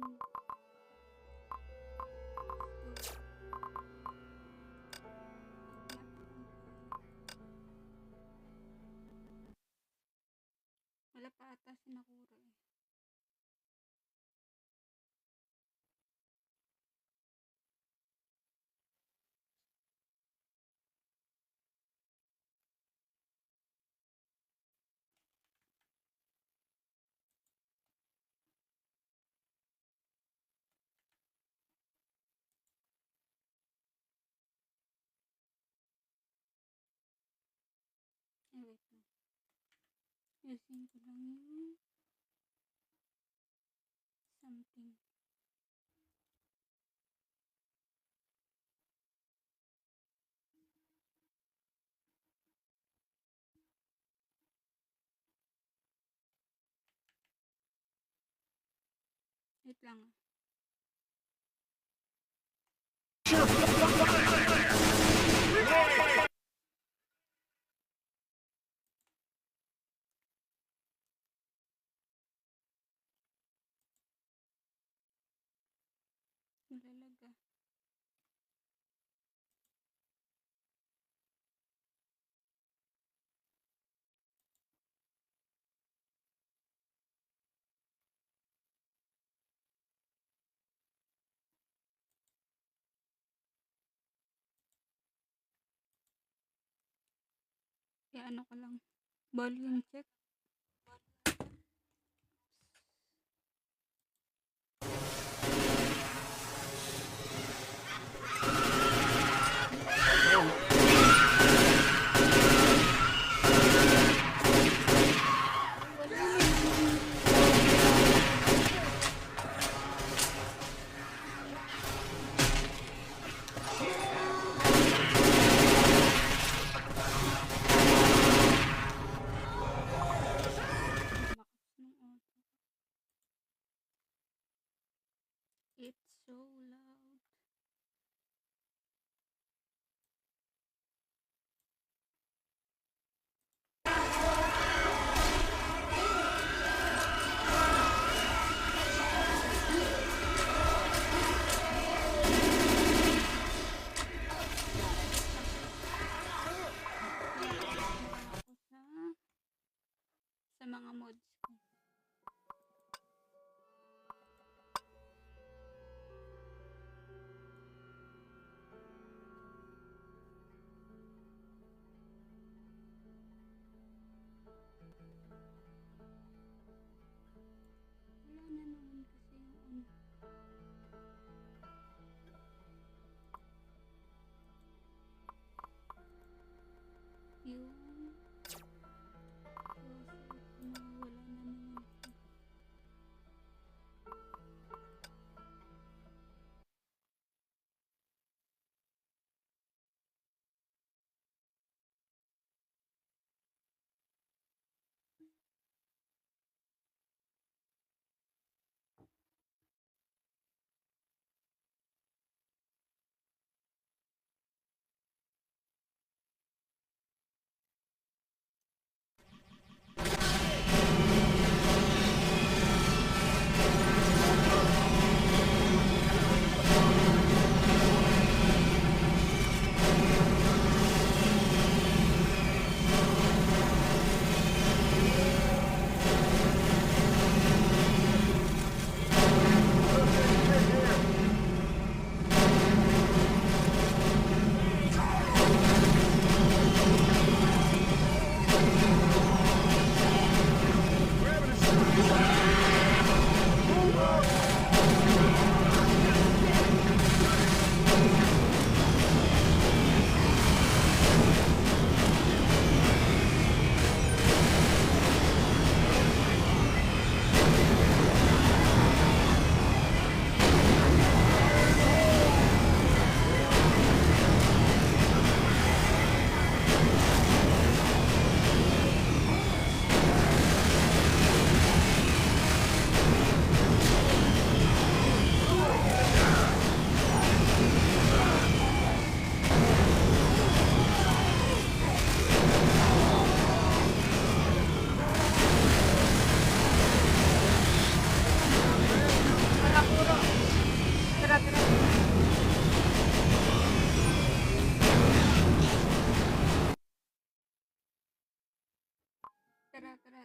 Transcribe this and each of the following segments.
Wala pa ata si Nakuro eh. Wait lang. Ayusin ko lang yung something. Wait lang ah. Malalaga. Kaya ano ko lang. Volume check. It's so loud. Sa mga mods ko. Wala na naman kasi yung yung wala na naman.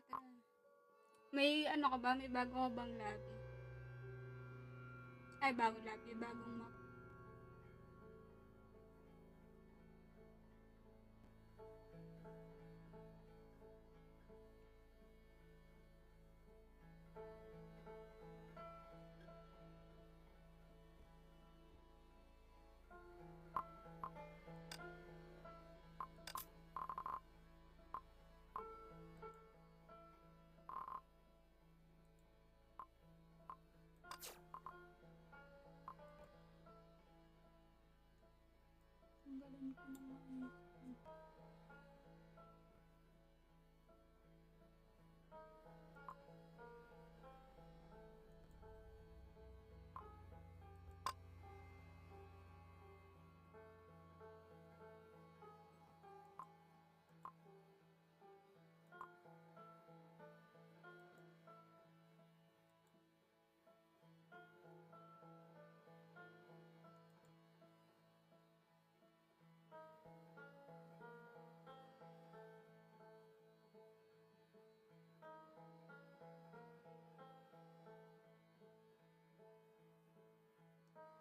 tara. May ano ka ba? May bago ka bang lobby? Ay, bagong lobby. Bagong map. Ang galing ko naman.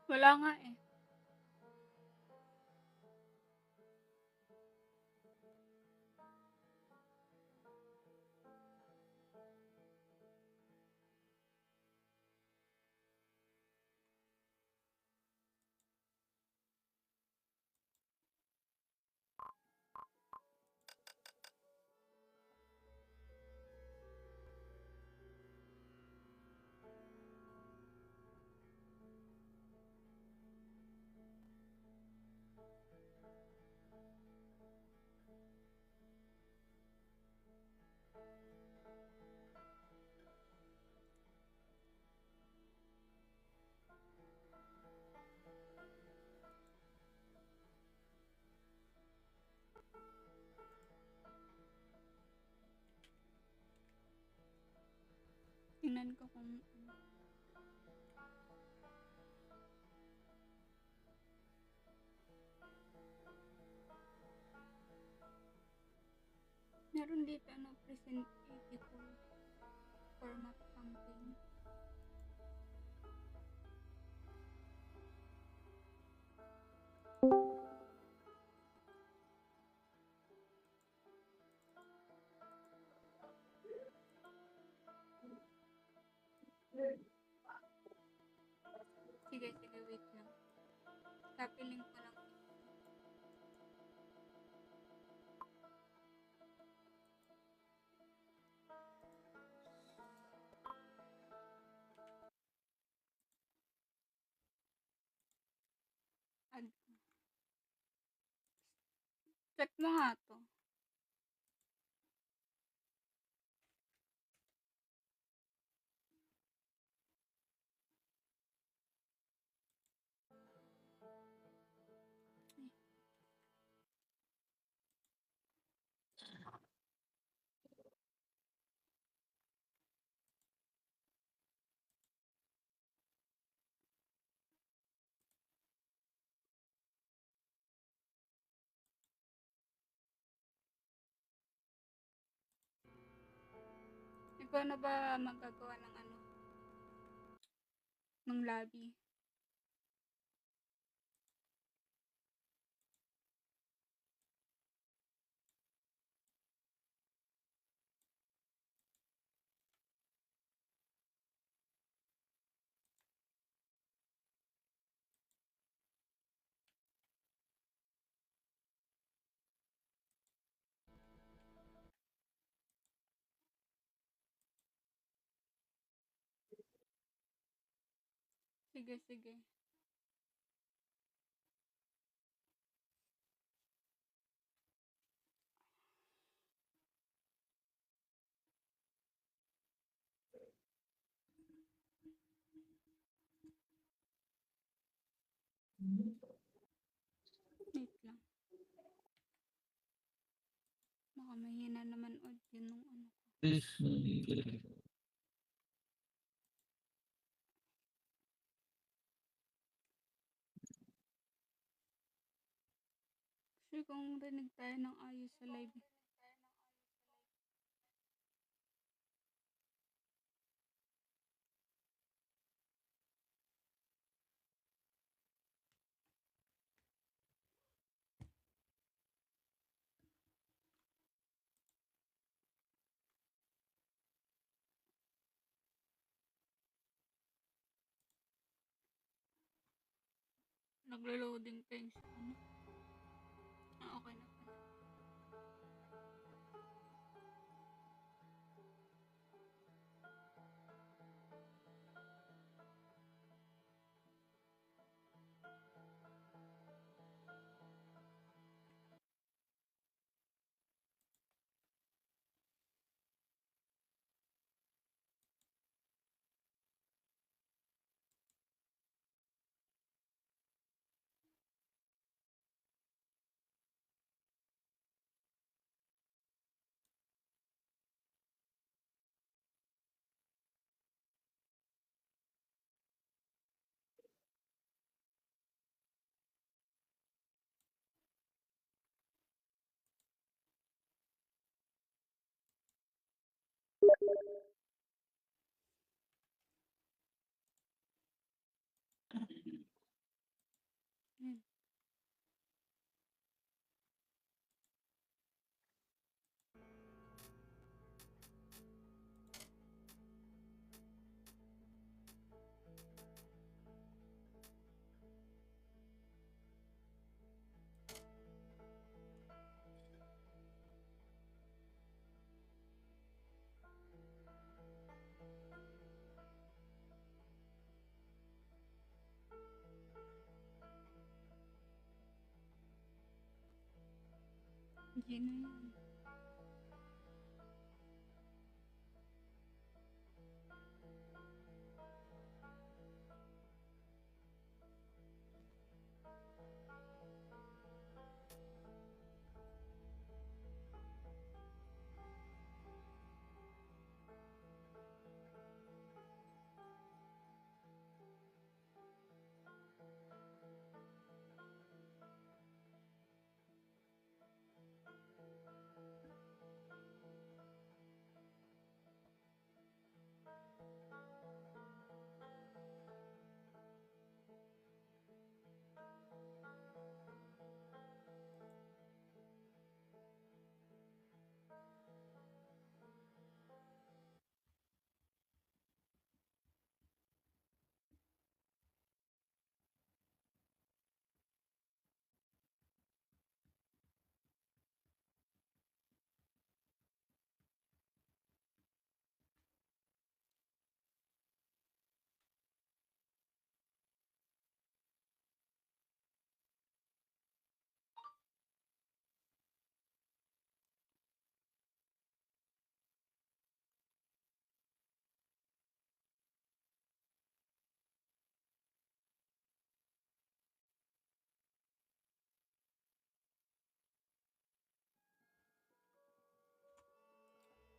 Wala nga eh. Tingnan ko kung meron dito ano, present 84 format campaign. Sige, sige, wait lang. Copy link ko lang. Add ko. Check mo nga to. Ikaw na ba magagawa ng ano? Ng lobby? Sige, sige. Wait lang. Baka mahina naman audio nung ano ko. Kasi kung rinig tayo ng ayos sa live. Naglo-loading pa yung sa ano. Okay na pala. Hmm. Hindi na yan.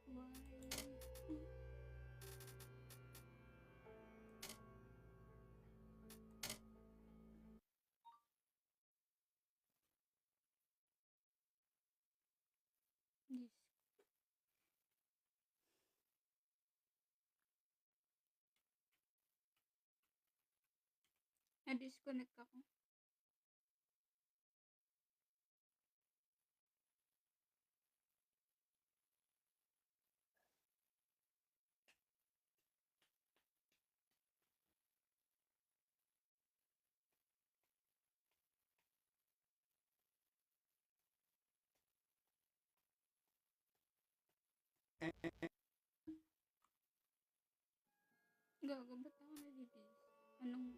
Why? This. Na-disconnect ako. Gago, ba't ako nadidis? Anong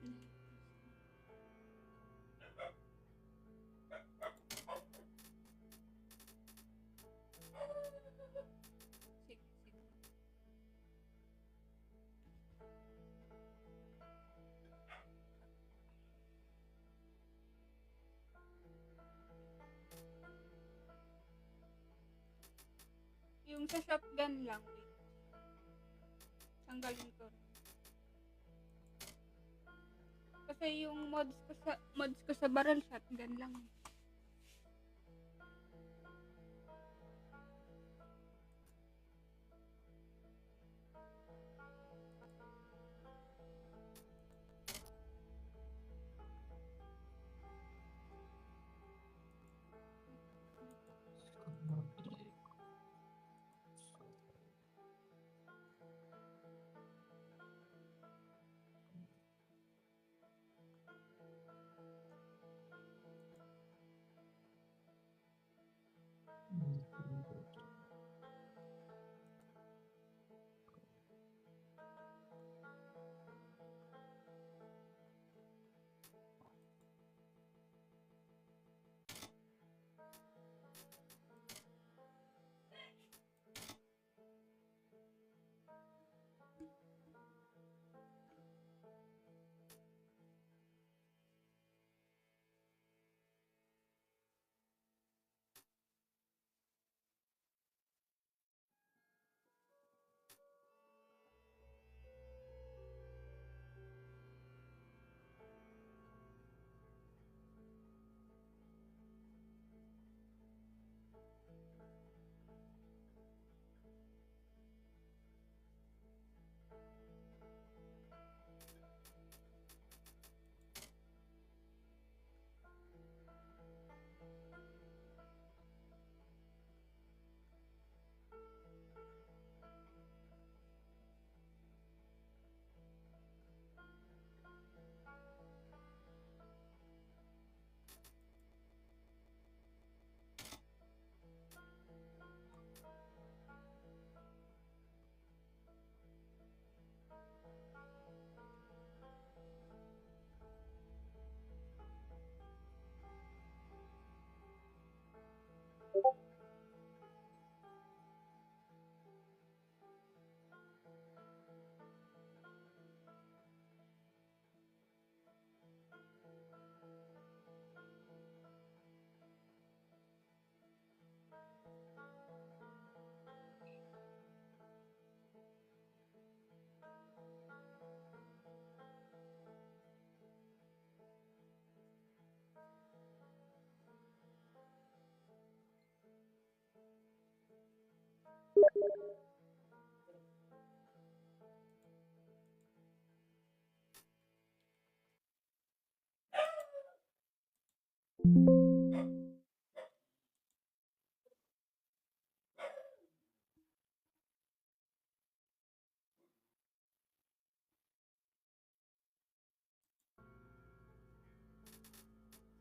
snake? Sige, sige. Yung sa shotgun lang, wait. Tanggalin ko rin. Kasi yung mods ko sa barrel shotgun lang.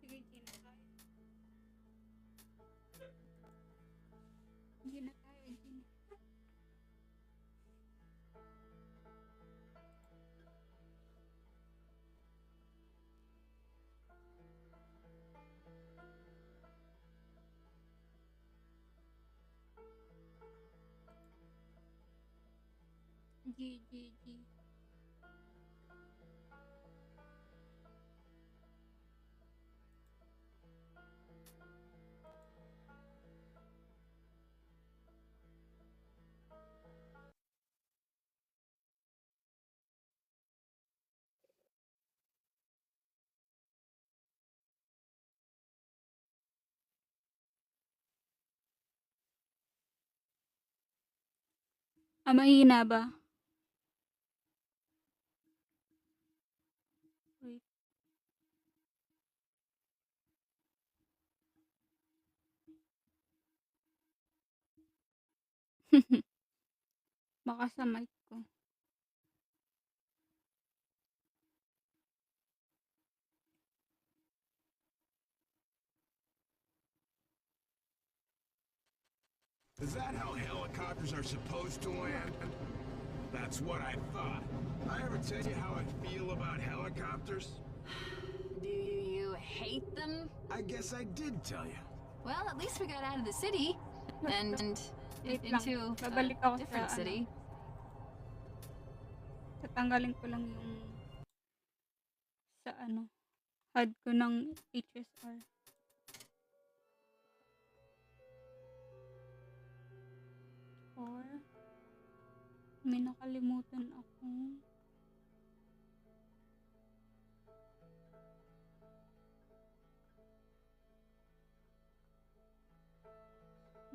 Sige, Gina tayo, Gina. G, G, G. Mahina ba? Wait. Baka sa mic ko. Is that how helicopters are supposed to land? That's what I thought. I ever tell you how I feel about helicopters? Do you hate them? I guess I did tell you. Well, at least we got out of the city. And Wait lang. into Babalik a ako different sa city. Tatanggalin ko lang yung sa HUD ko ng HSR. Or may nakalimutan ako.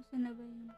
Saan na ba yun?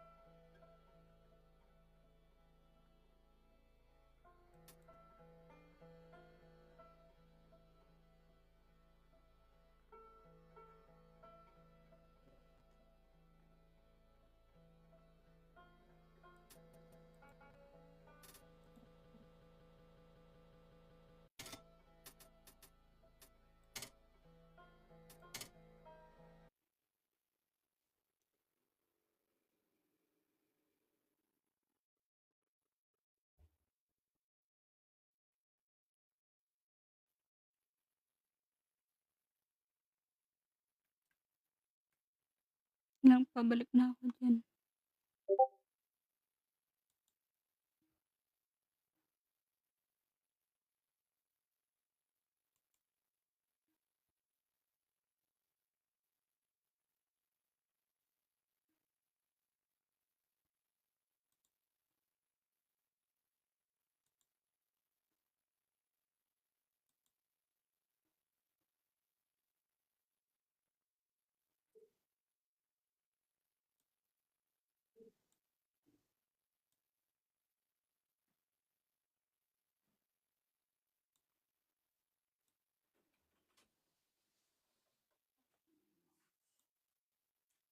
Pabalik na ako dyan.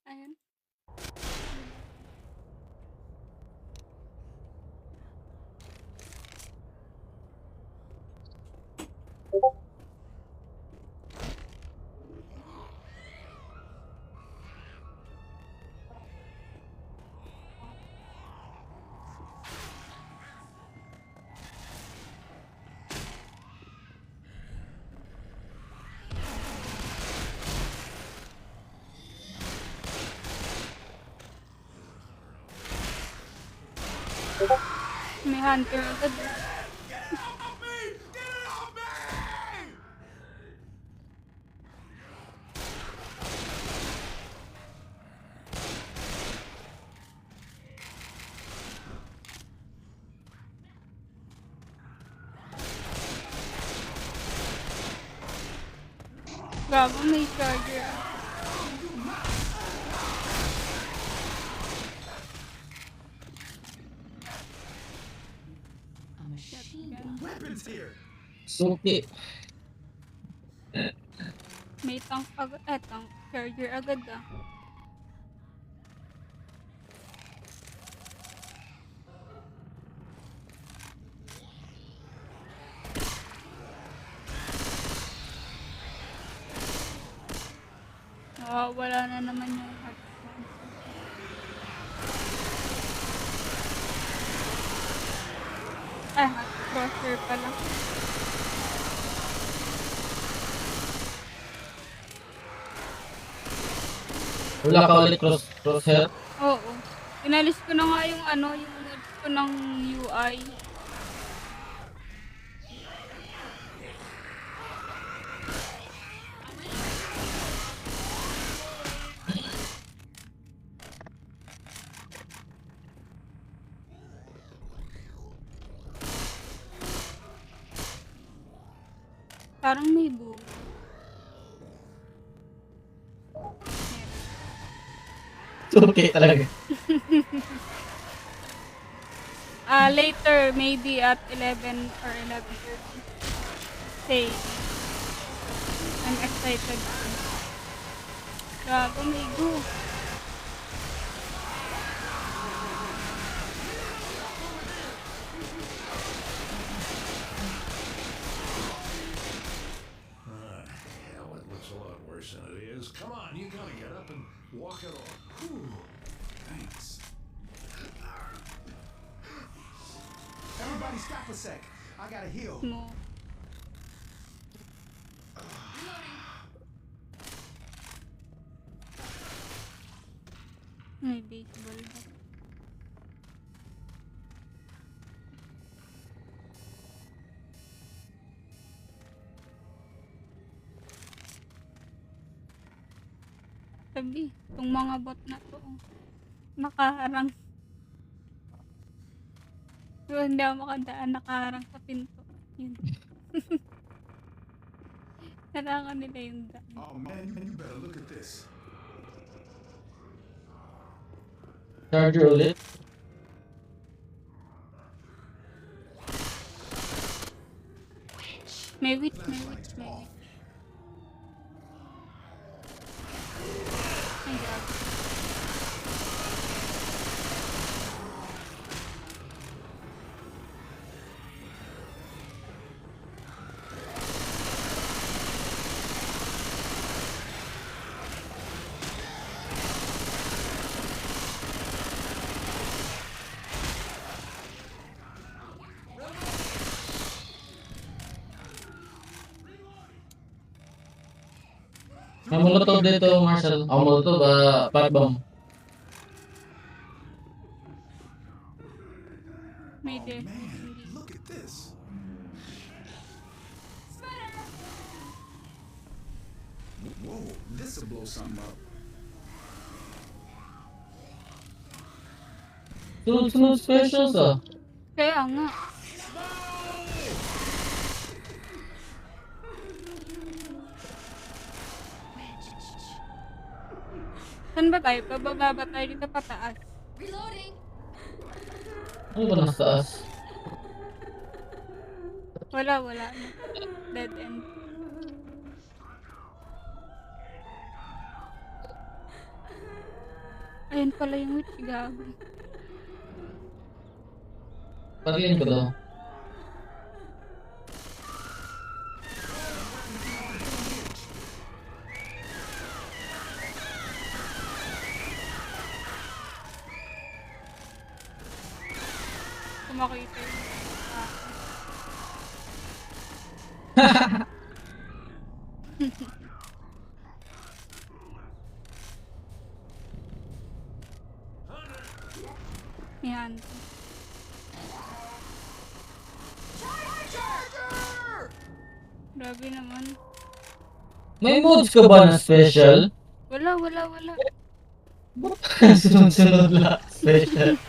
Ayan. May hunter agad. Gago, may charger. A machine gun. Weapons here. Suki. May tank agad. Tank. Charger agad ah. Wala na naman yung hotspot. Hot crosser pala. Wala ka ulit crosshair. Oo. Inalis ko na nga yung yung mods ko ng UI. Parang may boom. Suki talaga. Later, maybe at 11 or 11:30. Say, I'm excited. Gago, may go. Hell, it looks a lot worse than it is. Come on, you gotta get up and walk it off. Whew. Thanks. Everybody stop a sec. I gotta heal. Mo. May baseball bat. Sabi, itong mga bot na to, nakaharang. So, hindi ako makadaan, nakaharang sa pinto. Yun. Harangan nila yung daan. Oh man, you better look at this. Charger ulit. May witch, may witch, may witch. Ay, grabe. May molotov dito, Marshall. Oh, molotov, pipe bomb. May Oh death. man, look at this. Whoa, this'll blow something up. Sunod-sunod specials ah. Kaya nga. Saan ba tayo? Pababa ba tayo dito pataas? Reloading. Ano ba nasa taas? Wala na. Dead end. Ayun pala yung witch, gago. Patingin ko daw. Kumakita yun. Yan. Grabe naman. May modes ka ba na special? Wala. Sunod-sunod lang. Special.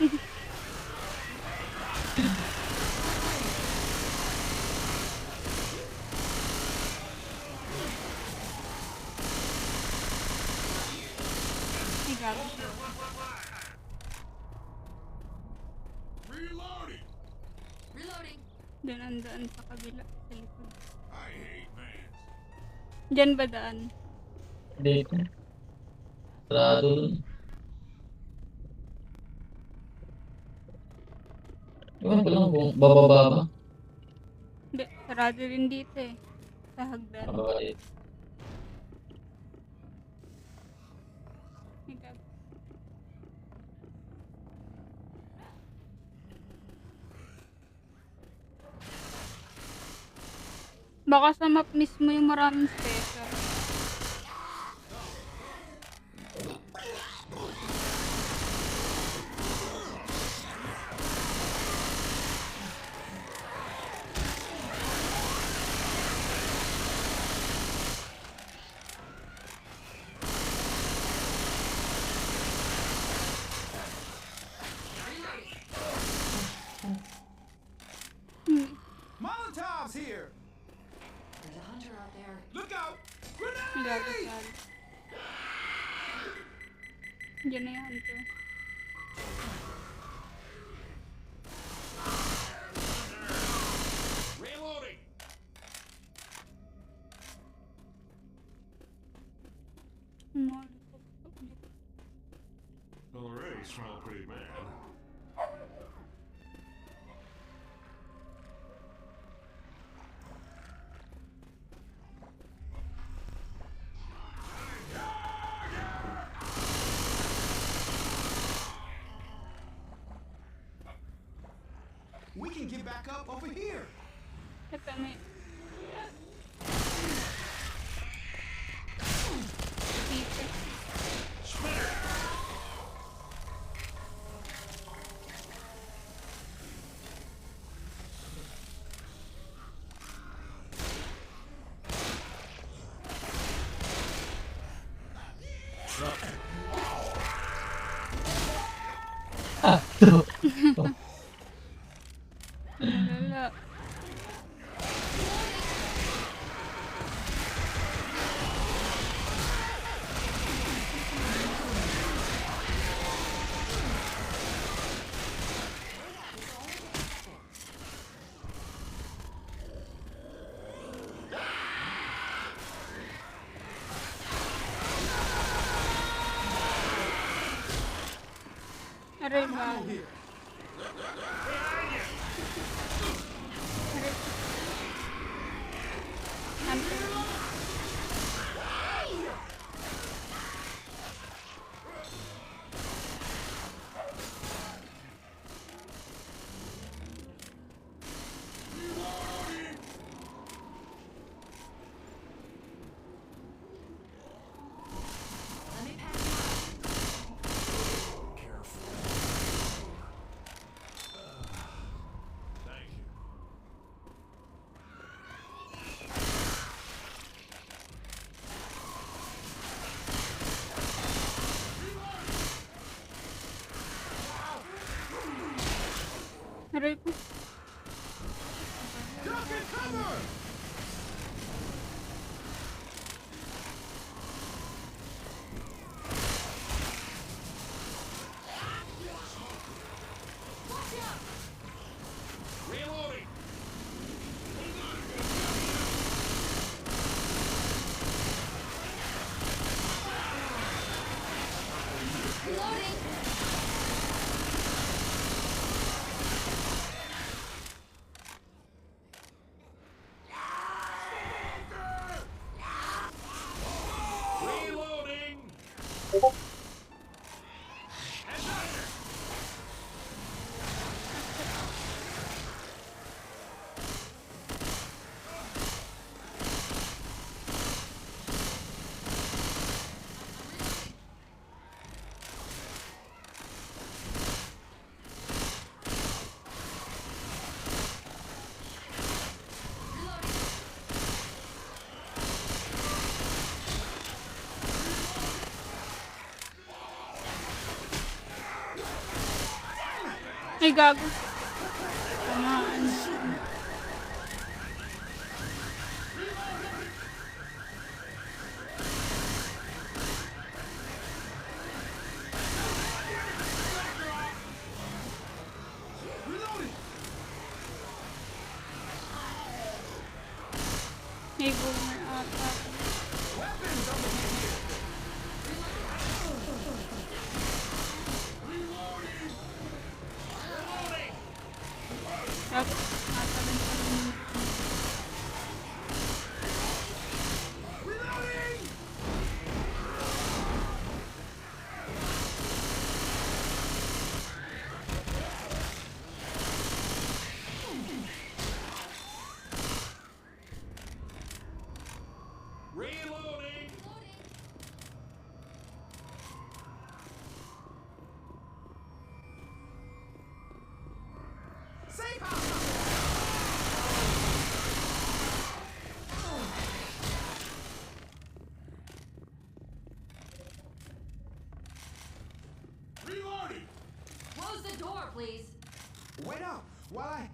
Ay, gago. Reloading! Reloading. Doon ang daan sa kabila. Sa likod. I hate vans. Diyan ba daan? Dito. Sarado dun. Ewan ko lang kung bababa ba. Hindi, sarado rin dito eh. Sa hagdan. Bababa dito. Ay, gago. Baka sa map mismo yung maraming special. Molotov's here. There's a hunter out there. Look out. Ay, gago, Grenade! sal. Diyan na yan to. Reloading! Already smell pretty bad. We can get back up over here. Ito may... Dito. Ah, to. Wala. Aray ba? Ammo here. Hunter. Aray ko. Duck and cover! Reloading. Reloading. Reloading. Ay, gago. Tamaan. Reloading! May boomer ata. Weapons over here! Tapos, ata rin sa rin. Reloading! Reloading. Safe house! Reloading. Close the door, please. Wait up while I...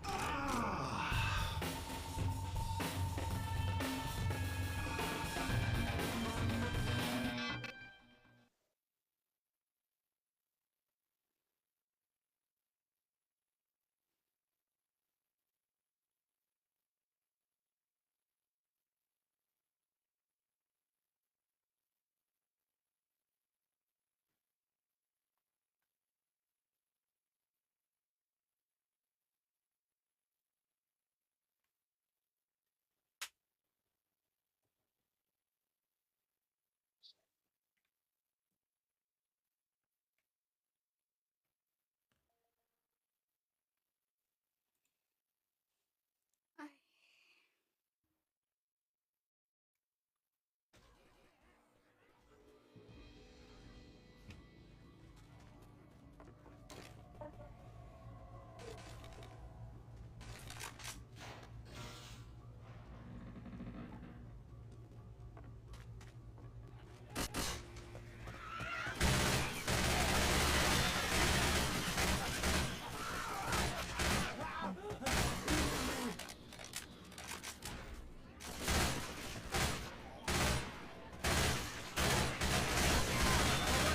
Ay.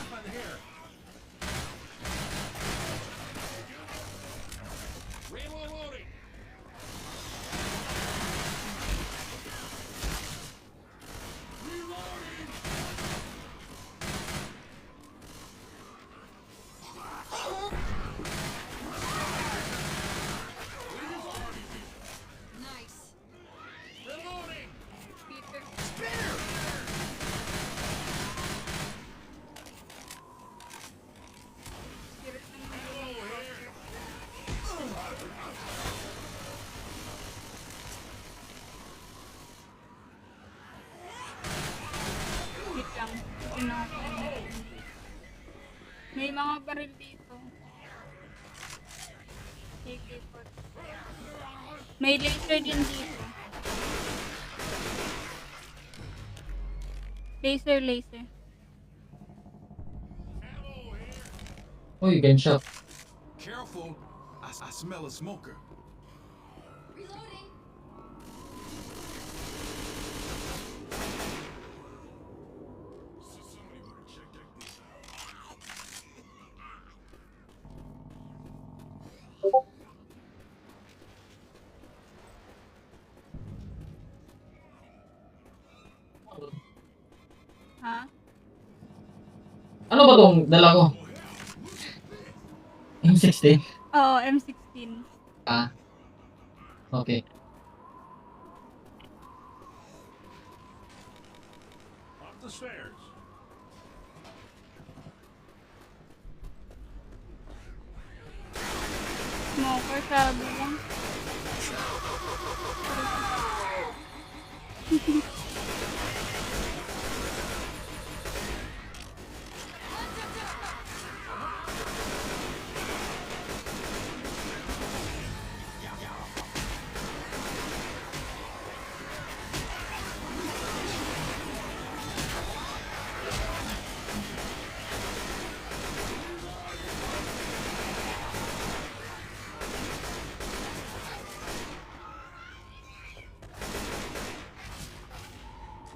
Weapon here! Reloading. Nice. Reloading. Peter. Hirap naman yung wait lang. May mga baril dito. AK-4. May laser din dito. Laser. Uy, gunshot. Careful. I smell a smoker. Reloading. Somebody better check that place out. Ha? Ano ba tong dala ko? M16? Oo, M16. Ah, okay. Up the stairs. Smoker, sabi lang.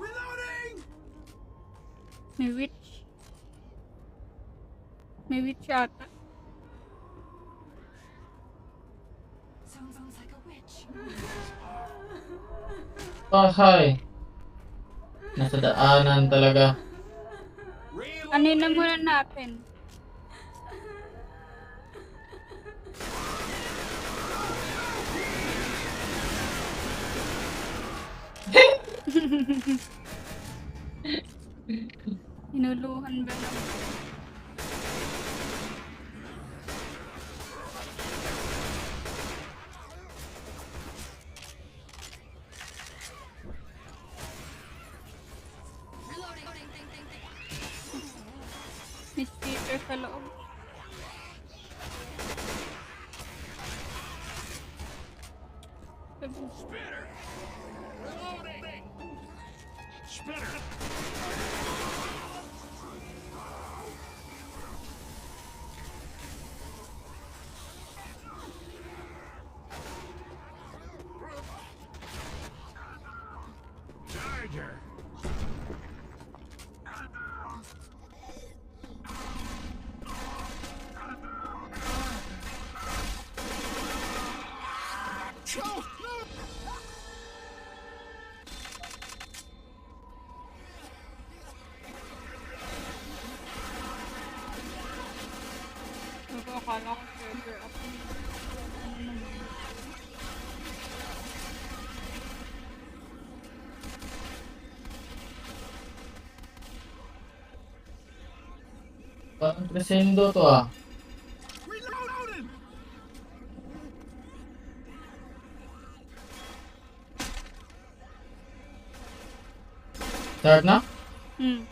Reloading! May witch. May witch ata. Sounds like a witch. Hi. Nasa daanan talaga. Ano na muna natin? Hinuluhan ba naman? Reloading. May speaker sa loob. Spitter. Reloading. Spitter. Charger. Ako akala ko server up. Ano naman? Parang crescendo to ah. Reloading! Start na? Hmm.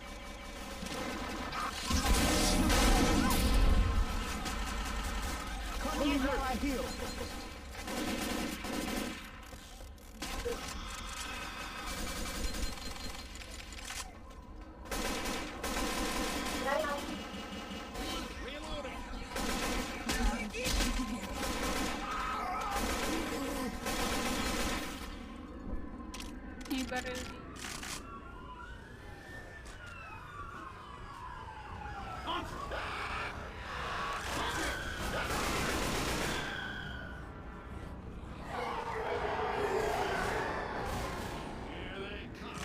Come here, I heal. Reloading. May baril din. Here they come.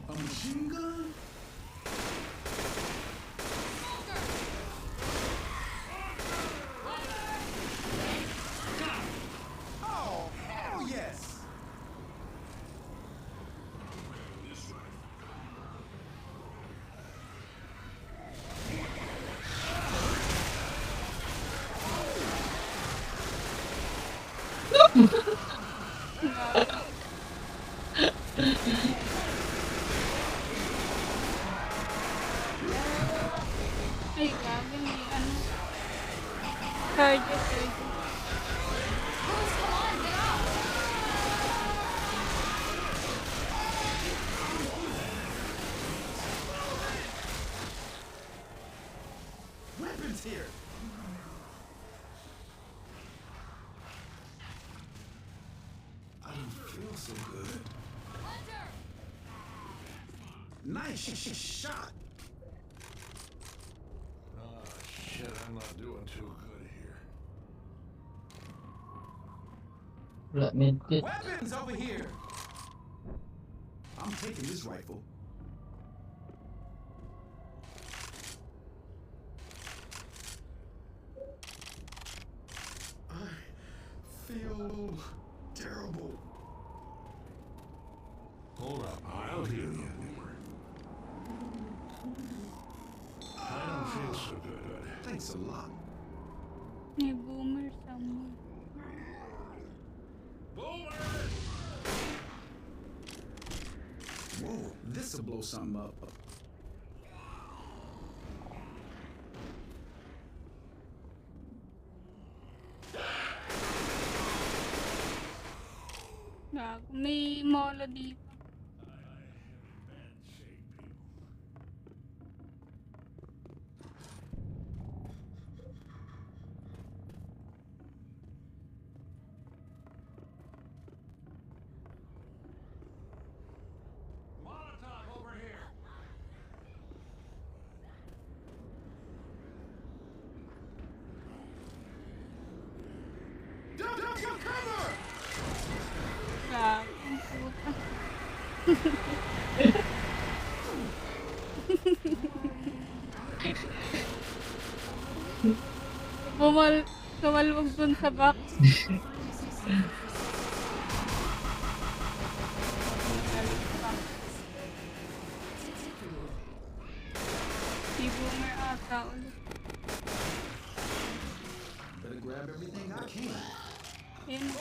A machine gun? Oh, hell yes! feels so good. Hunter! Nice shot. Ah, shit, I'm not doing too good here. Wala medkit. Weapons over here. I'm taking this rifle. I feel terrible. Hold up, I'll heal you. I don't feel so good. Thanks a lot. May boomer somewhere. Boomer! Whoa, this'll blow something up. Gago. May mola dito. Molotov over here. Duck your cover! Gago. Ang puta. Kamalwag dun sa box. May boomer ata ulit. Better grab everything I can. Ayun.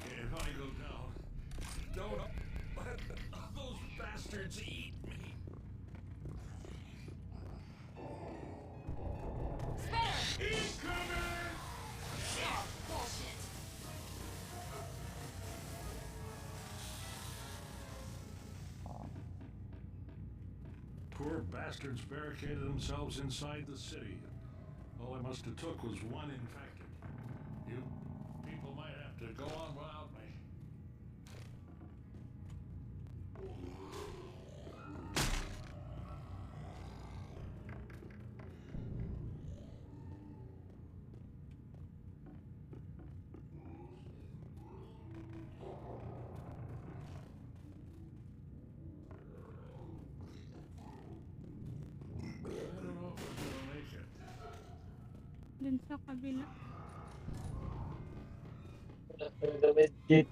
If I go down, don't let those bastards eat me. Spare! Incoming! Oh, bullshit! Poor bastards barricaded themselves inside the city. All I must have took was one infected. You people might have to go on without me. I don't know if I'm gonna make it. Dun sa kabila. Wala talaga medkit.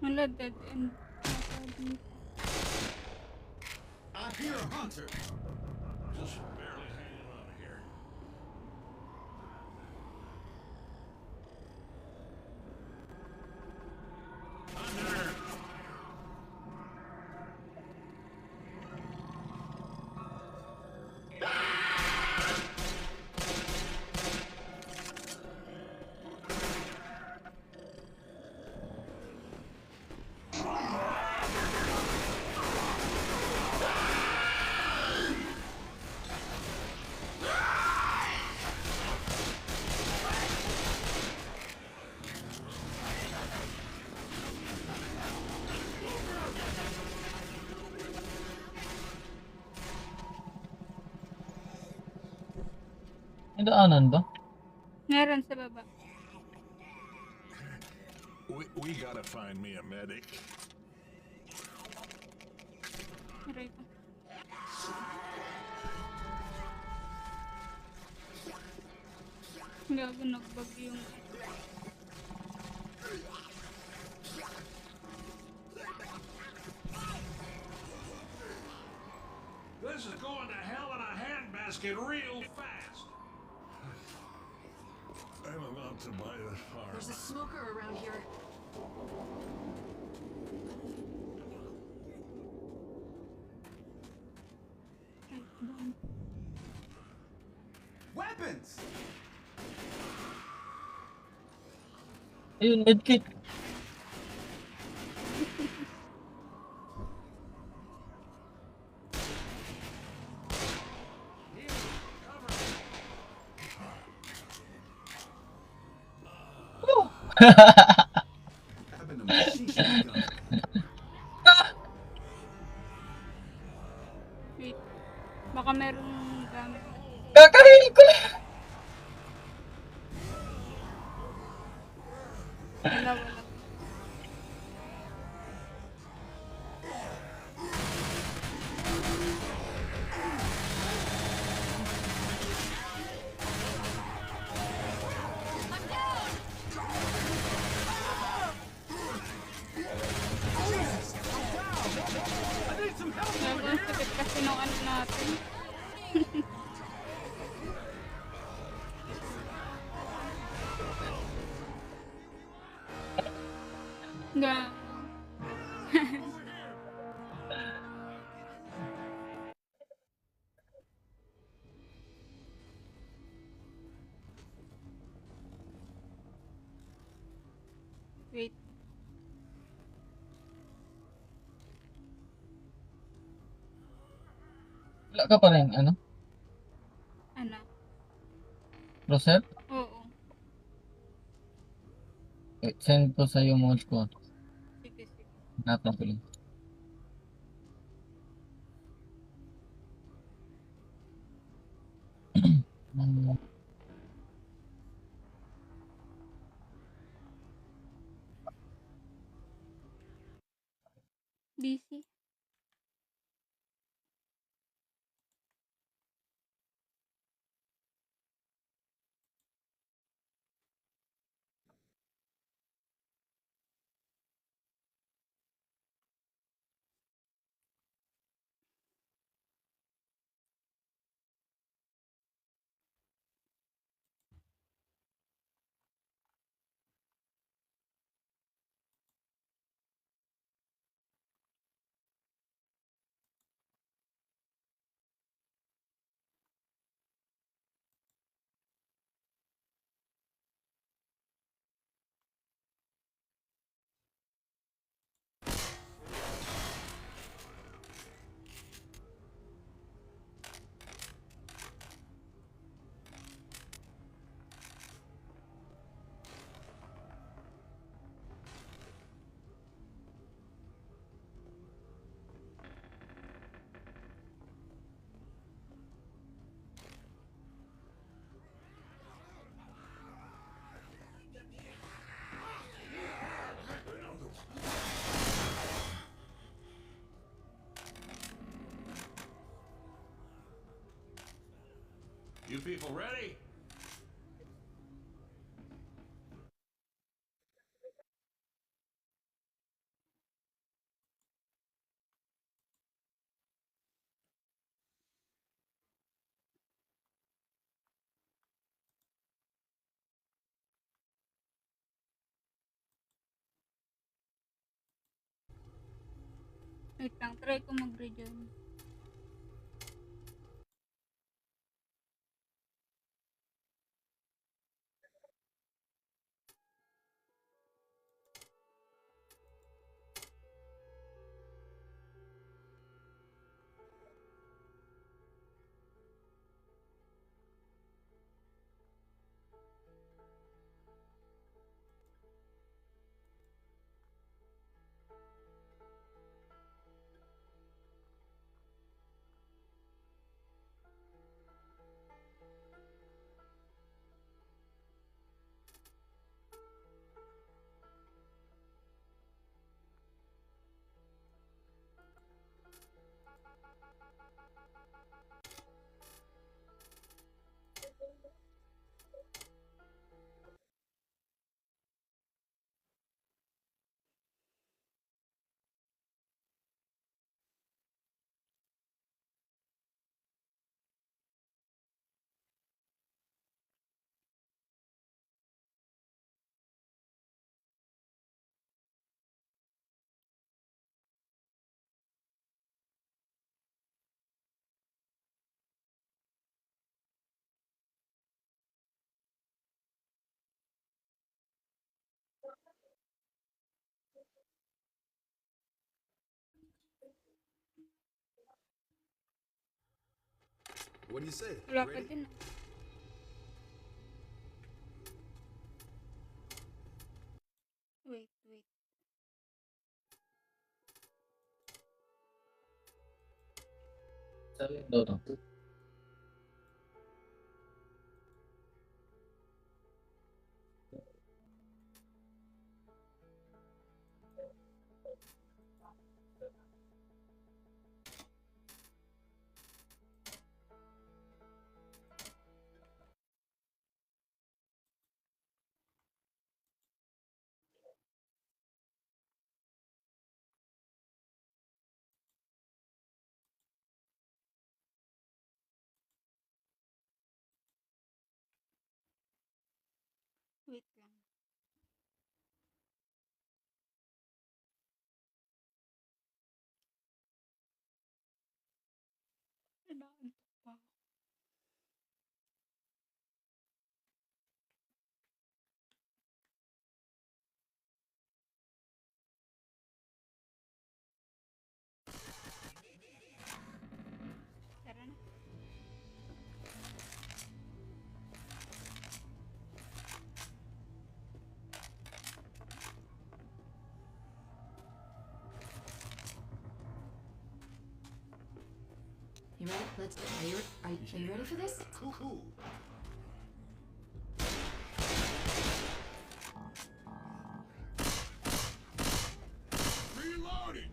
Wala, dead end. Ata dito. I hear a hunter. Just barely hanging on here. Thunder! May daanan ba? Meron sa baba. We gotta find me a medic. Aray ko. Gago, nagbag yung... This is going to hell in a handbasket real fast. I'm about want to buy that farm. There's a smoker around here. Weapons! Ayun, medkit. Having a machine gun. Wait. Baka merong gamit. Kakainin ko lang. Wala, wala. I'm down! Gago, ang sakit kasi nung ano natin. Gago. Wait. Wala ka pa rin, ano? Ano? Rosette? Oo. Wait, send ko sa yung mods ko. Sige, sige. Hanapin ko lang. DC. You people ready? Wait lang, try ko mag-rejoin. What do you say? Wala pa Ready? din. Wait. Sabi daw to. Wait lang. Inaantok pa ako. Tara na. You ready? Are you ready for this? Cool. Reloading!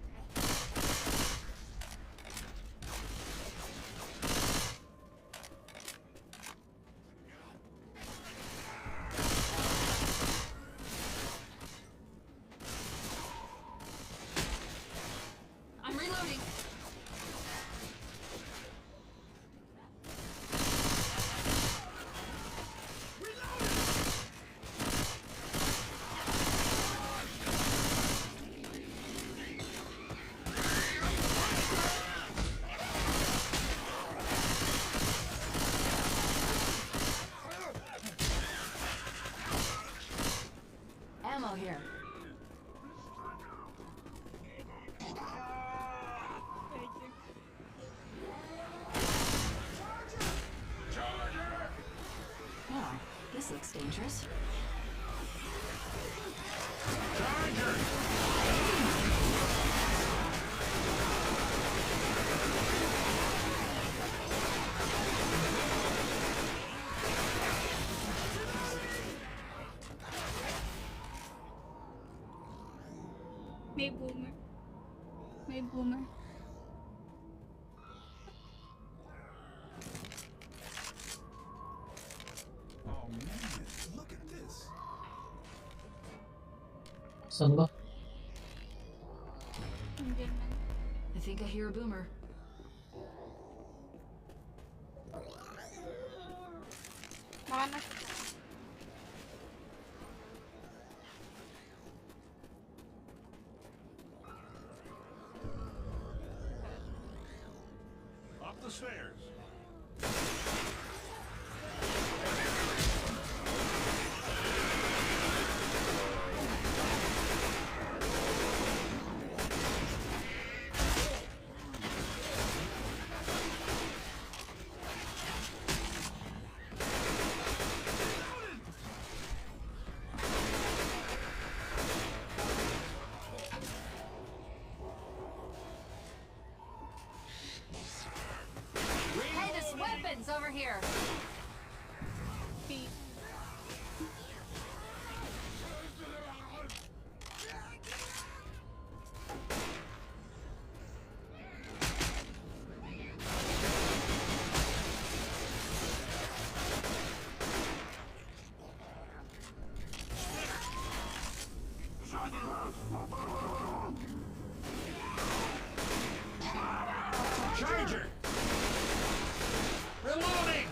I'm reloading. Ammo here. Oh, this looks dangerous. May boomer. May boomer. Oh man, look at this. Saan ba? Nandiyan lang. I think I hear a boomer. Baka nasa... Up the stairs. Hey, there's weapons over here. P. Charger! Reloading!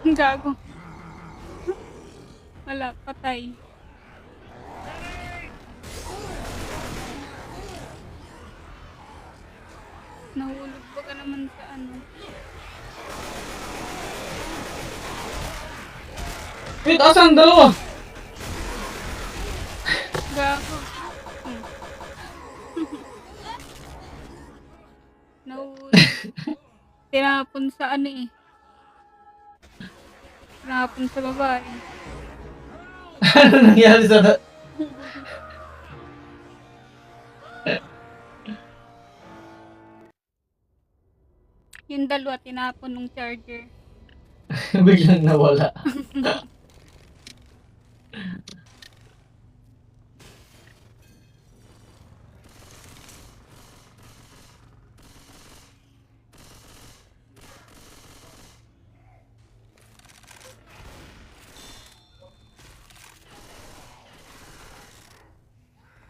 Gago. Wala, patay. Nahulog ba ka naman sa ano? Wait, asan dalawa? Gago. Nahulog. Tinapon sa ano eh. Tinapon sa babae. Ano nangyari sa... Yung dalawa tinapon ng charger. Biglang nawala.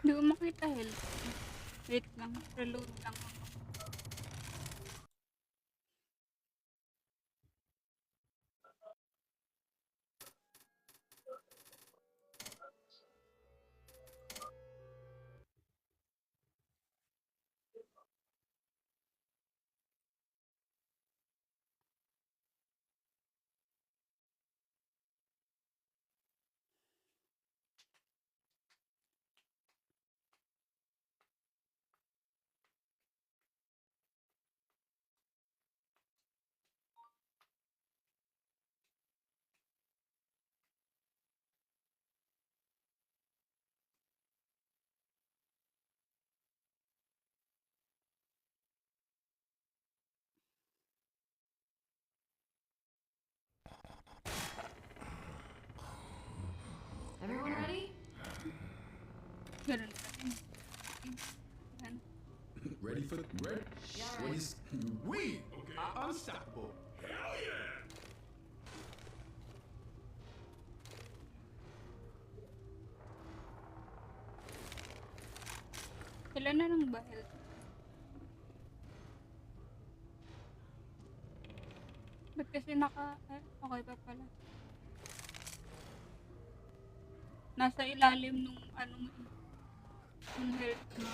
Hindi ko makita health. Wait lang, reload lang ako. Everyone ready? Ganun pa rin. Yan. Ready for ready? Yeah, What right. is we are unstoppable. Ilan na lang ba health? Ba't kasi okay pa pala. Nasa ilalim nung ano mo eh. Nung health mo.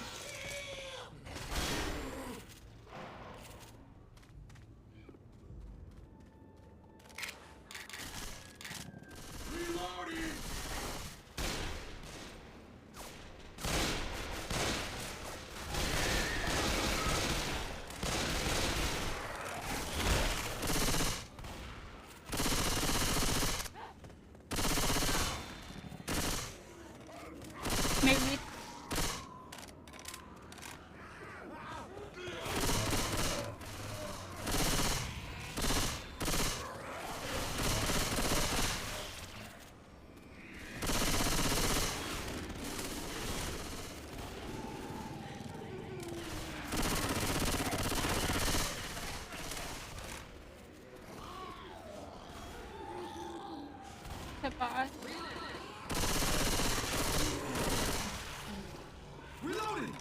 May wit. Sa taas. Reloading.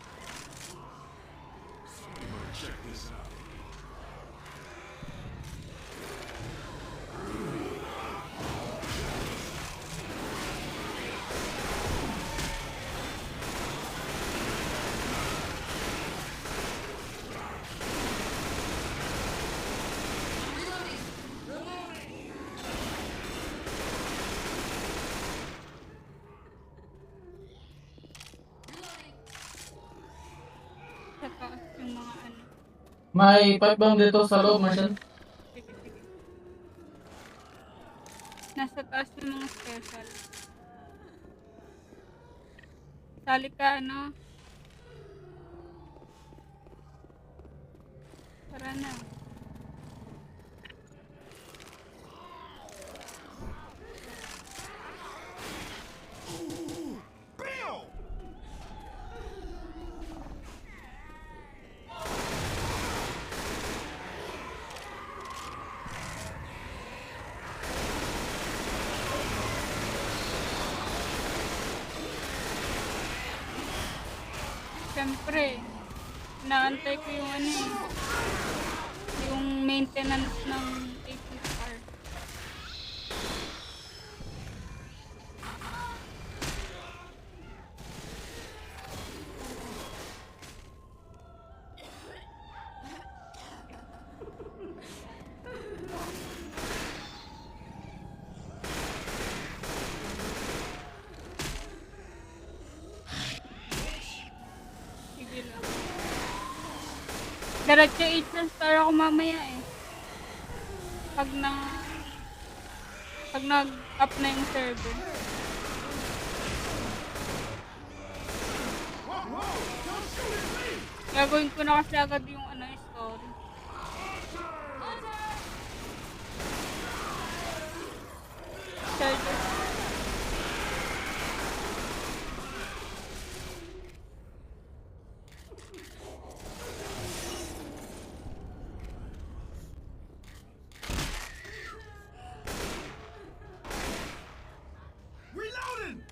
Check this out. Sa taas yung mga ano. May pipe bomb dito sa loob, Marshall. Sige, sige. Nasa taas yung mga special. Sali ka ano. Tara na. Bam! Siyempre, naantay ko yung ano eh. Yung maintenance ng APR. Diretso 8 na star ako mamaya eh. Pag nag-up na yung server. Gagawin ko na kasi agad yung yung story. Server. Reloading!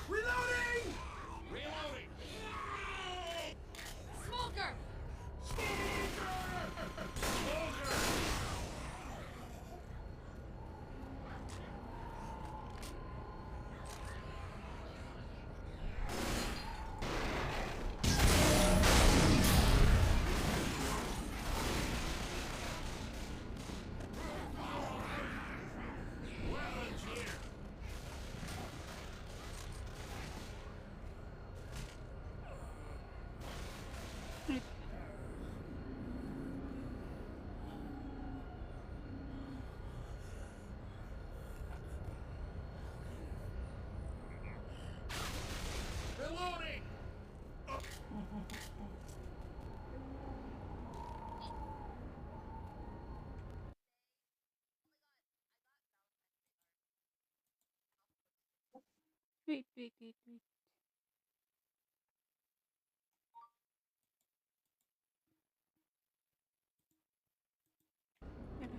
Reloading! Reloading! Smoker! Weapons here. Reloading! Wait. Tara.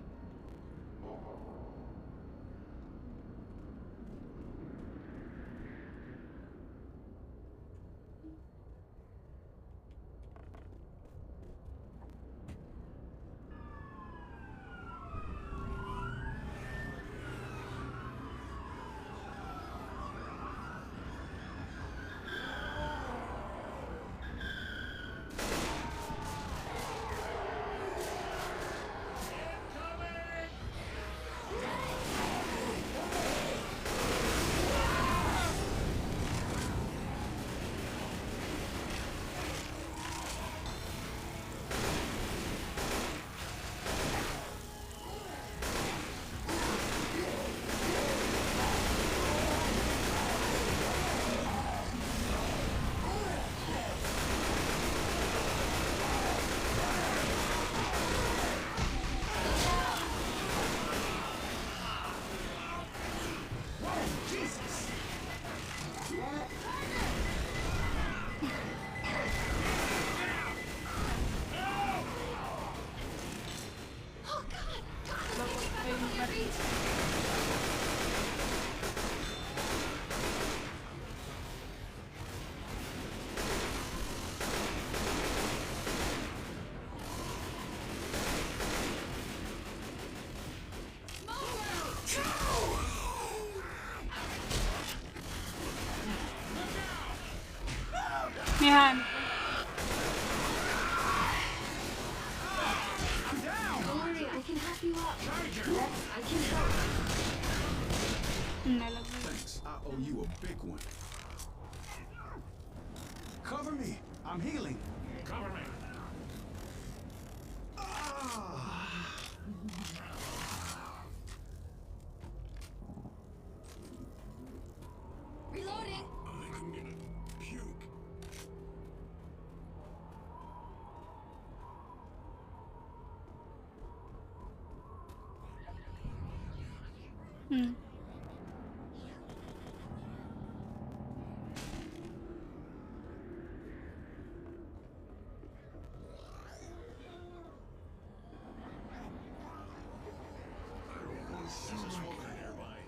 Ayun, Marie. May hand. Don't worry, I can help you up. I can help. Nalagay. Thanks. I owe you a big one. Cover me. I'm healing. Cover me. Reloading! I'm gonna puke. Hmm. There's a smoker nearby.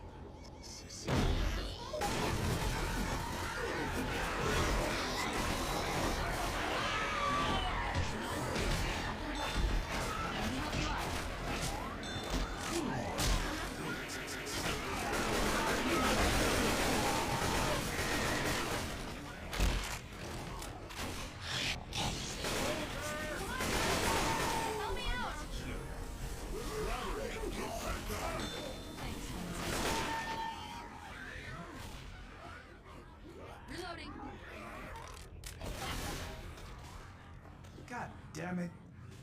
damn it.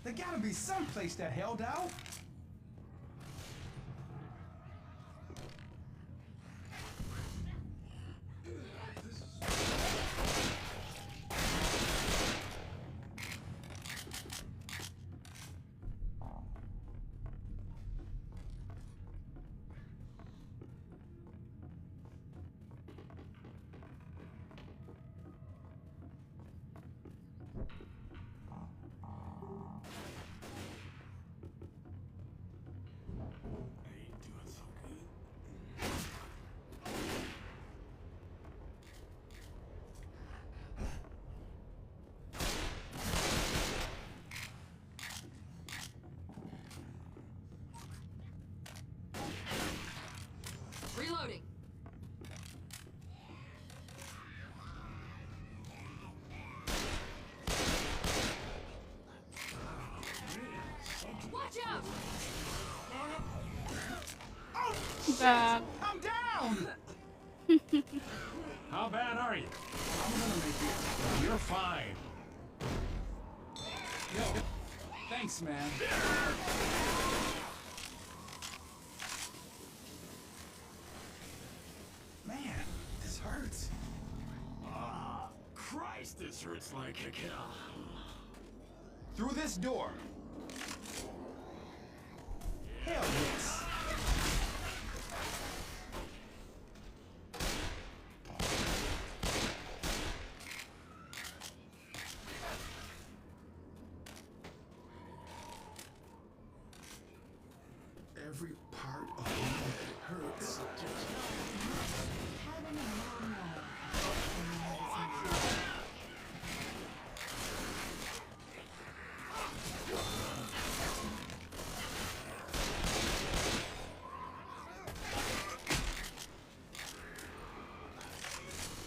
There gotta be some place that held out. Reloading. Watch out! Gag. I'm down! How bad are you? I'm gonna make it. You're fine. Yo, thanks, man. Man, this hurts. Christ, this hurts like a cow. Through this door. Hell yes. Every part of me hurts.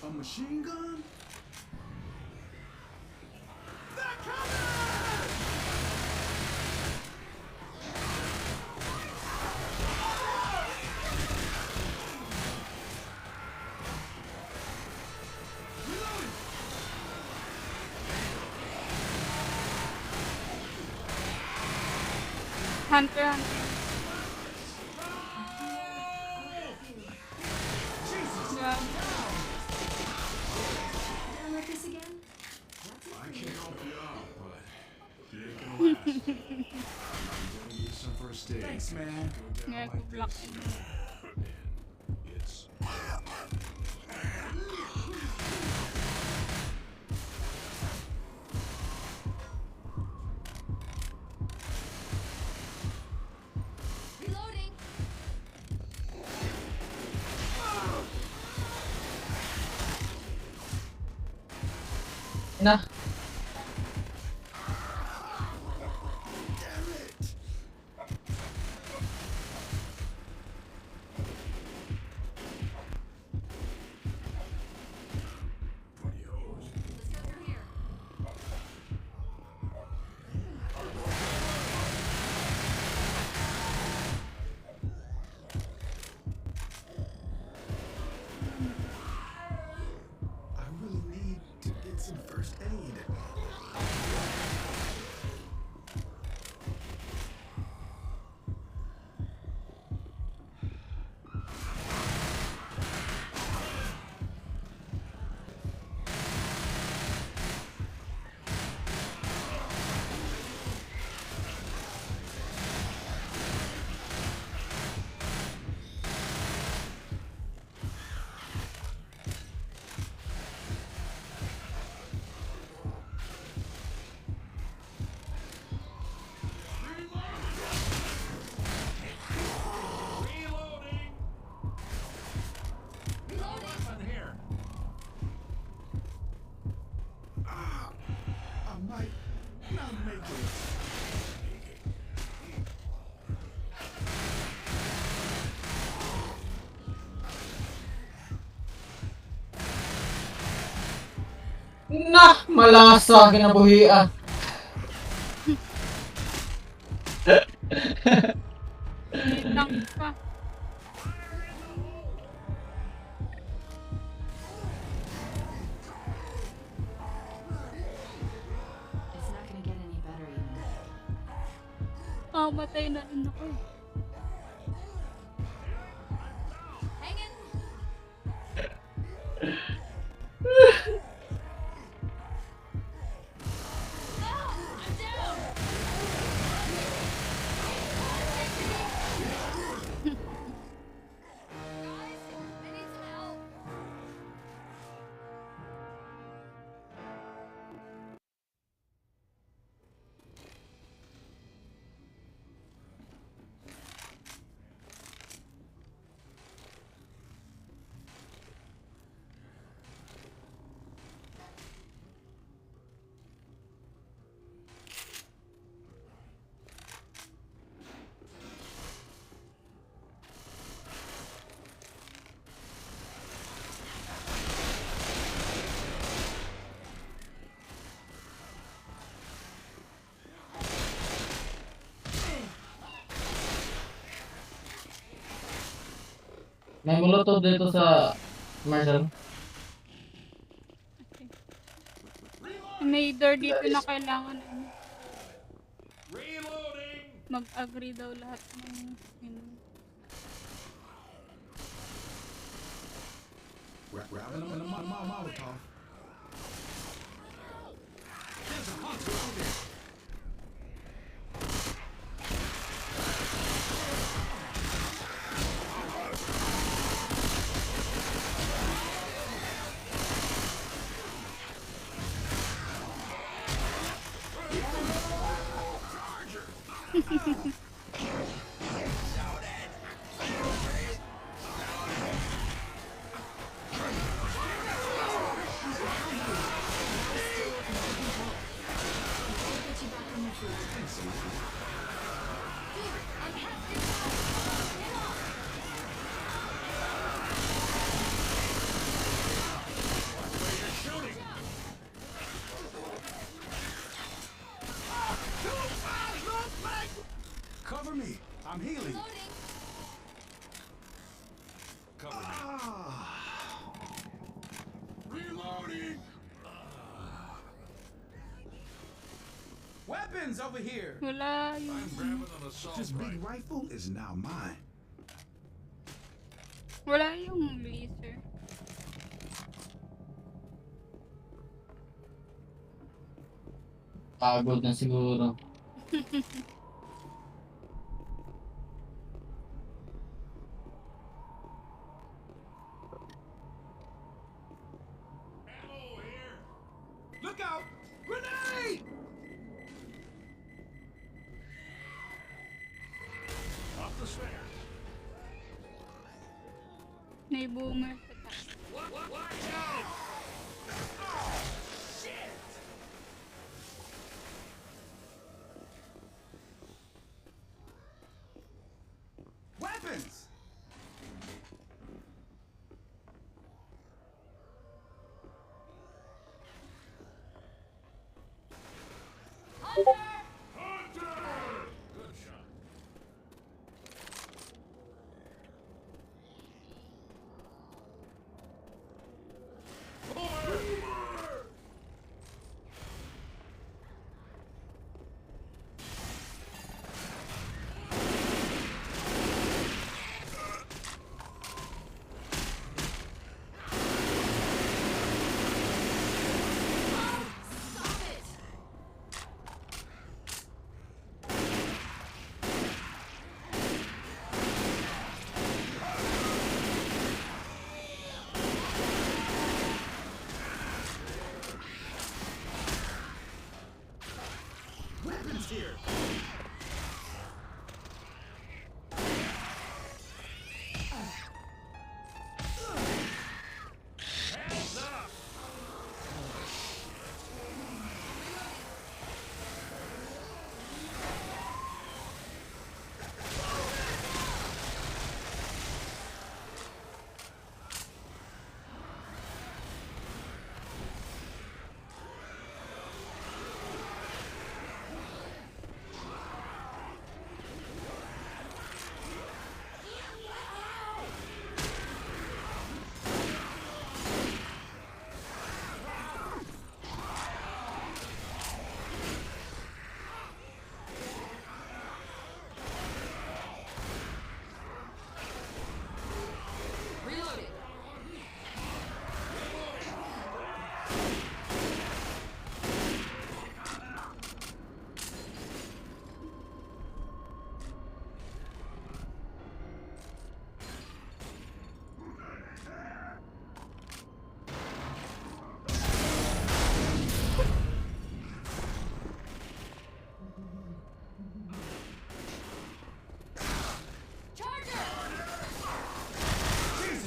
A machine gun? They're coming! Hunter, hunter. Gag. Down like this again? I can help you out, but it ain't gonna last. I'm gonna need some first aid. Thanks, man. Go down Yeah, like good luck. this. It's Reloading. Na. funny hose. Let's go through here. I really need to get some first aid. Reloading. Reloading. Weapon here. I might not make it. Nah, malasa kinabuhi ah. Tank pa. It's not gonna get any better. mamamatay na rin ako eh. Hanging. I'm down. Guys, I need some help. May molotov dito sa Marshall. May door dito na kailangan Reloading! mag-agree daw lahat ng Grabbing them in a Molotov. There's a hunter out there. Cover me. I'm healing. Cover me. Reloading! Weapons over here. wala yung I'm grabbing an assault This big rifle. rifle is now mine. wala yung laser. Pagod na siguro. Ammo here! Look out! Grenade! Up the stairs. May boomer sa taas. Watch out! Weapons! Good shot.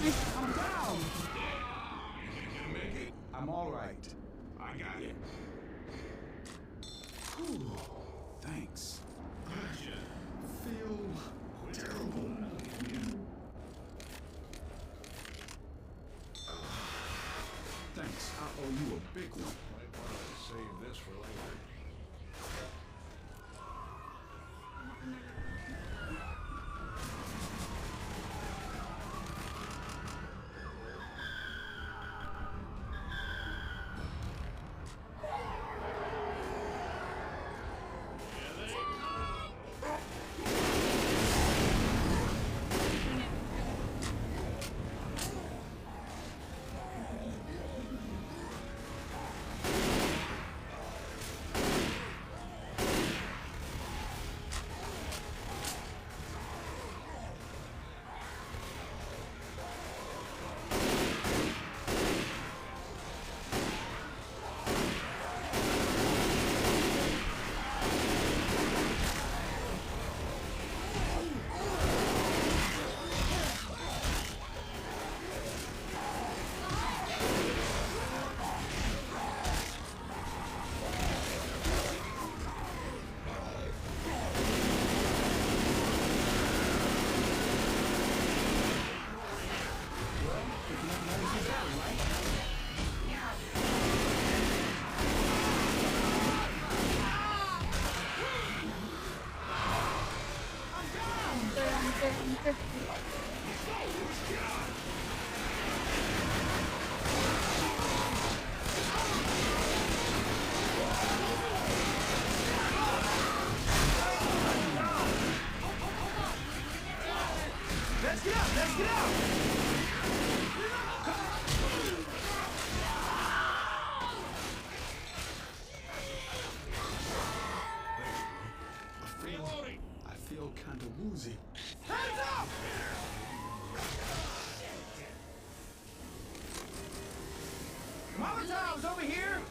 I'm down. You gonna make it? I'm all right. I got it. Whew. Thanks. Gotcha. Feel terrible. Thanks. I owe you a big one. Might want to save this for later. Let's get out! Let's get out! I feel kind of woozy. Hands up! Molotov's over here!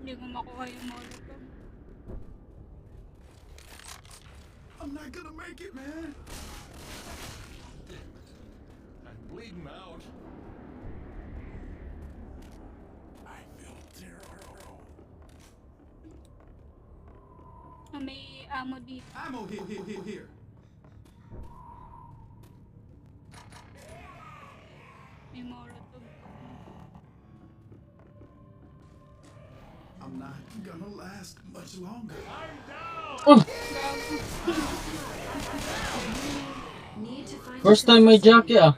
Hindi ko makuha yung molotov. I'm not gonna make it, man. I'm bleeding out. I feel terrible. May ammo dito. Ammo here. May molotov. I'm not gonna last much longer. Gago. Need to find First time may Jackie ah.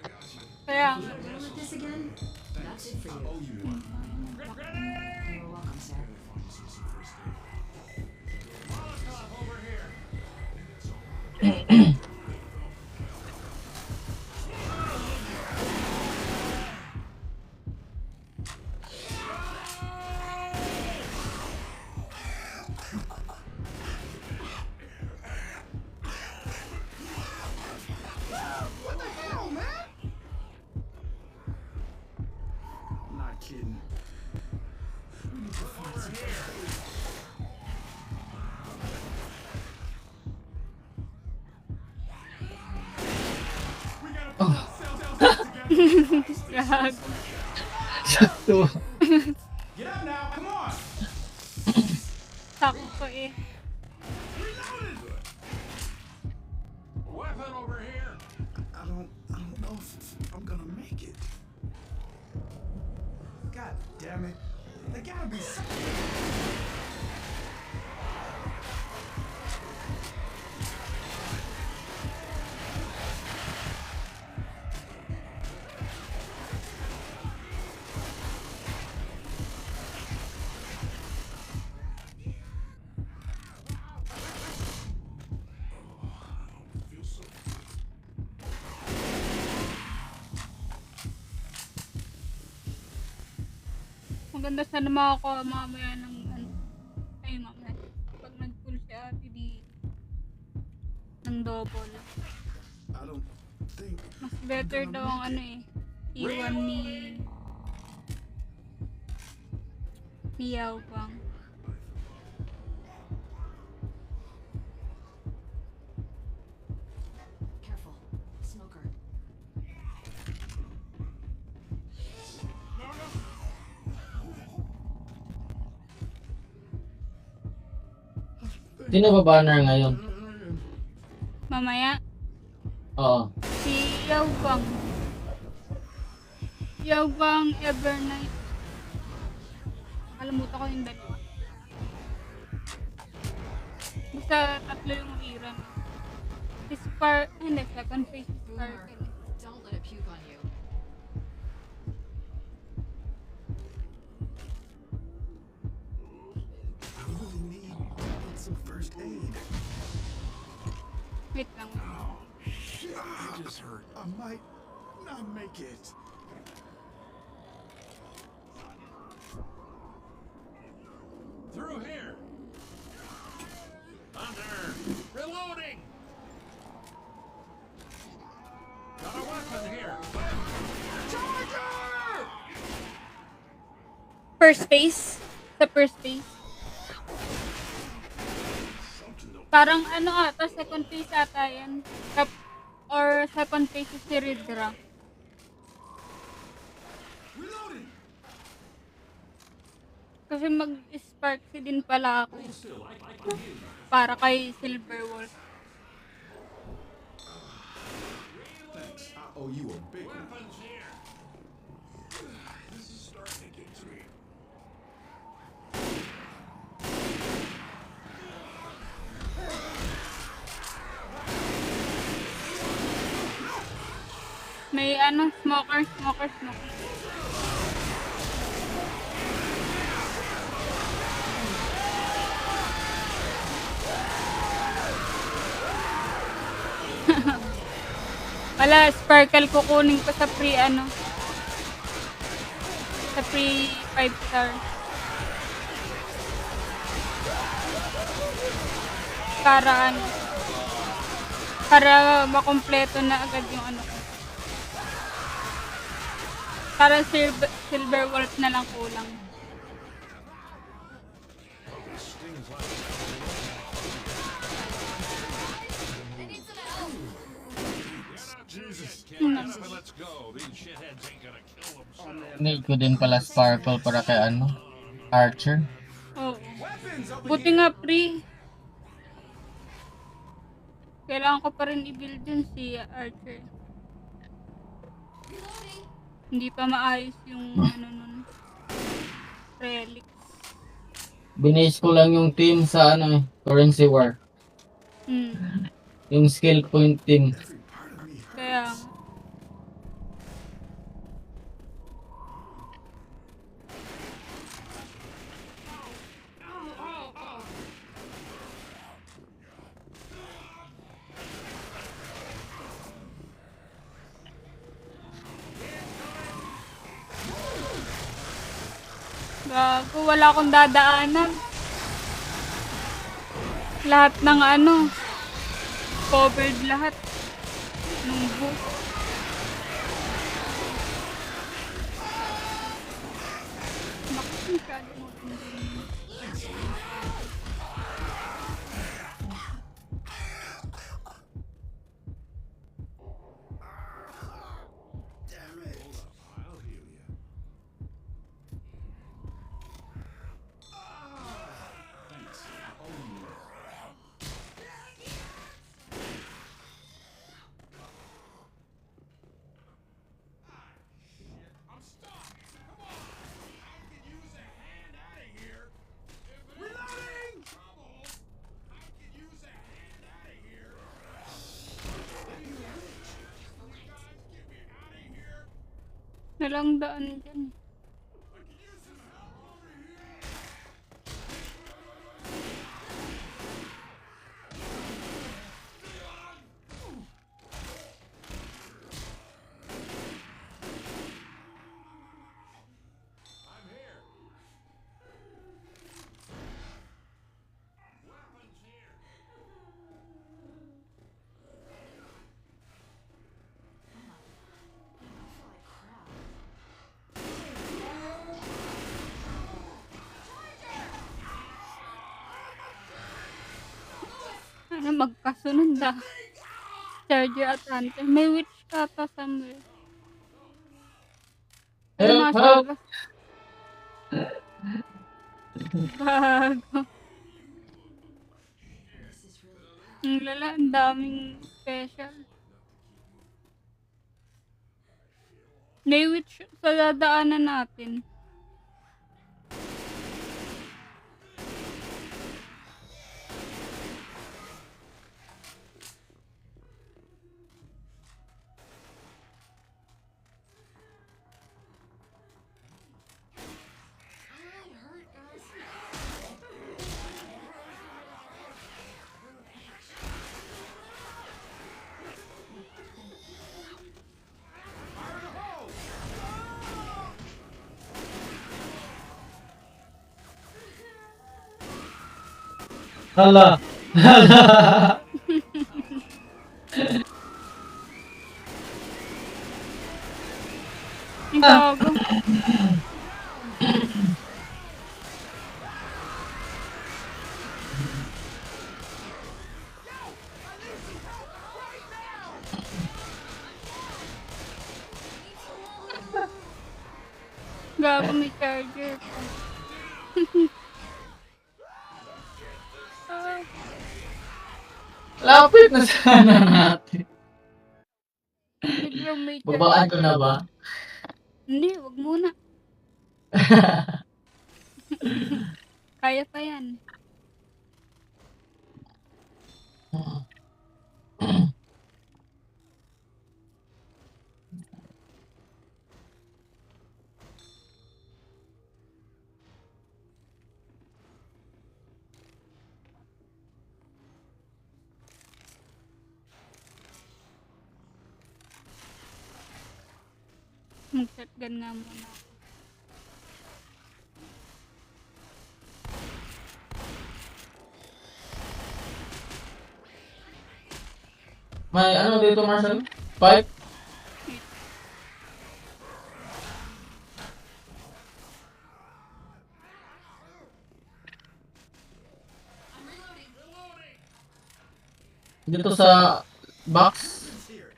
Kaya, Run with this again? That's it for I you. owe you one. You're welcome, sir. Molotov over here. What the hell, man? I'm not kidding. We need to find some first aid. We gotta pull ourselves together. gago. Sakto. Get up now, come on! Sakto eh. Reloaded! Weapon over here. I don't know if I'm gonna make it. God damn it. There gotta be something. Maganda sana makakuha mamaya ng ano. Ay mamaya. Pag nag-pull si ate di ng double. I don't think Mas better daw ang ano eh. Iwan ni Yao Bang. Sino ba banner ngayon? Mamaya, Oo. si Yaubang. Yaubang Evernight. Kalimutan ko yung dalawa. Basta tatlo yung hira na. Si hindi, second phase si Sparkle. Don't let it puke on you. I really need some first aid. Wait lang. Shit, I just hurt. I might not make it. Through here! Hunter! Reloading! Got a weapon here! Charger! First phase. Sa first phase. Parang ano ata, second phase ata yan. Or second phase is si Ridra. Reloading! Kasi mag-sparky din pala ako. Still, I can use it. Para kay Silver Wolf. Thanks. I owe you a big one. Weapons here! This is starting to get to me. May ano, smoker. Wala, sparkle kukunin ko sa free ano. Sa free 5 star. Para ano. Para makompleto na agad yung ano ko. Para silver wolf na lang kulang. Jesus, let's go. These shitheads ain't gonna kill themselves. Need ko din pala Sparkle para kay ano? Archer. Oo. Weapons over Buti here. nga free. Kailangan ko pa rin i-build yun si Archer. Reloading. Hindi pa maayos yung ano nun. Relics. Binase ko lang yung team sa ano currency war. Yung skill point team. Every part of me hurts. Kaya gago, wala akong dadaanan. Lahat ng ano, covered lahat. Nung book. Bakit masyado mo Damn it. I'll heal you. Thanks. I owe you one. I'm stuck. Come on. I could use a hand out of here. Reloading! Trouble. I could use a hand out of here. You guys get me out of here. nalang daan dyan. I could use some help over here. I'm here. Weapons here! Ano, magkasunod ah. Charger at Hunter. May witch ka pa somewhere. Ano, Help, nasa help! labas. Bago. Ang lala, ang daming special. May witch sa dadaanan natin. Hala. Hala. Ang gago. Gago, may charger pa. Ah, Lapit na sana natin. biglang may Babaan ko charger. na ba? Hindi, wag muna. Kaya pa yan. Mag-shotgun nga muna ako. May ano dito, Marcel? Pipe? Dito sa box? It's here.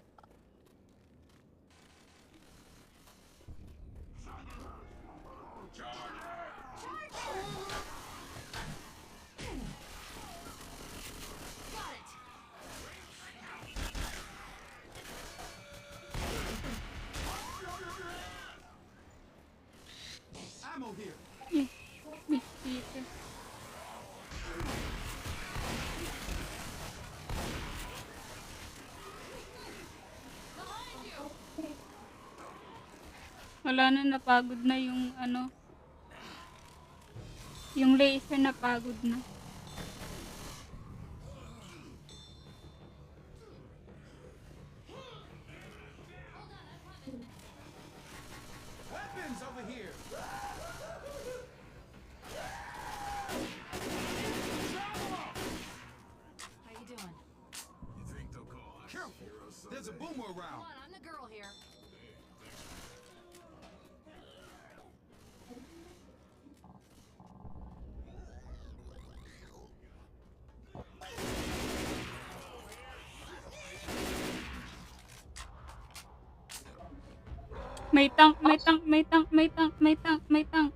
Ammo here. May speaker. Wala na, napagod na yung ano. Yung laser napagod na. Weapons over here. How you doing? Careful. There's a boomer Come around. on, I'm the girl here. May tank, may tank, may tank, may tank, may tank, may tank.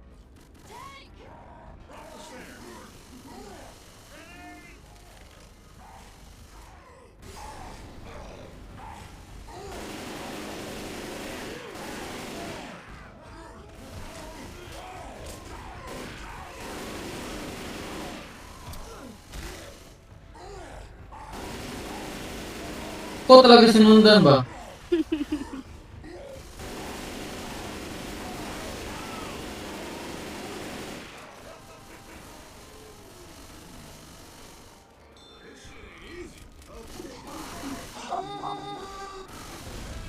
Ikaw talaga sinundan ba?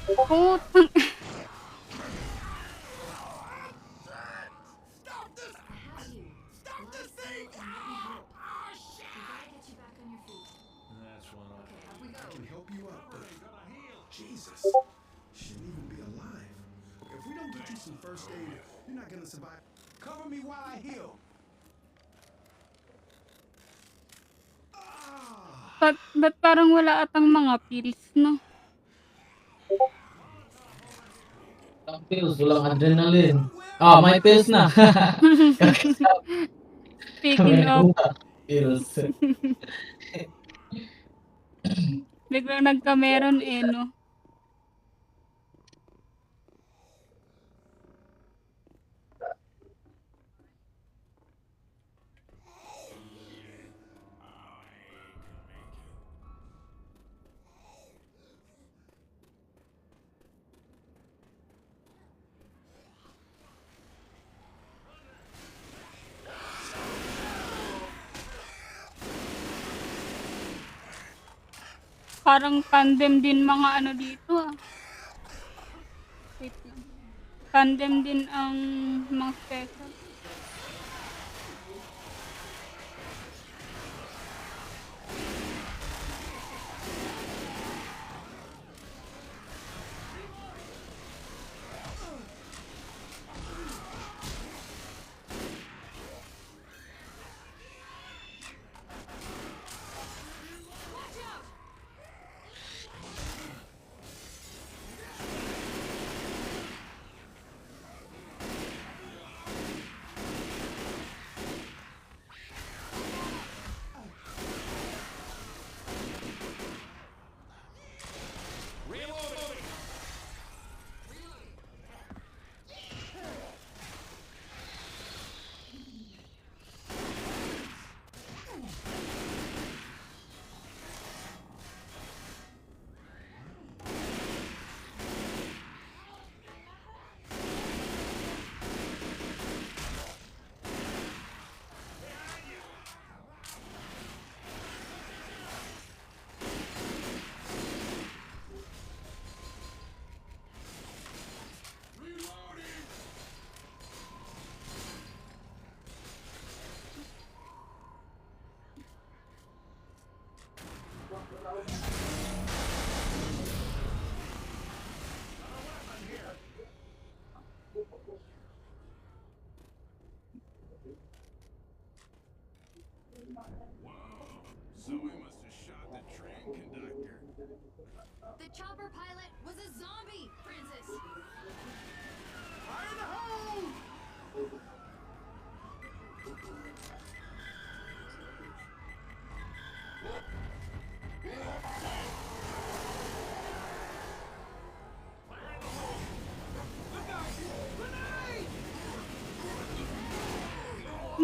Putang. Stop this thing! Get you back on your feet. That's one up. Up we I go. can help you up, but Jesus, shouldn't even be alive. If we don't get you some first aid, you're not gonna survive. Cover me while I heal. Ah! Ba't parang wala atang mga pills, no? Walang pills, walang adrenaline. Ah, may pills na. Speaking of, Pills. Biglang nagkameron eh, no? Parang tandem din mga ano dito ah. Wait lang. Tandem din ang mga special. So we must have shot the train conductor. The chopper pilot was a zombie, Princess. Fire in the hole!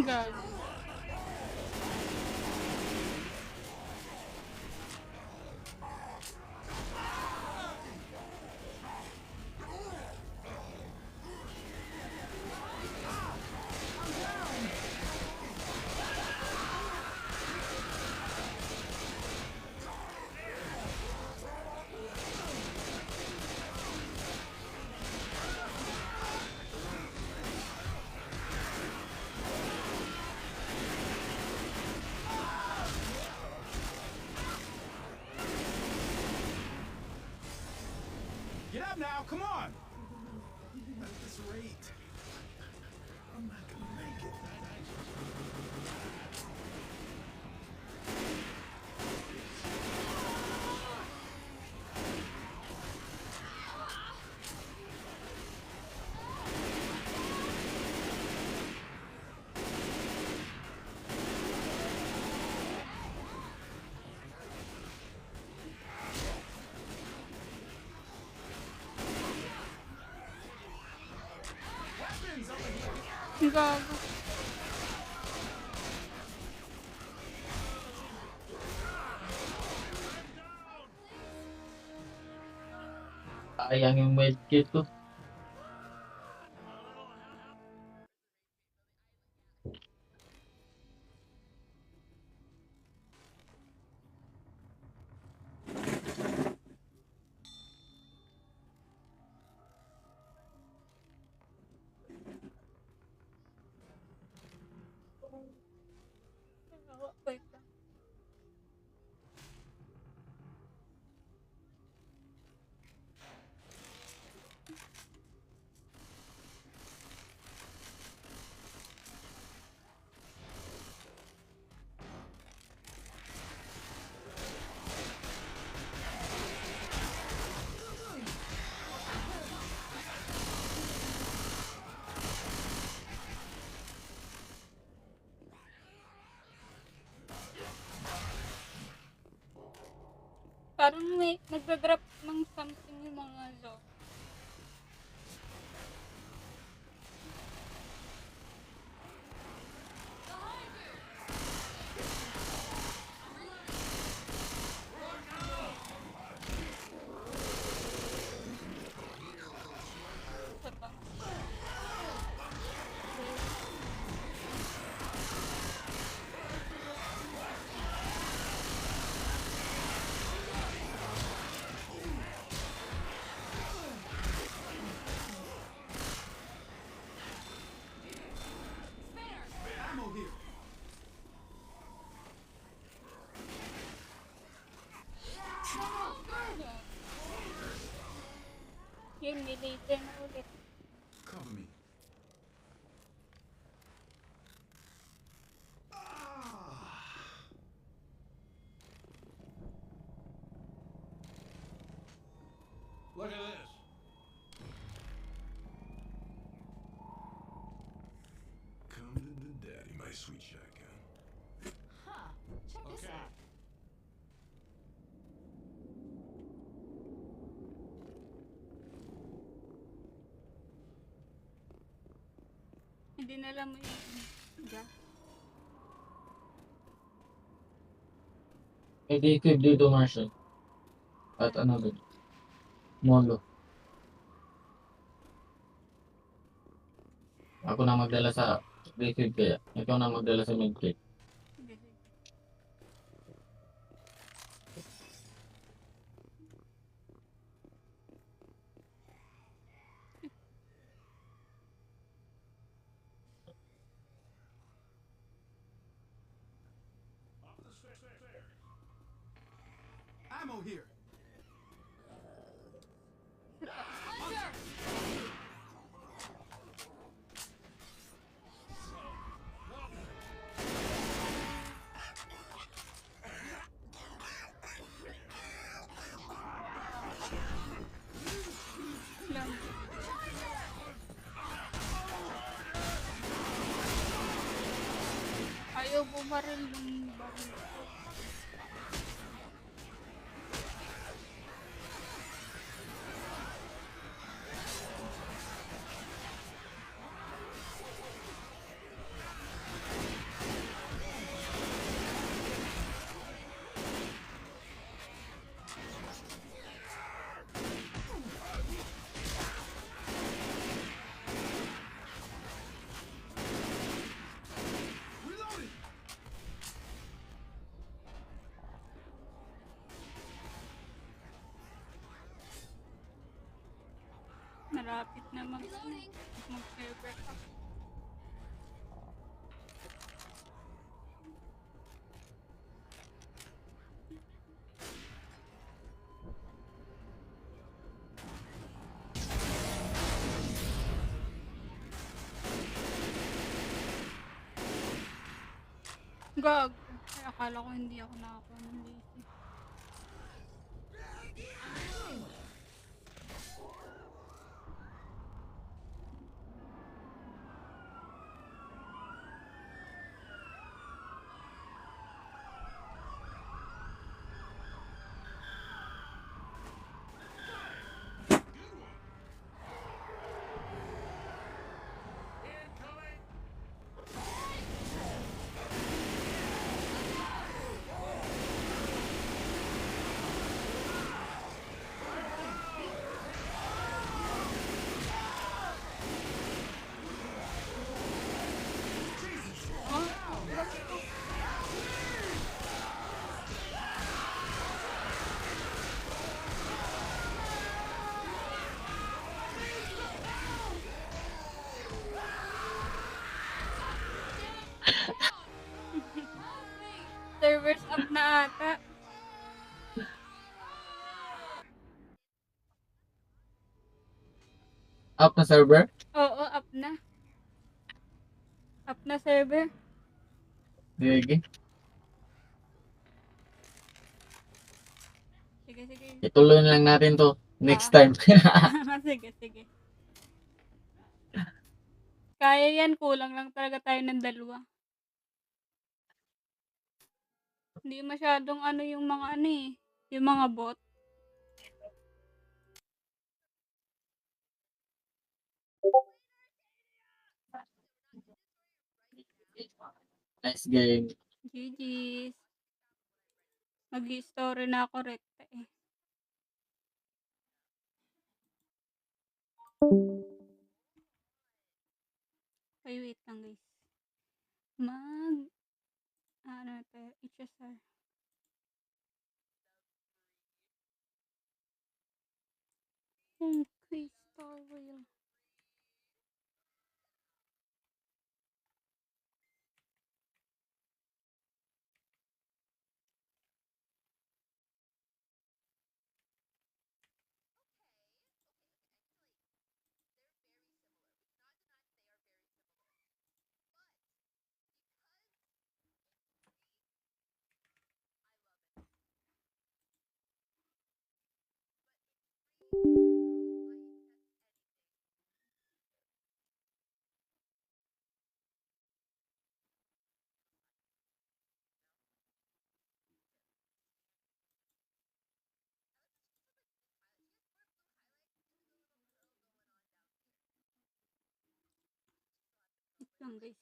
God. Get up now, come on! At this rate, I'm not gonna make it. Weapons over here! Gago. Sayang yung medkit ko. Wait lang. Parang may nagda-drop ng something yung mga zo. Isa pa. Ammo here. Yun, may laser na ulit. Cover me. Look at this. Come to the daddy, my sweet shotgun. Huh. Check this Okay. out. Hindi na alam mo yung ga. May equip dito, Marshall. At ano doon? Molo. Ako na magdala sa equip kaya. Ikaw na magdala sa medkit. Sige, sige. Up the stairs. Ammo here. Lang. Ayaw bumaril ng baril. Reloading. Malapit na mag-server up. Gag. Ay, akala ko hindi ako nakakuha ng laser. Servers up na ata. Up na server? Oo, up na. Up na server. Sige. Sige, sige. Ituloy na lang natin to. Next Ah. time. Sige, sige. Kaya yan, kulang lang talaga tayo ng 2. Hindi masyadong ano yung mga ano eh. Yung mga bot. Nice game. GG's. Mag-i-story na ako rekta eh. Ay, wait lang guys. Ano tayo? HSR. Honkai Star Rail. Wait lang guys.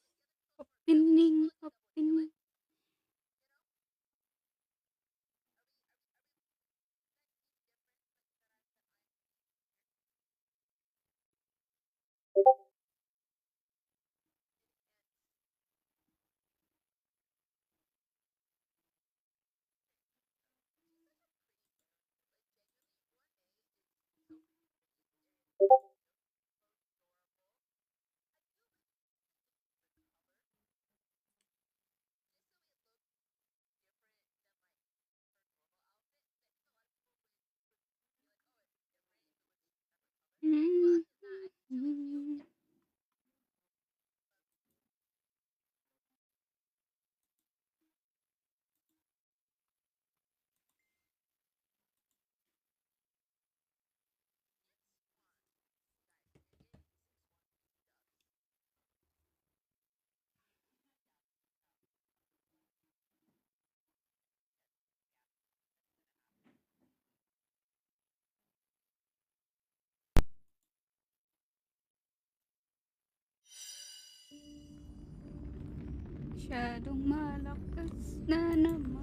Opening. Mm. Masyadong malakas na naman.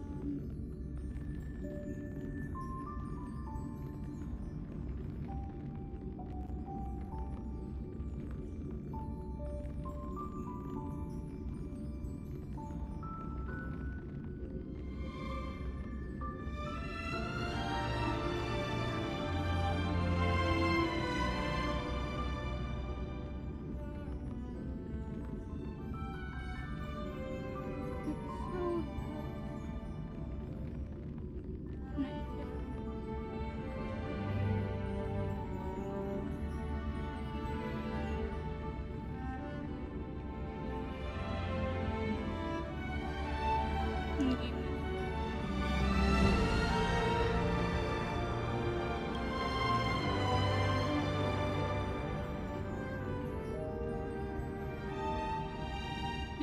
Hindi na.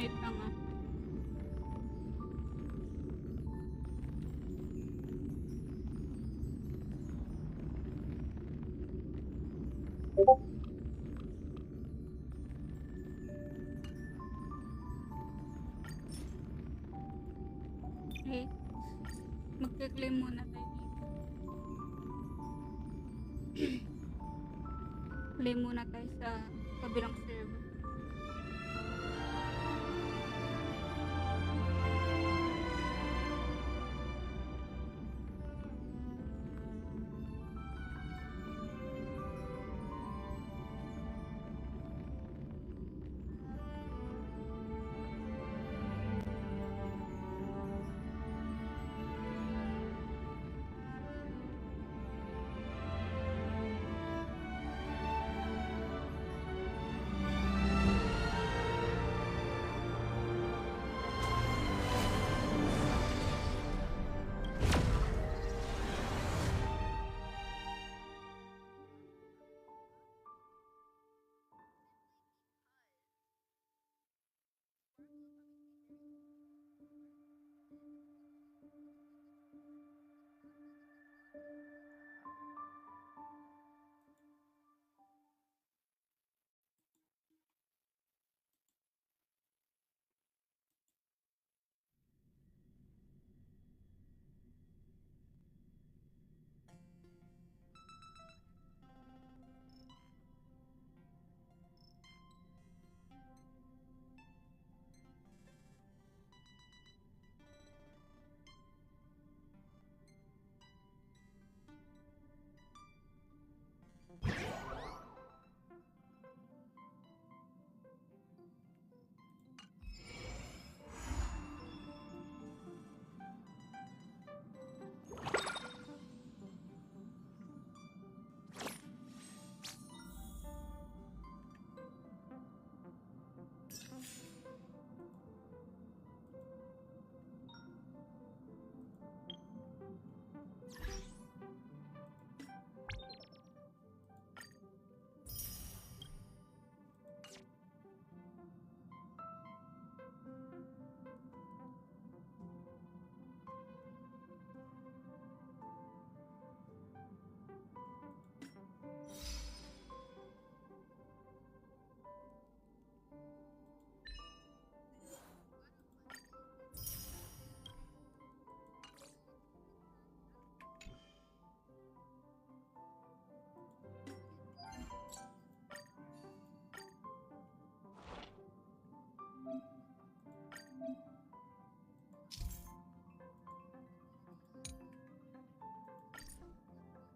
Wait lang ah. Wait. Magka-claim muna tayo dito. Claim muna tayo sa kabilang server.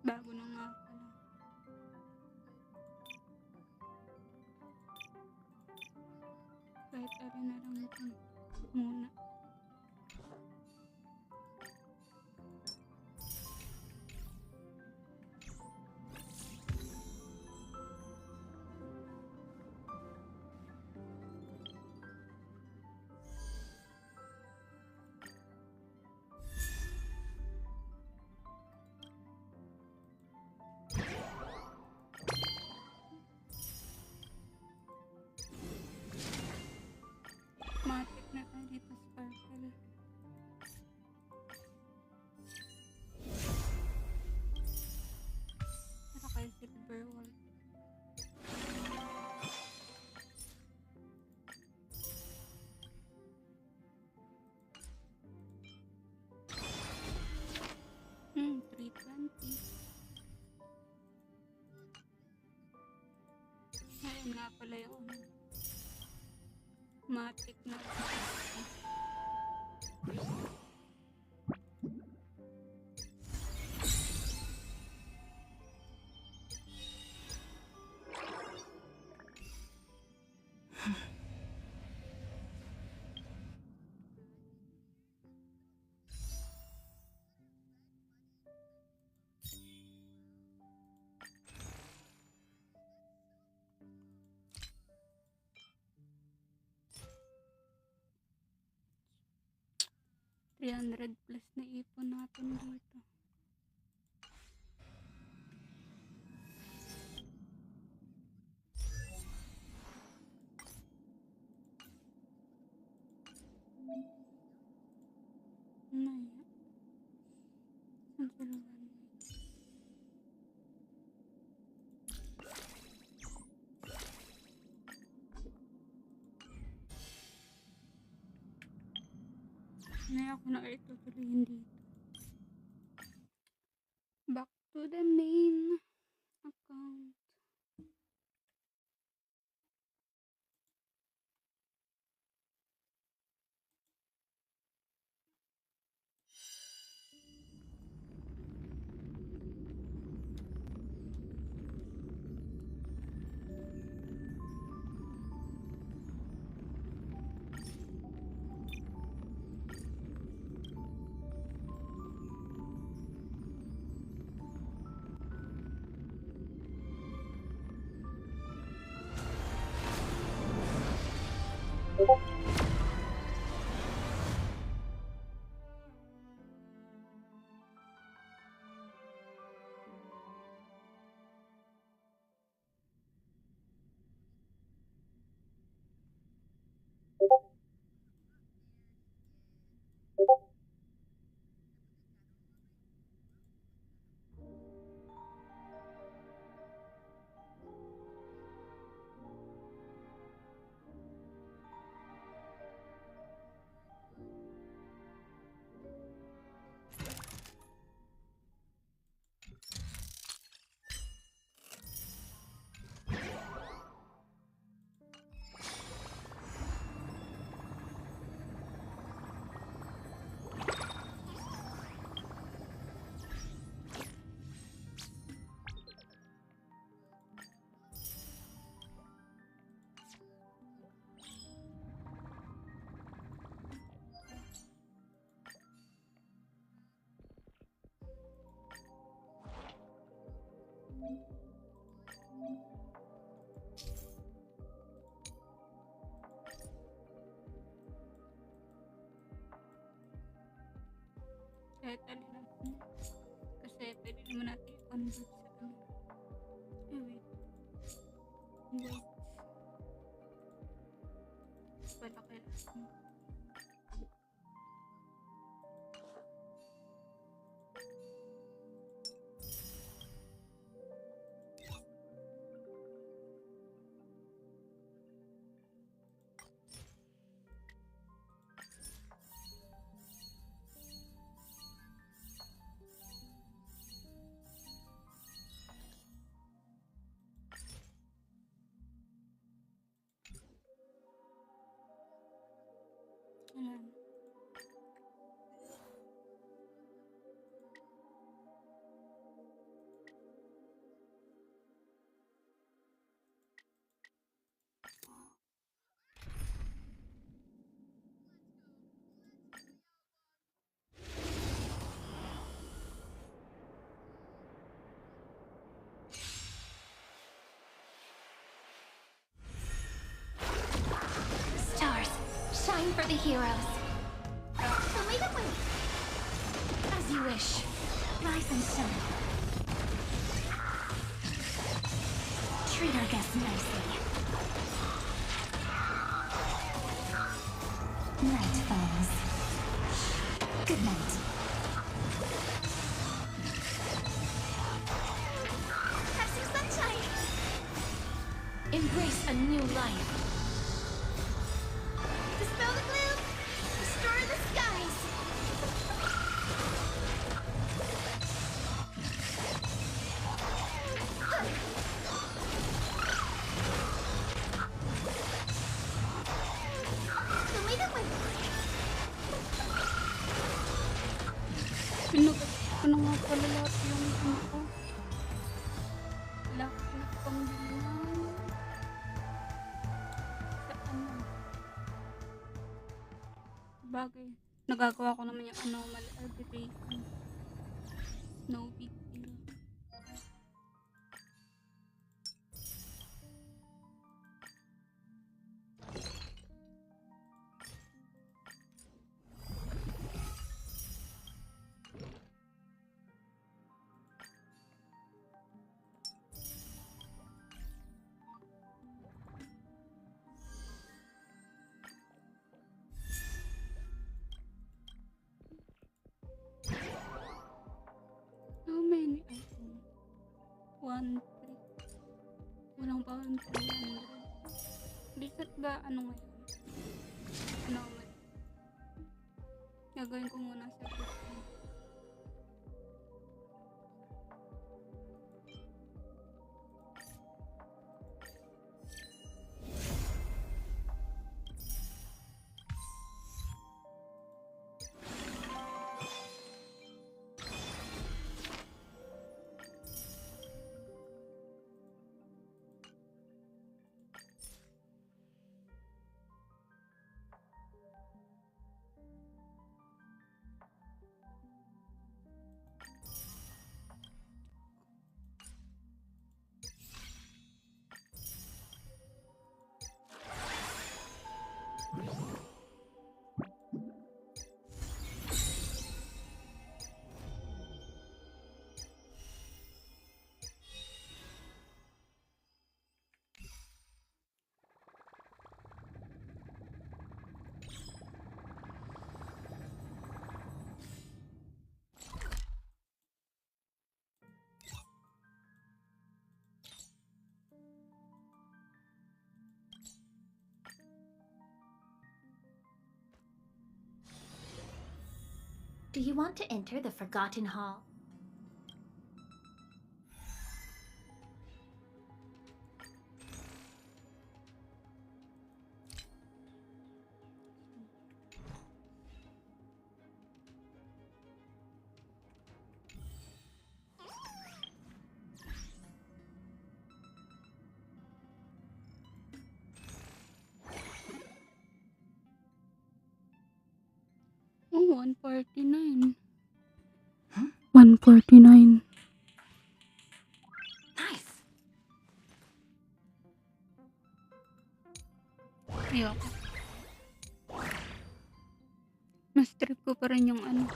Bago na nga pala. Kahit ari na lang ito muna. Matik na tayo dito, Sparkle. Para kay Silver Wolf. Hmm, 320. Ayun nga pala yung matik na. $300 plus na ipon natin dito. Naya. Ang sarawan. Naya ako na ito tuloyin dito. Back to the main account. Kahit alin naman. Kasi pwede naman natin i-convert sa ano. Wait. Wait. Wala kailangan. Ayan. Stars, shine for the heroes. Show me the way. As you wish. Rise and shine. Treat our guests nicely. Night falls. Good night. Have some sunshine. Embrace a new life. Dispel the gloom. Restore the skies. Show me the way. Pinugat ko na nga pala lahat yung ano ko. Wala ko na pang bilang. Sa ano. Bagay. Nagagawa ko naman yung anomaly arbitration. No big deal. How many items? 1, 3. Walang pa 300. Reset ba ano ngayon? Anomaly. Gagawin ko muna sa 15. Do you want to enter the Forgotten Hall? Oh, 149. 149. Ayoko. Mas trip ko pa rin yung ano.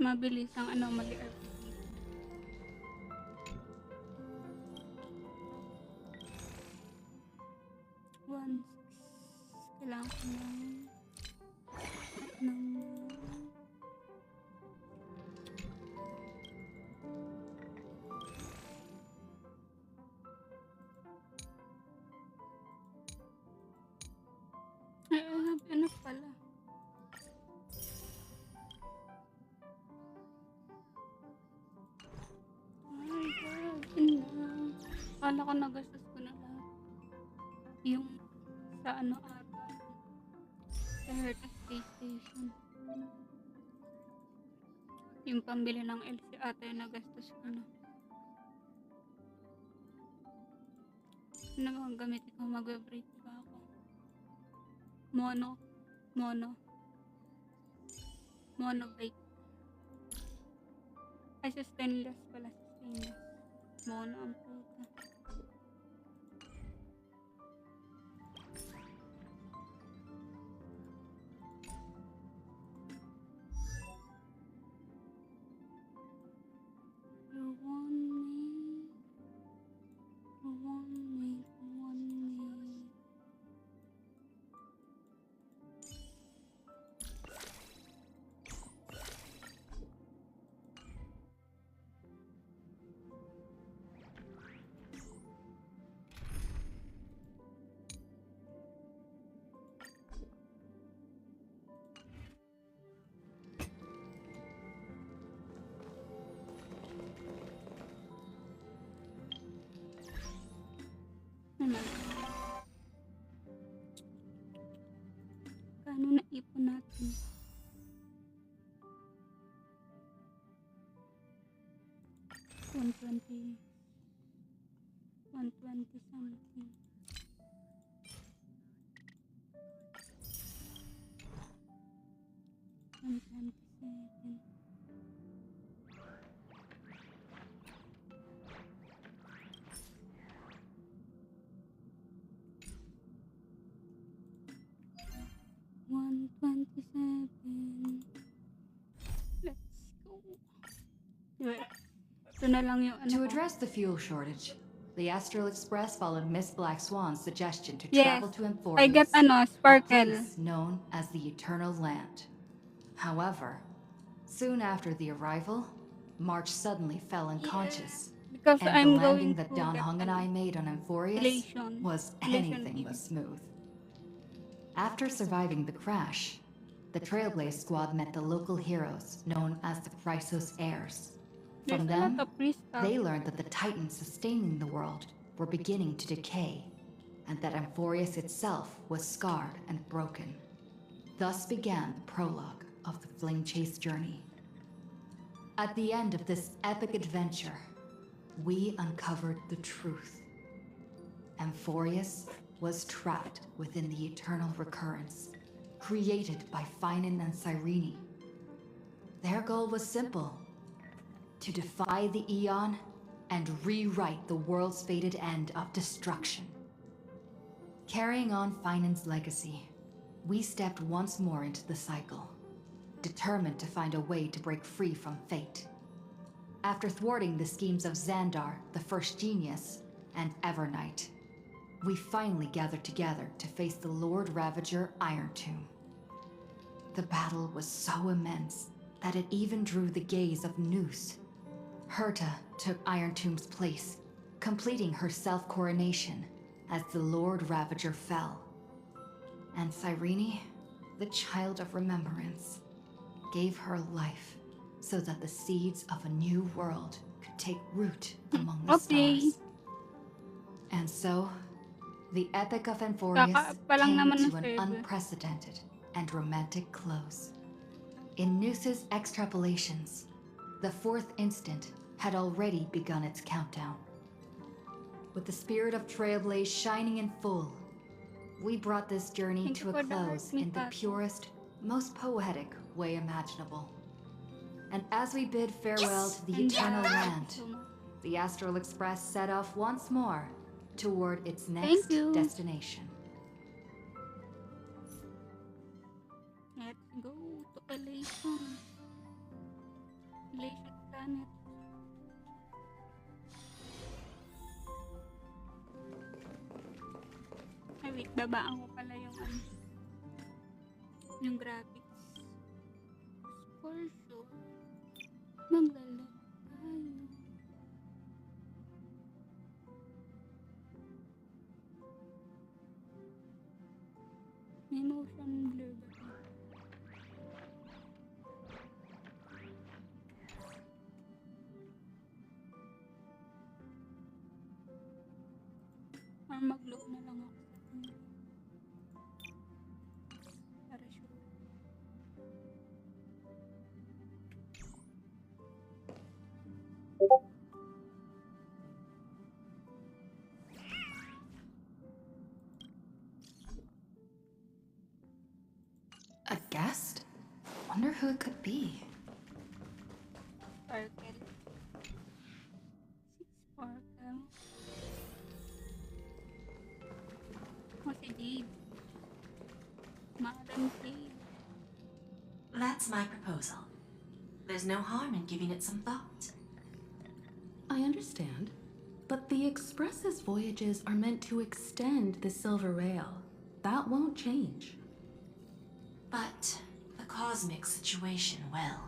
Mabilis ang ano, mag-RPG. Once, kailangan ko ng I have enough pala. Ay, God, enough. Kala ko nagastos ko na lahat. Yung sa ano ata. Sa Herta Space Station. Yung pambili ng LC ata yung nagastos ko na. Ano bang gamit ko? Mag-break pa ako. Mono break. Ay, sa stainless pala. Sa stainless. Mono ang puta. You want me. You want me. You want me. Ano? Kano na ipon natin? 120 something. $127. Let's go. Ito na lang yung ano To ko. address the fuel shortage, the Astral Express followed Miss Black Swan's suggestion to Yes, travel to I Emphorius, got ano, a sparkle. place known as the Eternal Land. However, soon after the arrival, March suddenly fell unconscious, Because and I'm the landing going that to Don get Hung and I ano, made on Emphorius Elation. was Elation anything but Eve. smooth. After surviving the crash, the Trailblaze Squad met the local heroes known as the Chrysos Heirs. There's From a lot them, of free stuff. they learned that the titans sustaining the world were beginning to decay, and that Emphorius itself was scarred and broken. Thus began the prologue of the Flame Chase journey. At the end of this epic adventure, we uncovered the truth. Emphorius was trapped within the eternal recurrence, created by Finan and Cyrene. Their goal was simple: to defy the Aeon and rewrite the world's fated end of destruction. Carrying on Finan's legacy, we stepped once more into the cycle, determined to find a way to break free from fate. After thwarting the schemes of Xandar, the First Genius, and Evernight, we finally gathered together to face the Lord Ravager Iron Tomb. The battle was so immense that it even drew the gaze of Noose. Herta took Iron Tomb's place, completing her self-coronation as the Lord Ravager fell. And Cyrene, the child of remembrance, gave her life so that the seeds of a new world could take root among the stars. And so, the epic of Emphorius Kaka pa lang came naman to ng an save. unprecedented and romantic close. In Noose's extrapolations, The fourth instant had already begun its countdown. With the spirit of Trailblaze shining in full, we brought this journey Thank to you a for the close heart, in the Mikasa. purest, most poetic way imaginable. And as we bid farewell to the And eternal thank you land, so much. the Astral Express set off once more toward its Thank next you. destination. Let's go to Elation. Elation Planet. Ay wait, babaan ko pala yung yung graphics. For sure, maglalaro tayo. May motion blur ba? Or mag-load na lang ako. Para sure. A guest? Wonder who it could be. Sparkle. Sparkle. O si Jade. Madam Jade. That's my proposal. There's no harm in giving it some thought. I understand, but the Express's voyages are meant to extend the Silver Rail. That won't change. But the cosmic situation will.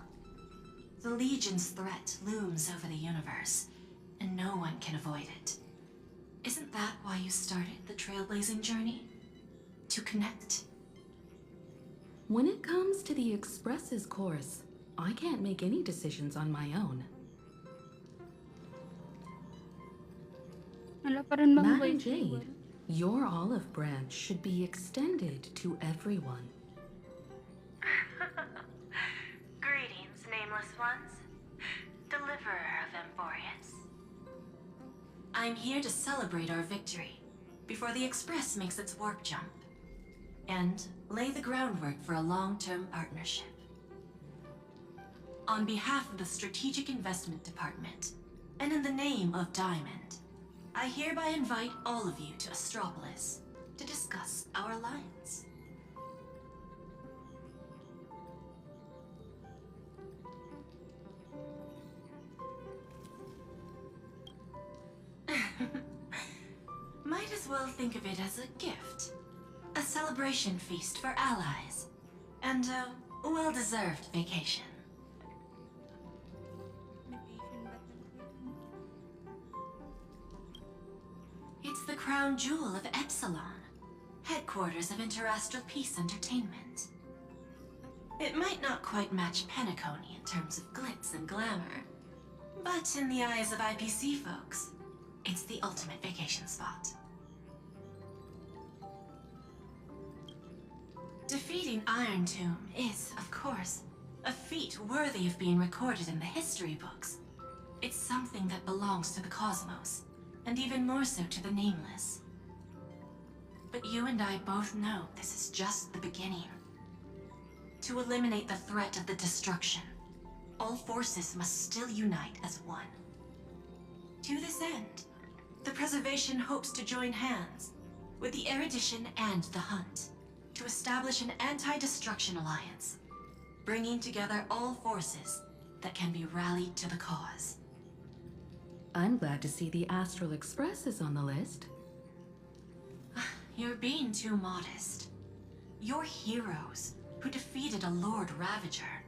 The Legion's threat looms over the universe, and no one can avoid it. Isn't that why you started the trailblazing journey? To connect? When it comes to the Express's course, I can't make any decisions on my own. Wala pa rin bang Madam voice over? Jade, your olive branch should be extended to everyone. Greetings, nameless ones. Deliverer of Emphorius. I'm here to celebrate our victory before the Express makes its warp jump, and lay the groundwork for a long-term partnership. On behalf of the Strategic Investment Department, and in the name of Diamond, I hereby invite all of you to Astropolis to discuss our alliance. Might as well think of it as a gift. A celebration feast for allies. And a well-deserved vacation. Vacation battle. It's the crown jewel of Epsilon, headquarters of Interastral Peace Entertainment. It might not quite match Penacony in terms of glitz and glamour, but in the eyes of IPC folks, it's the ultimate vacation spot. Defeating Iron Tomb is, of course, a feat worthy of being recorded in the history books. It's something that belongs to the cosmos, and even more so to the Nameless. But you and I both know this is just the beginning. To eliminate the threat of the destruction, all forces must still unite as one. To this end, the Preservation hopes to join hands with the Erudition and the Hunt to establish an anti-destruction alliance, bringing together all forces that can be rallied to the cause. I'm glad to see the Astral Express is on the list. You're being too modest. You're heroes who defeated a Lord Ravager,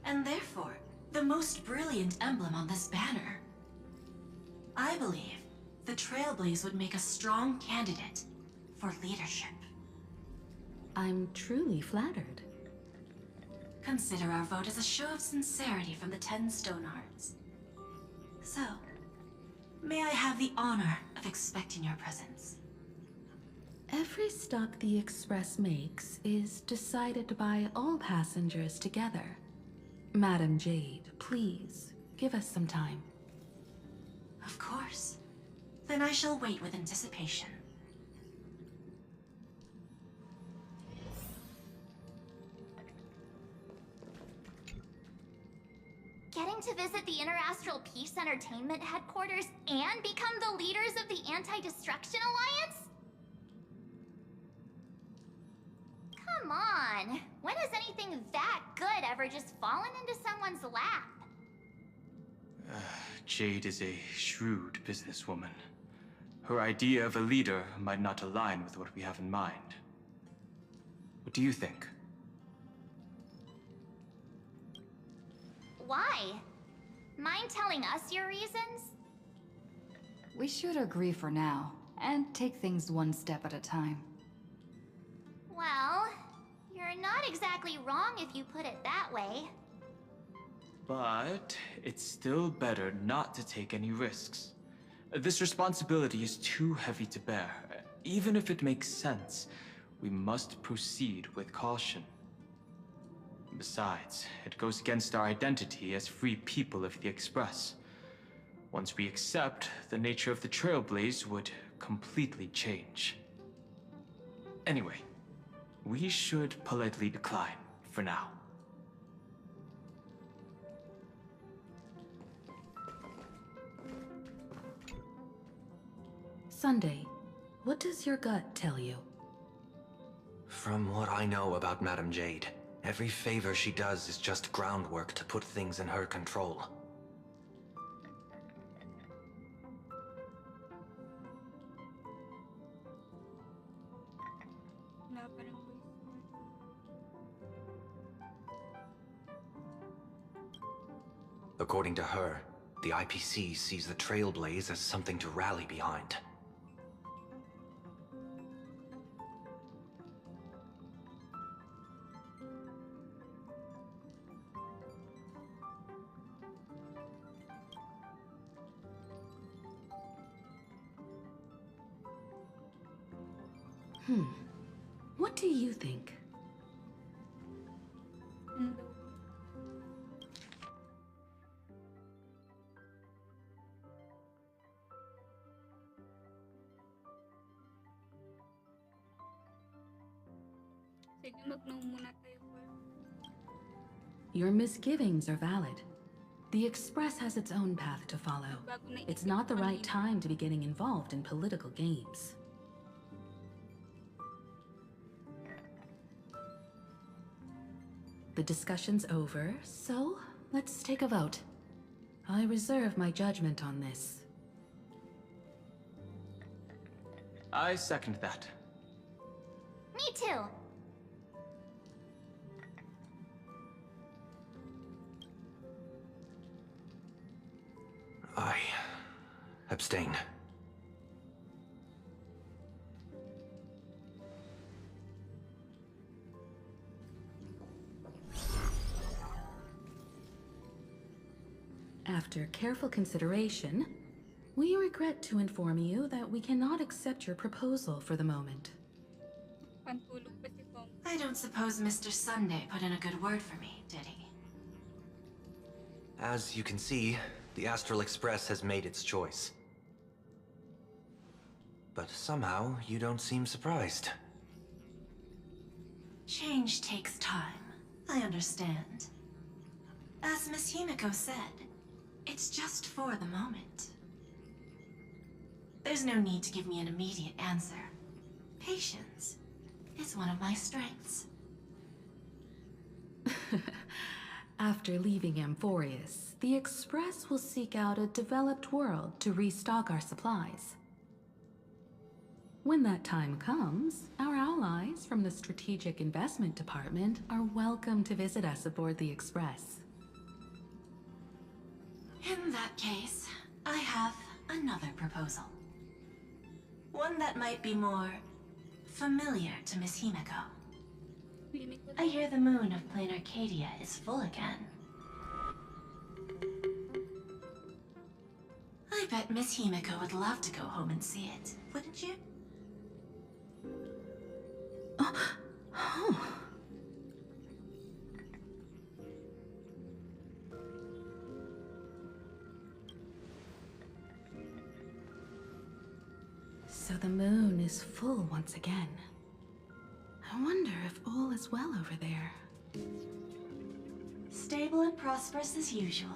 and therefore the most brilliant emblem on this banner. I believe the Trailblaze would make a strong candidate for leadership. I'm truly flattered. Consider our vote as a show of sincerity from the 10 Stonehearts. So, may I have the honor of expecting your presence? Every stop the Express makes is decided by all passengers together. Madam Jade, please, Give us some time. Of course. Then I shall wait with anticipation. Getting to visit the Interastral Peace Entertainment headquarters and become the leaders of the Anti-Destruction Alliance? Come on! When has anything that good ever just fallen into someone's lap? Jade is a shrewd businesswoman. Her idea of a leader might not align with what we have in mind. What do you think? Why? Mind telling us your reasons? We should agree for now, and take things one step at a time. Well, you're not exactly wrong if you put it that way. But it's still better not to take any risks. This responsibility is too heavy to bear. Even if it makes sense, we must proceed with caution. Besides, it goes against our identity as free people of the Express. Once we accept, the nature of the Trailblaze would completely change. Anyway, we should politely decline for now. Sunday, what does your gut tell you? From what I know about Madame Jade, every favor she does is just groundwork to put things in her control. Wala pa rin voice. According to her, the IPC sees the Trailblaze as something to rally behind. What do you think? Ano daw? Sige, mag-no muna tayo. Your misgivings are valid. The Express has its own path to follow. Bago na It's not the right time to be getting involved in political games. The discussion's over, so let's take a vote. I reserve my judgment on this. I second that. Me too. I abstain. After careful consideration, we regret to inform you that we cannot accept your proposal for the moment. Pantulog pa si Kong. I don't suppose Mr. Sunday put in a good word for me, did he? As you can see, the Astral Express has made its choice. But somehow, you don't seem surprised. Change takes time. I understand. As Miss Himiko said, it's just for the moment. There's no need to give me an immediate answer. Patience is one of my strengths. After leaving Amphorius, the Express will seek out a developed world to restock our supplies. When that time comes, our allies from the Strategic Investment Department are welcome to visit us aboard the Express. In that case, I have another proposal. One that might be more familiar to Miss Himiko. I hear the moon of Plain Arcadia is full again. I bet Miss Himiko would love to go home and see it, wouldn't you? So the moon is full once again. I wonder if all is well over there. Stable and prosperous as usual.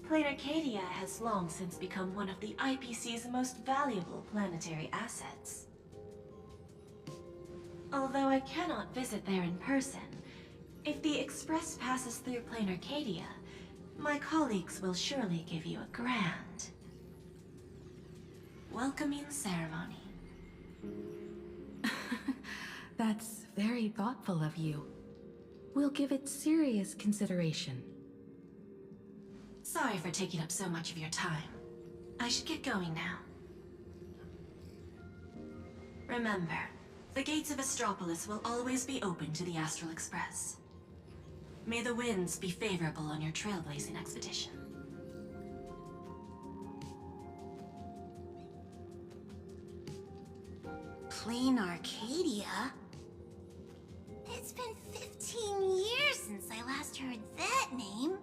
Plain Arcadia has long since become one of the IPC's most valuable planetary assets. Although I cannot visit there in person, if the Express passes through Plain Arcadia, my colleagues will surely give you a grand welcoming ceremony. That's very thoughtful of you. We'll give it serious consideration. Sorry for taking up so much of your time. I should get going now. Remember, the gates of Astropolis will always be open to the Astral Express. May the winds be favorable on your trailblazing expedition. Plain Arcadia? It's been 15 years since I last heard that name.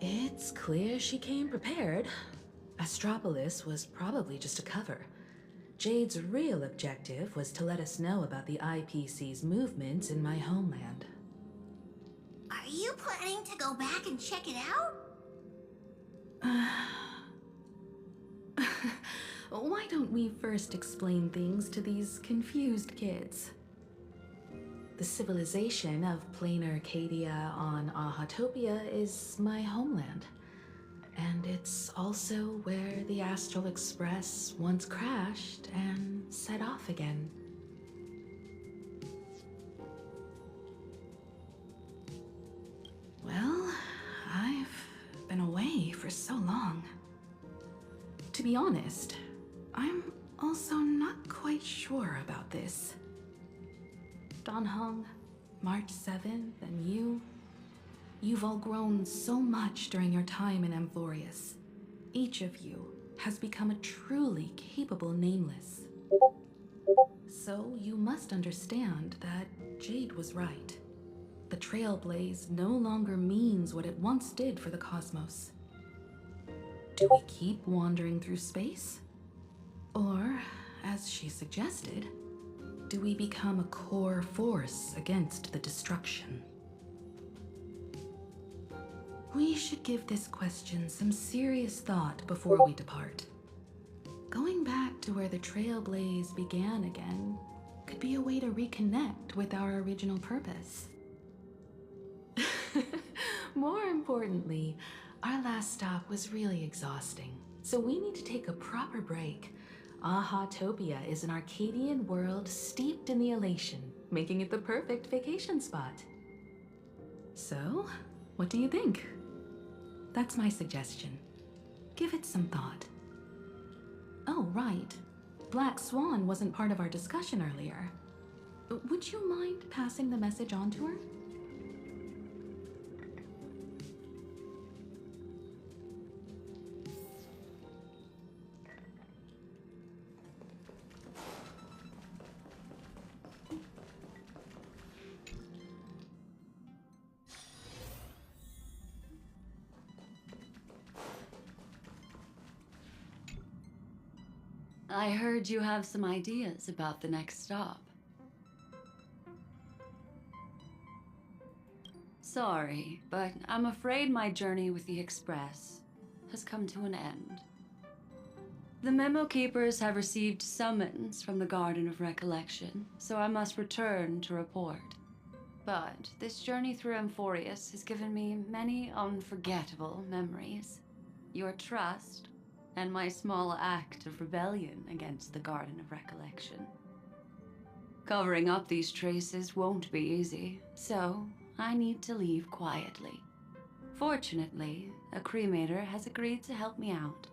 It's clear she came prepared. Astropolis was probably just a cover. Jade's real objective was to let us know about the IPC's movements in my homeland. Are you planning to go back and check it out? Why don't we first explain things to these confused kids? The civilization of Plain Arcadia on Ahatopia is my homeland. And it's also where the Astral Express once crashed and set off again. Well, I've been away for so long. To be honest, I'm also not quite sure about this. Dan Heng, March 7th, and you've all grown so much during your time in Amphorius. Each of you has become a truly capable Nameless. So you must understand that Jade was right. The Trailblaze no longer means what it once did for the cosmos. Do we keep wandering through space? Or, as she suggested, do we become a core force against the destruction? We should give this question some serious thought before we depart. Going back to where the Trailblaze began again could be a way to reconnect with our original purpose. More importantly, our last stop was really exhausting, so we need to take a proper break. Ahatopia is an Arcadian world steeped in the elation, making it the perfect vacation spot. So, what do you think? That's my suggestion. Give it some thought. Oh, right. Black Swan wasn't part of our discussion earlier. Would you mind passing the message on to her? I heard you have some ideas about the next stop. Sorry, but I'm afraid my journey with the Express has come to an end. The Memo Keepers have received summons from the Garden of Recollection, so I must return to report. But this journey through Amphorius has given me many unforgettable memories. Your trust, and my small act of rebellion against the Garden of Recollection. Covering up these traces won't be easy, so I need to leave quietly. Fortunately, a cremator has agreed to help me out,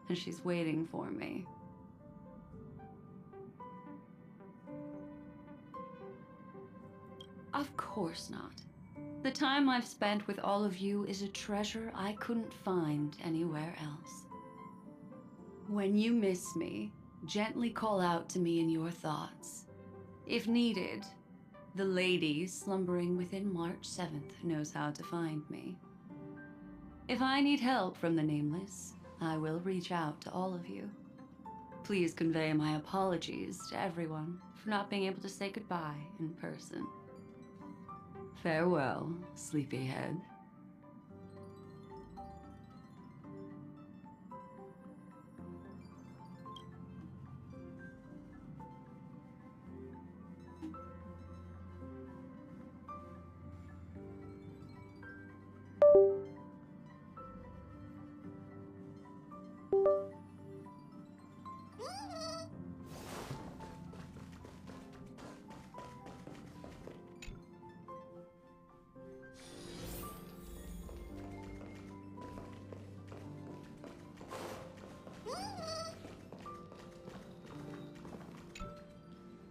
and she's waiting for me. Of course not. The time I've spent with all of you is a treasure I couldn't find anywhere else. When you miss me, gently call out to me in your thoughts. If needed, the lady slumbering within March 7th knows how to find me. If I need help from the Nameless, I will reach out to all of you. Please convey my apologies to everyone for not being able to say goodbye in person. Farewell, sleepyhead.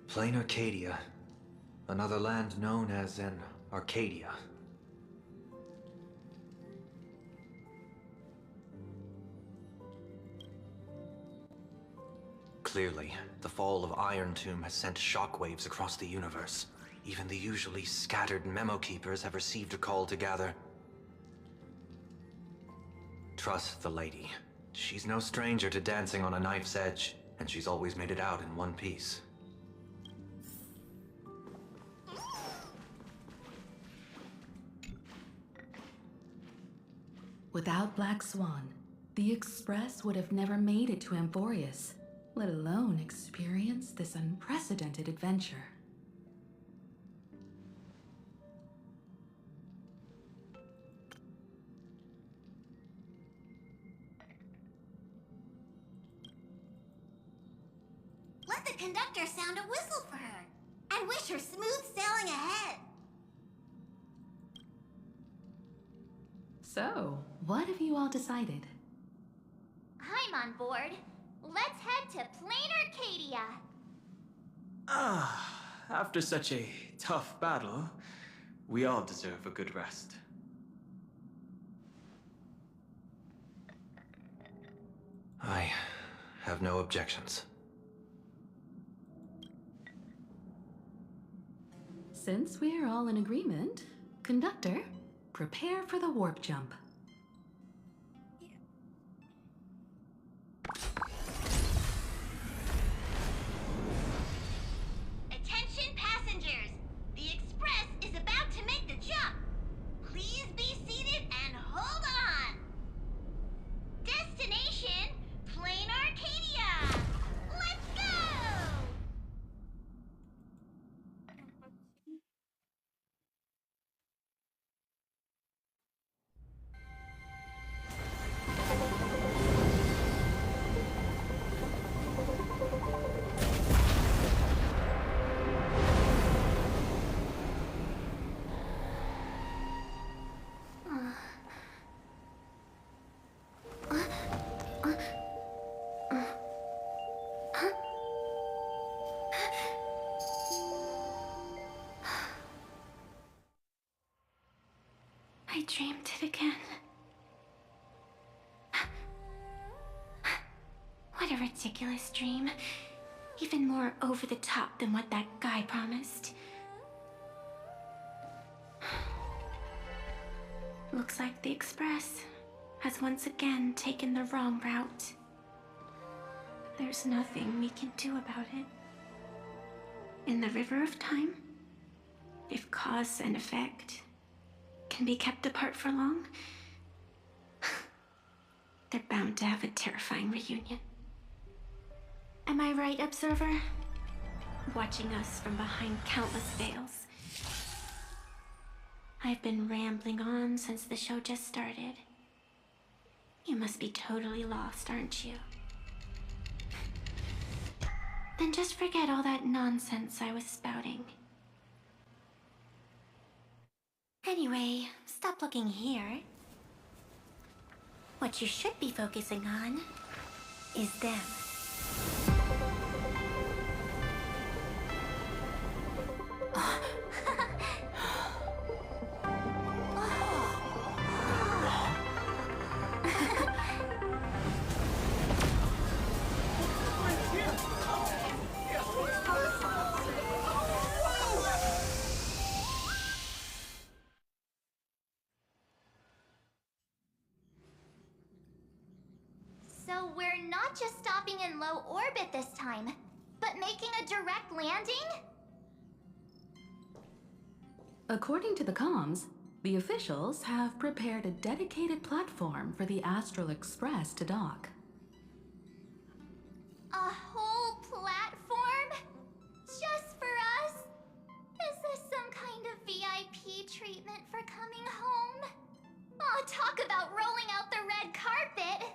Plain Arcadia. Another land known as an Arcadia. Clearly, the fall of Iron Tomb has sent shockwaves across the universe. Even the usually scattered memo keepers have received a call to gather. Trust the lady. She's no stranger to dancing on a knife's edge, and she's always made it out in one piece. Without Black Swan, the Express would have never made it to Amphorius, let alone experience this unprecedented adventure. Let the conductor sound a whistle for her, and wish her smooth sailing ahead. So, what have you all decided? I'm on board. Let's head to Plain Arcadia. After such a tough battle, we all deserve a good rest. I have no objections. Since we're all in agreement, Conductor, prepare for the warp jump. Attention passengers! The Express is about to make the jump. Please be seated and hold on. Destination, Plain Arcadia. Let's go! I dreamed it again. What a ridiculous dream. Even more over the top than what that guy promised. Looks like the Express has once again taken the wrong route. There's nothing we can do about it. In the river of time, if cause and effect can be kept apart for long, they're bound to have a terrifying reunion. Am I right, Observer? Watching us from behind countless veils. I've been rambling on since the show just started. You must be totally lost, aren't you? Then just forget all that nonsense I was spouting. Anyway, stop looking here. What you should be focusing on is them. So we're not not just stopping in low orbit this time, but making a direct landing? According to the comms, the officials have prepared a dedicated platform for the Astral Express to dock. A whole platform? Just for us? Is this some kind of VIP treatment for coming home? Oh, talk about rolling out the red carpet!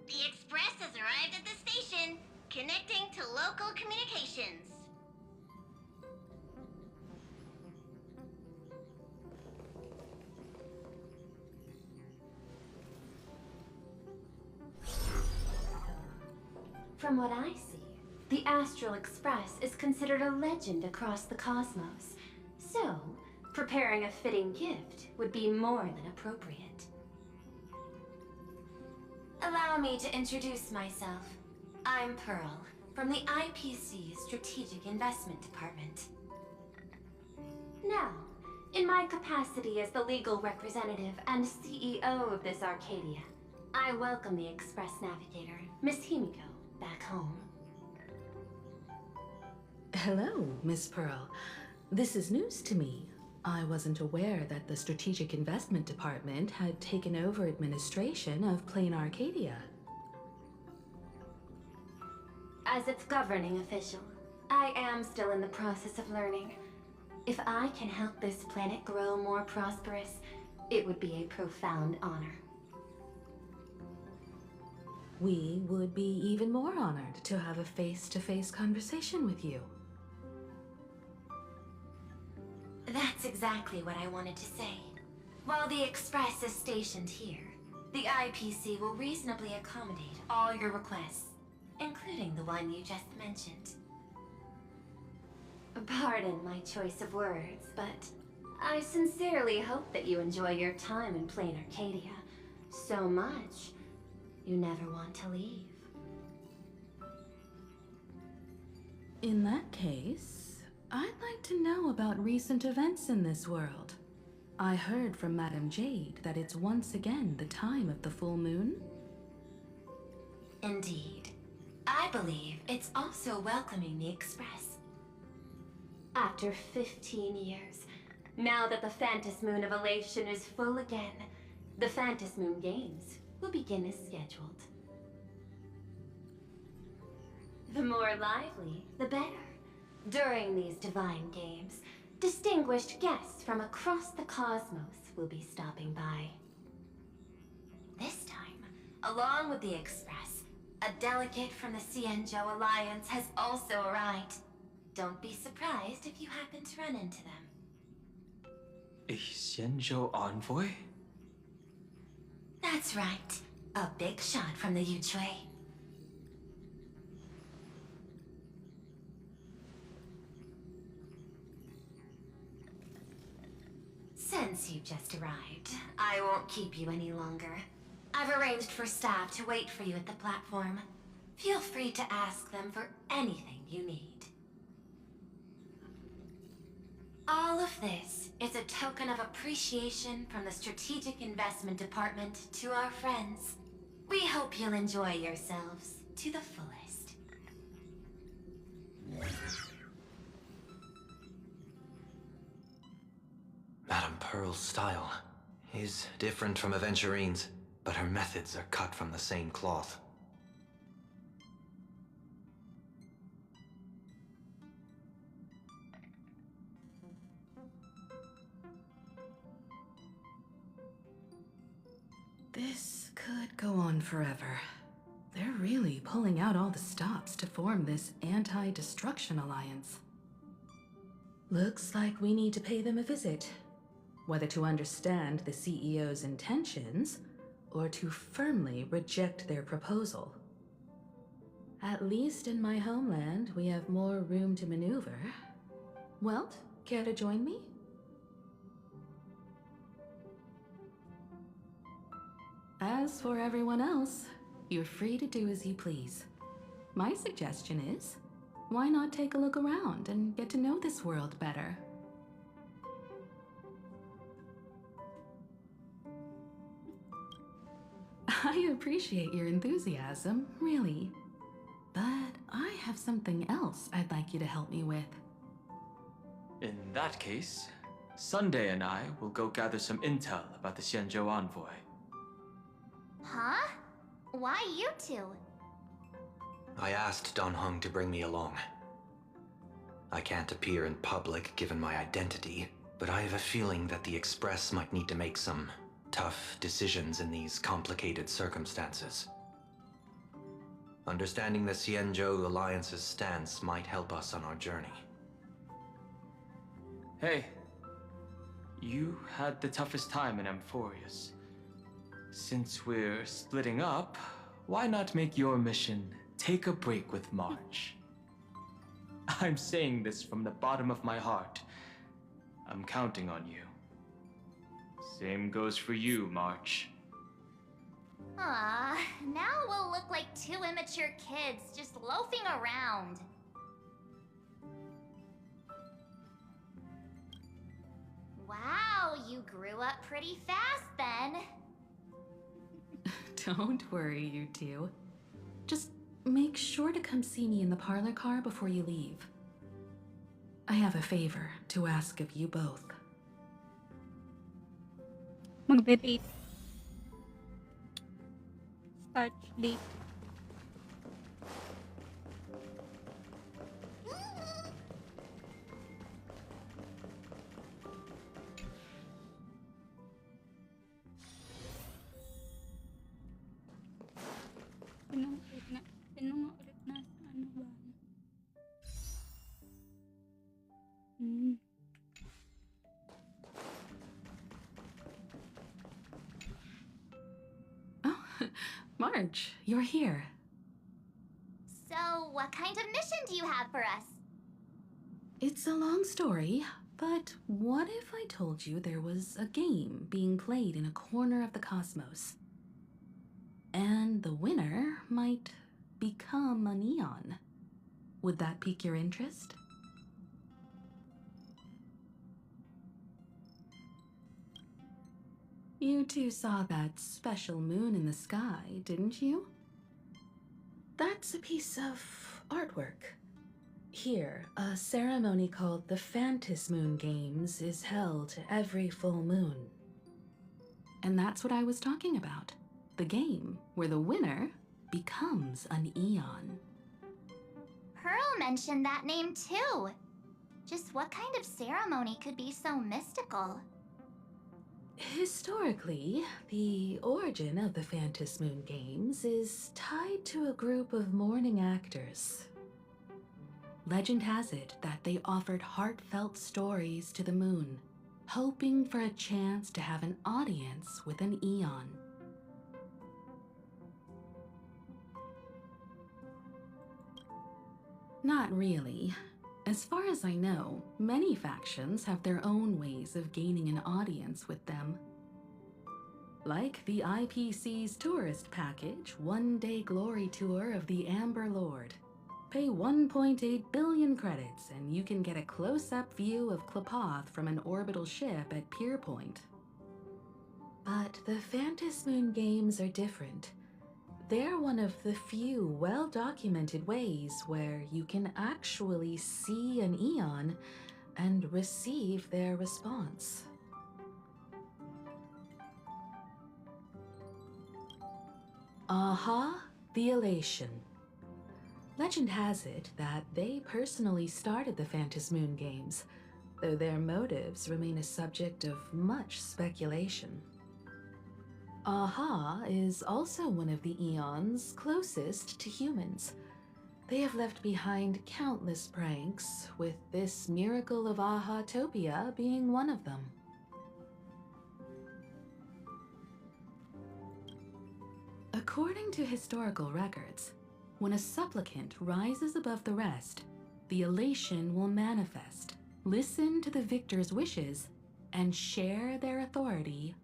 The Express has arrived at the station, connecting to local communications. From what I see, the Astral Express is considered a legend across the cosmos. So, preparing a fitting gift would be more than appropriate. Allow me to introduce myself. I'm Pearl, from the IPC's Strategic Investment Department. Now, in my capacity as the legal representative and CEO of this Arcadia, I welcome the Express Navigator, Miss Himiko, back home. Hello, Miss Pearl. This is news to me. I wasn't aware that the Strategic Investment Department had taken over administration of Plain Arcadia. As its governing official, I am still in the process of learning. If I can help this planet grow more prosperous, it would be a profound honor. We would be even more honored to have a face-to-face conversation with you. That's exactly what I wanted to say. While the Express is stationed here, the IPC will reasonably accommodate all your requests, including the one you just mentioned. Pardon my choice of words, but I sincerely hope that you enjoy your time in Plain Arcadia so much you never want to leave. In that case, I'd like to know about recent events in this world. I heard from Madame Jade that it's once again the time of the full moon. Indeed. I believe it's also welcoming the Express. After 15 years, now that the Phantas Moon of Elation is full again, the Phantas Moon Games will begin as scheduled. The more lively, the better. During these divine games, distinguished guests from across the cosmos will be stopping by. This time, along with the Express, a delegate from the Xianzhou Alliance has also arrived. Don't be surprised if you happen to run into them. A Xianzhou envoy? That's right. A big shot from the Yuchui. Since you just arrived, I won't keep you any longer. I've arranged for staff to wait for you at the platform. Feel free to ask them for anything you need. All of this is a token of appreciation from the Strategic Investment Department to our friends. We hope you'll enjoy yourselves to the fullest. Madame Pearl's style is different from Aventurine's, but her methods are cut from the same cloth. This could go on forever. They're really pulling out all the stops to form this anti-destruction alliance. Looks like we need to pay them a visit. Whether to understand the CEO's intentions, or to firmly reject their proposal. At least in my homeland, we have more room to maneuver. Welt, care to join me? As for everyone else, you're free to do as you please. My suggestion is, why not take a look around and get to know this world better? I appreciate your enthusiasm, really. But I have something else I'd like you to help me with. In that case, Sunday and I will go gather some intel about the Xianzhou envoy. Huh? Why you two? I asked Dan Heng to bring me along. I can't appear in public given my identity, but I have a feeling that the Express might need to make some tough decisions in these complicated circumstances. Understanding the Xianzhou Alliance's stance might help us on our journey. Hey, you had the toughest time in Amphorius. Since we're splitting up, why not make your mission take a break with March? I'm saying this from the bottom of my heart. I'm counting on you. Same goes for you, March. Ah, now we'll look like two immature kids just loafing around. Wow, you grew up pretty fast then. Don't worry, you two. Just make sure to come see me in the parlor car before you leave. I have a favor to ask of you both. Magde-date. Start date. Sino nga ulit nasa ano ba? Oh, March, you're here. So, what kind of mission do you have for us? It's a long story, but what if I told you there was a game being played in a corner of the cosmos? And the winner might become an Eon. Would that pique your interest? You two saw that special moon in the sky, didn't you? That's a piece of artwork. Here, a ceremony called the Phantasm Moon Games is held every full moon. And that's what I was talking about. The game where the winner becomes an Eon. Pearl mentioned that name too. Just what kind of ceremony could be so mystical? Historically, the origin of the Phantasm Moon Games is tied to a group of mourning actors. Legend has it that they offered heartfelt stories to the moon, hoping for a chance to have an audience with an Eon. Not really. As far as I know, many factions have their own ways of gaining an audience with them. Like the IPC's tourist package, one-day glory tour of the Amber Lord. Pay 1.8 billion credits and you can get a close-up view of Klapoth from an orbital ship at Pier Point. But the Phantasm Moon Games are different. They're one of the few well-documented ways where you can actually see an Eon and receive their response. Aha, the Elation. Legend has it that they personally started the Phantasm Moon Games, though their motives remain a subject of much speculation. Aha is also one of the Eons closest to humans. They have left behind countless pranks, with this miracle of Aha-topia being one of them. According to historical records, when a supplicant rises above the rest, the elation will manifest, listen to the victor's wishes, and share their authority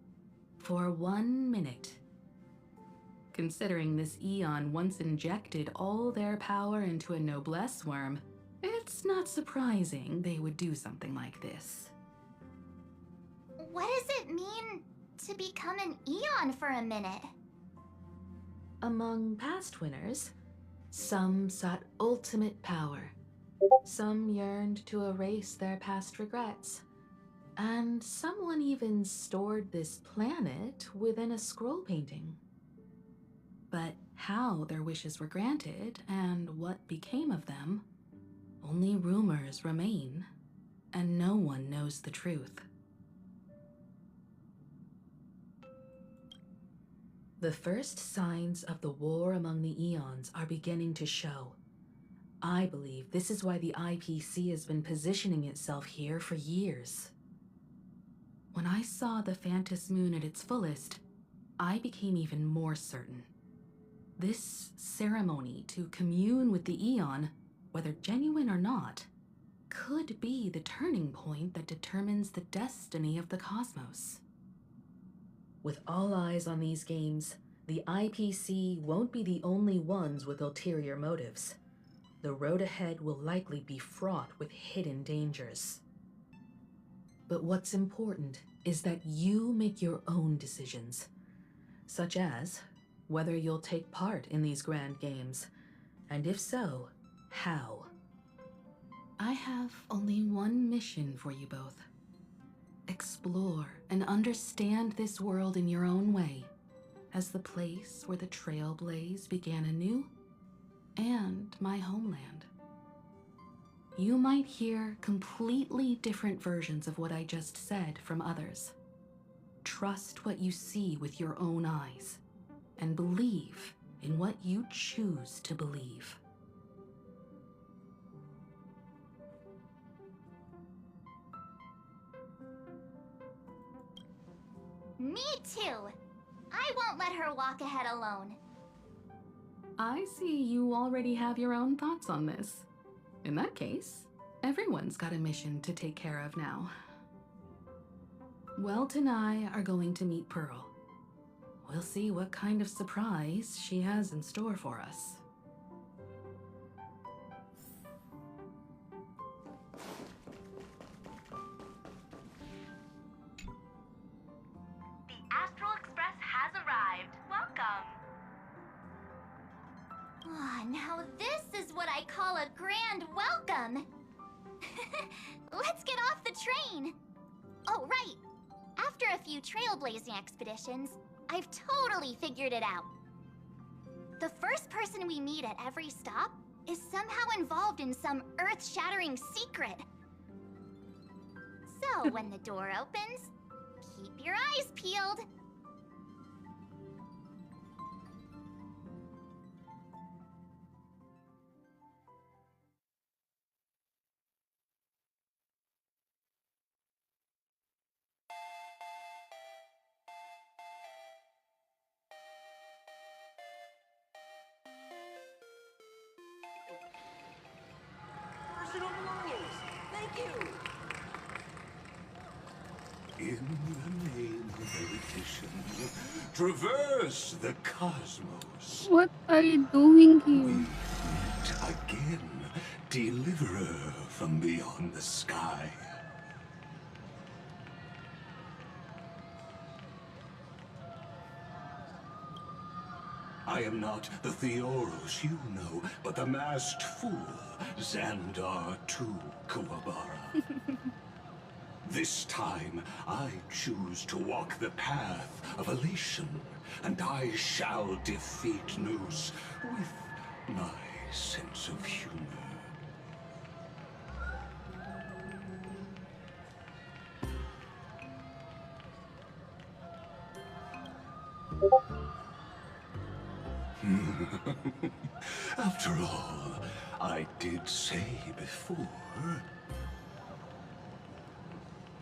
for 1 minute. Considering this Eon once injected all their power into a noblesse worm, it's not surprising they would do something like this. What does it mean to become an Eon for a minute? Among past winners, some sought ultimate power. Some yearned to erase their past regrets. And someone even stored this planet within a scroll painting. But how their wishes were granted and what became of them, only rumors remain, and no one knows the truth. The first signs of the war among the Eons are beginning to show. I believe this is why the IPC has been positioning itself here for years. When I saw the Phantos Moon at its fullest, I became even more certain. This ceremony to commune with the Eon, whether genuine or not, could be the turning point that determines the destiny of the cosmos. With all eyes on these games, the IPC won't be the only ones with ulterior motives. The road ahead will likely be fraught with hidden dangers. But what's important is that you make your own decisions, such as whether you'll take part in these grand games, and if so, how. I have only one mission for you both. Explore and understand this world in your own way, as the place where the Trailblaze began anew, and my homeland. You might hear completely different versions of what I just said from others. Trust what you see with your own eyes, and believe in what you choose to believe. Me too. I won't let her walk ahead alone. I see you already have your own thoughts on this. In that case, everyone's got a mission to take care of now. Welt and I are going to meet Pearl. We'll see what kind of surprise she has in store for us. The Astral Express has arrived. Welcome. Ah, now this is what I call a grand welcome. Let's get off the train. Oh, right. After a few trailblazing expeditions, I've totally figured it out. The first person we meet at every stop is somehow involved in some earth-shattering secret. So when the door opens, keep your eyes peeled. In the name of erudition, traverse the cosmos. What are you doing here? Meet again, deliverer from beyond the sky. I am not the Theoros you know, but the masked fool, Xandar II Kuwabara. This time, I choose to walk the path of elation, and I shall defeat Noose with my sense of humor. After all, I did say before...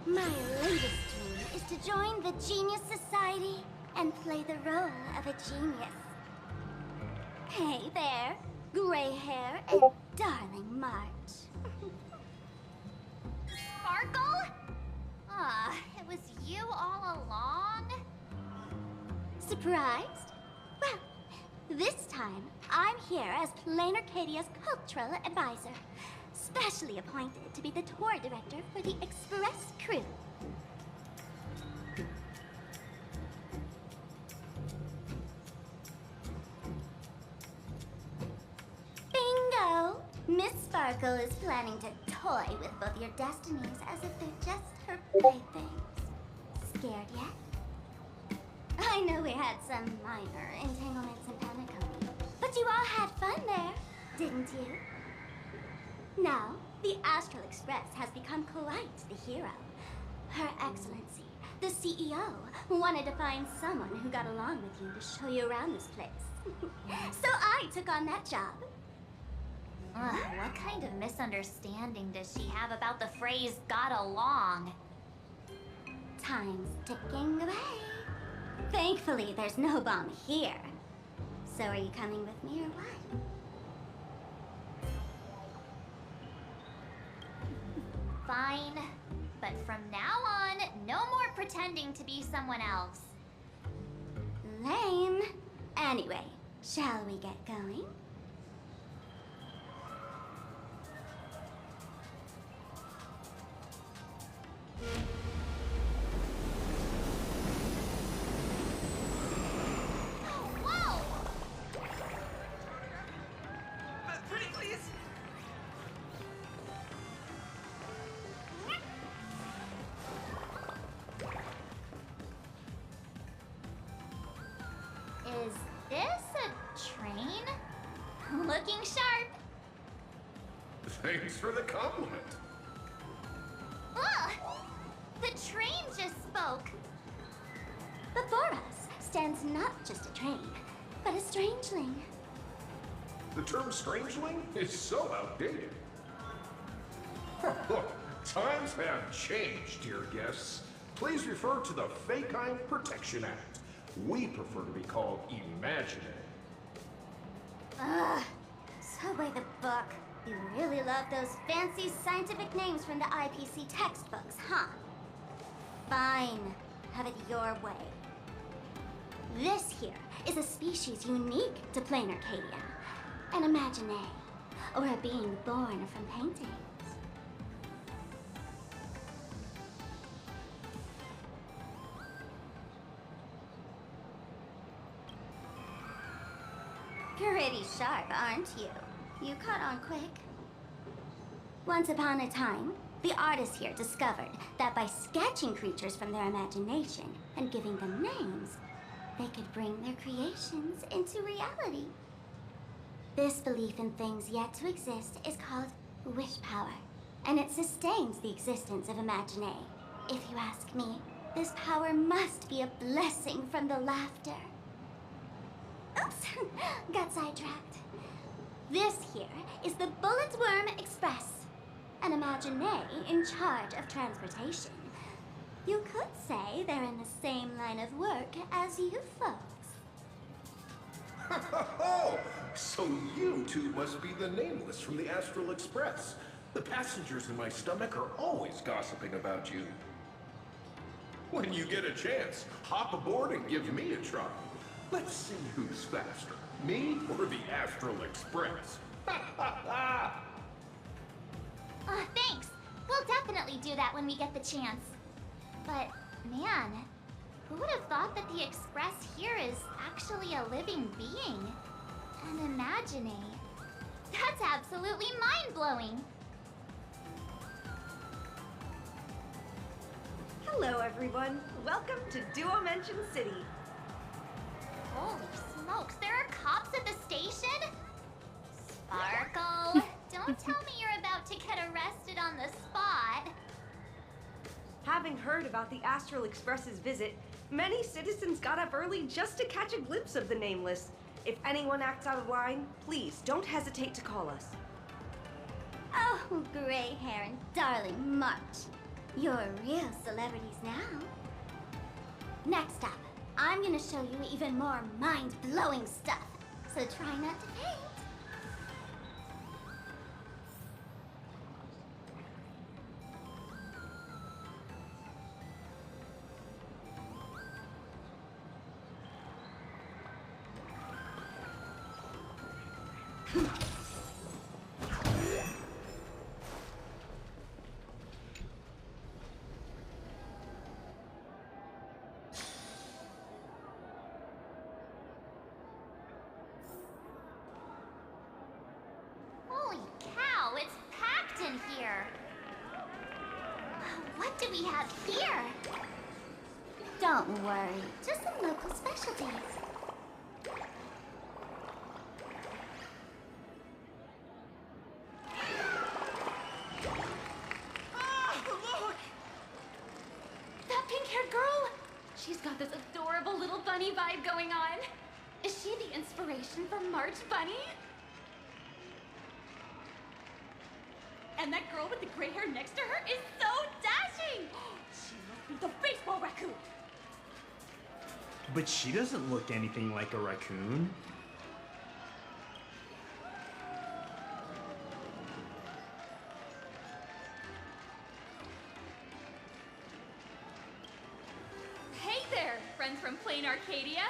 My latest dream is to join the Genius Society and play the role of a genius. Hey there, gray hair and darling March. Sparkle? Ah, it was you all along? Surprised? Well, this time I'm here as Plain Arcadia's cultural advisor. Specially appointed to be the tour director for the Express crew. Sparkle is planning to toy with both your destinies as if they're just her playthings. Scared yet? I know we had some minor entanglements in Penacony, but you all had fun there, didn't you? Now, the Astral Express has become quite the hero. Her Excellency, the CEO, wanted to find someone who got along with you to show you around this place. So I took on that job. What kind of misunderstanding does she have about the phrase got along? Time's ticking away. Thankfully, there's no bomb here. So are you coming with me or what? Fine. But from now on, no more pretending to be someone else. Lame. Anyway, shall we get going? Whoa! Pretty please. Is this a train? Looking sharp. Thanks for the compliment. Ugh! The train just spoke. Before us stands not just a train, but a strangeling. The term strangeling is so outdated. Look, times have changed, dear guests. Please refer to the Fekine Protection Act. We prefer to be called Imaginary. Ugh. So by the book. You really love those fancy scientific names from the IPC textbooks, huh? Fine. Have it your way. This here is a species unique to plain Arcadia. An Imaginary, or a being born from paintings. Pretty sharp, aren't you? You caught on quick. Once upon a time, the artists here discovered that by sketching creatures from their imagination and giving them names, they could bring their creations into reality. This belief in things yet to exist is called wish power, and it sustains the existence of Imaginary. If you ask me, this power must be a blessing from the laughter. Oops, got sidetracked. This here is the Bullet Worm Express, an Imaginary in charge of transportation. You could say they're in the same line of work as you folks. Oh, so you two must be the Nameless from the Astral Express. The passengers in my stomach are always gossiping about you. When you get a chance, hop aboard and give me a try. Let's see who's faster, me or the Astral Express. Thanks. We'll definitely do that when we get the chance. But, man, who would have thought that the Express here is actually a living being? An Imaginary. That's absolutely mind-blowing. Hello, everyone. Welcome to Duo Mention City. Holy smokes, there are cops at the station? Sparkle, don't tell me you're about to get arrested on the spot. Having heard about the Astral Express's visit, many citizens got up early just to catch a glimpse of the Nameless. If anyone acts out of line, please don't hesitate to call us. Oh, gray hair and darling March. You're real celebrities now. Next up, I'm gonna show you even more mind-blowing stuff, so try not to faint. Holy cow, it's in here. What do we have here? Don't worry, just some local specialties. Look! That pink-haired girl! She's got this adorable little bunny vibe going on. Is she the inspiration for March Bunny? And that girl with the gray hair next to her is so dashing! She must be the baseball raccoon! But she doesn't look anything like a raccoon. Hey there, friends from Plain Arcadia.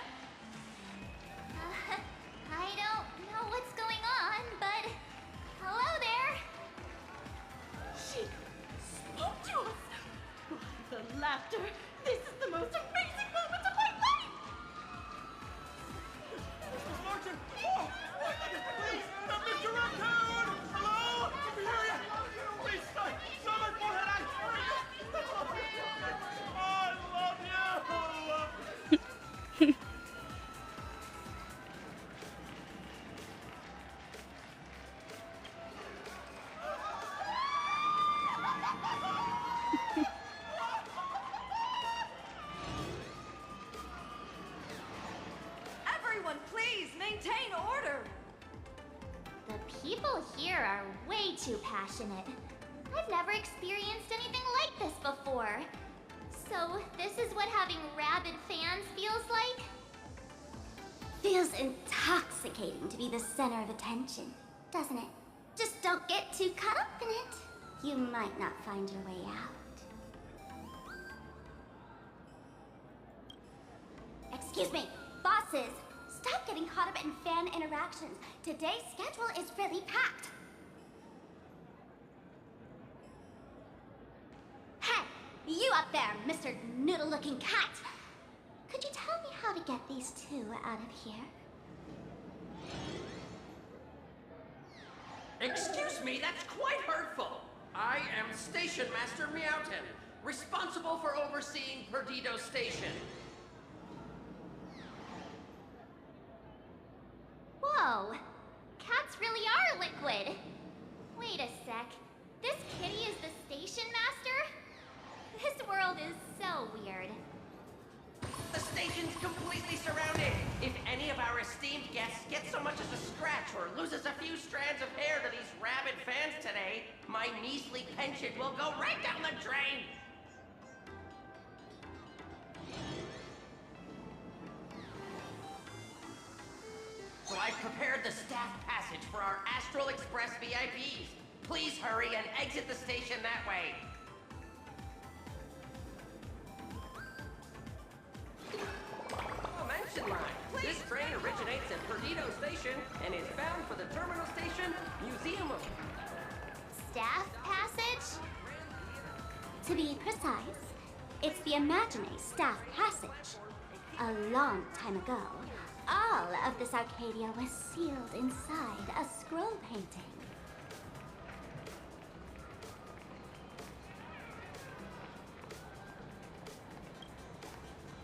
I don't know what's going on, but hello there. She spoke to us! The laughter! This is the most amazing moment of my life! Mr. Martin! Oh! Please! Mr. Raccoon! Hello? Hurry up! Please, someone for her! I love you! Everyone, please maintain order! The people here are way too passionate. I've never experienced anything like this before. So, this is what having rabid fans feels like? Feels intoxicating to be the center of attention, doesn't it? Just don't get too caught up in it. You might not find your way out. Excuse me, bosses! Stop getting caught up in fan interactions. Today's schedule is really packed. Hey, you up there, Mr. Noodle-looking cat! Could you tell me how to get these two out of here? Excuse me, that's quite hurtful. I am Station Master Meowton, responsible for overseeing Perdido Station. Whoa! Cats really are liquid! Wait a sec. This kitty is the station master? This world is so weird. The station's completely surrounded. If any of our esteemed guests get so much as a scratch or loses a few strands of hair to these rabid fans today, my measly pension will go right down the drain. So I've prepared the staff passage for our Astral Express VIPs. Please hurry and exit the station that way. Oh, mention line. This train originates at Perdido Station and is bound for the terminal station, Museum of... Staff passage? To be precise, it's the Imagine Staff Passage. A long time ago, all of this Arcadia was sealed inside a scroll painting.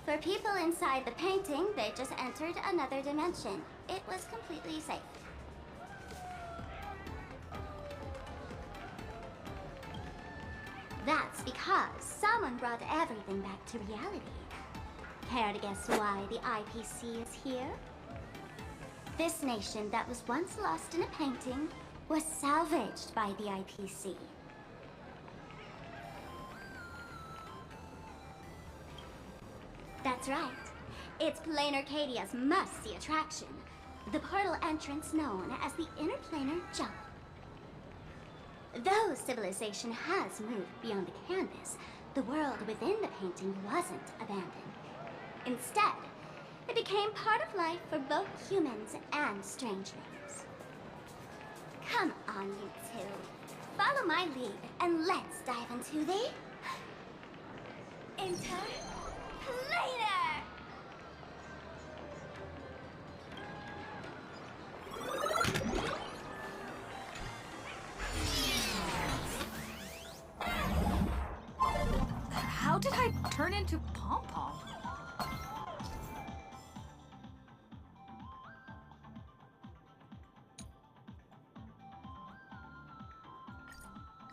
For people inside the painting, they just entered another dimension. It was completely safe. That's because someone brought everything back to reality. Care to guess why the IPC is here? This nation that was once lost in a painting was salvaged by the IPC. That's right. It's Plain Arcadia's must-see attraction. The portal entrance known as the Interplanar Jump. Though civilization has moved beyond the canvas, the world within the painting wasn't abandoned. Instead, it became part of life for both humans and strangelings. Come on, you two. Follow my lead, and let's dive into the... Interplanar! did I turn into Pom Pom?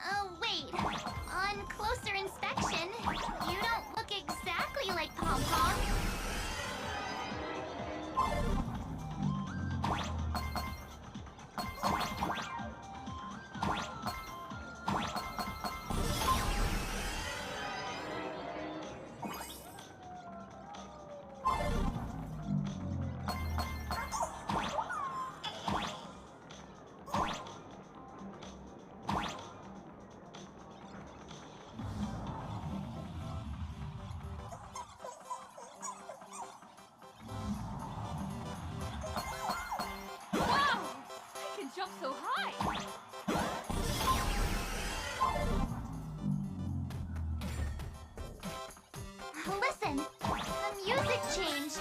Oh, wait. On closer inspection, you don't look exactly like Pom Pom. Jump so high! Listen, the music changed.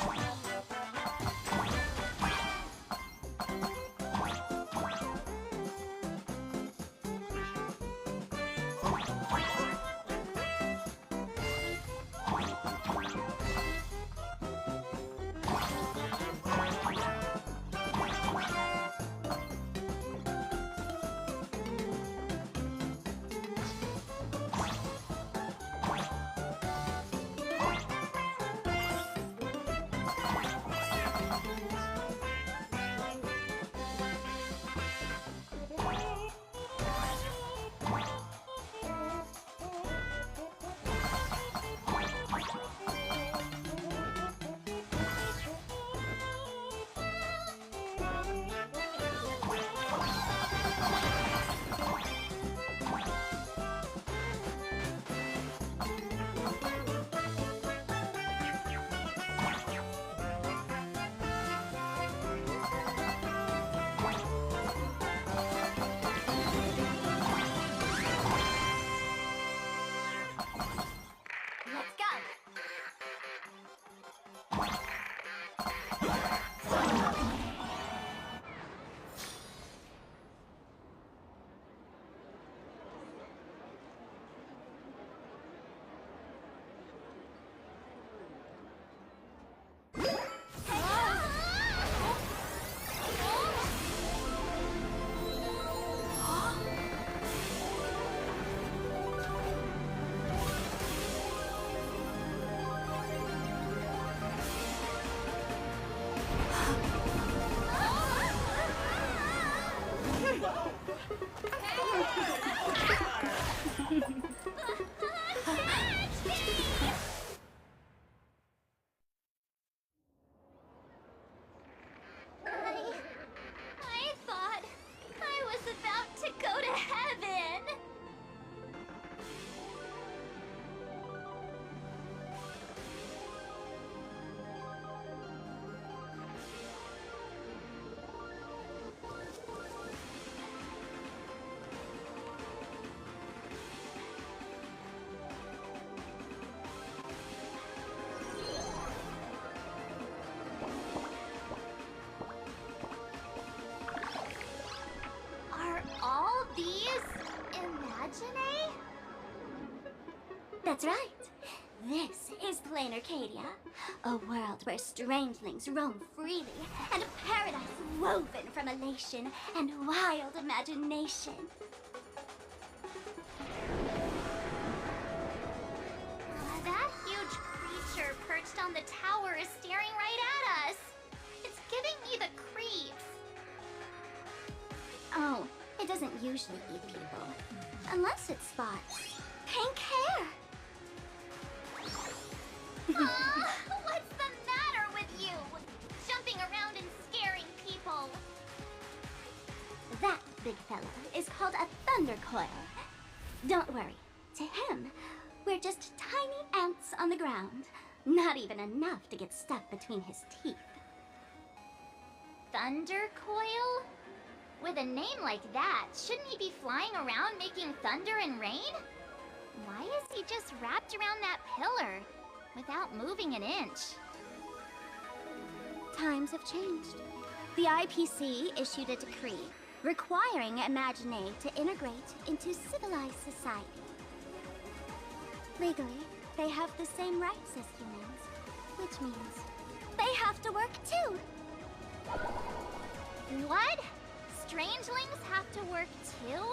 I thought I was about to go to heaven. Are all these imagine? That's right. This is Plain Arcadia, a world where strangelings roam freely, and a paradise woven from elation and wild imagination. That huge creature perched on the tower is staring right at us. It's giving me the creeps. Oh, it doesn't usually eat people. Unless it spots pink hair. What's the matter with you? Jumping around and scaring people. That big fella is called a thunder coil. Don't worry. To him, we're just tiny ants on the ground. Not even enough to get stuck between his teeth. Thunder coil? With a name like that, shouldn't he be flying around making thunder and rain? Why is he just wrapped around that pillar without moving an inch? Times have changed. The IPC issued a decree requiring Imagine to integrate into civilized society. Legally, they have the same rights as humans, which means they have to work too. What? Strangelings have to work too?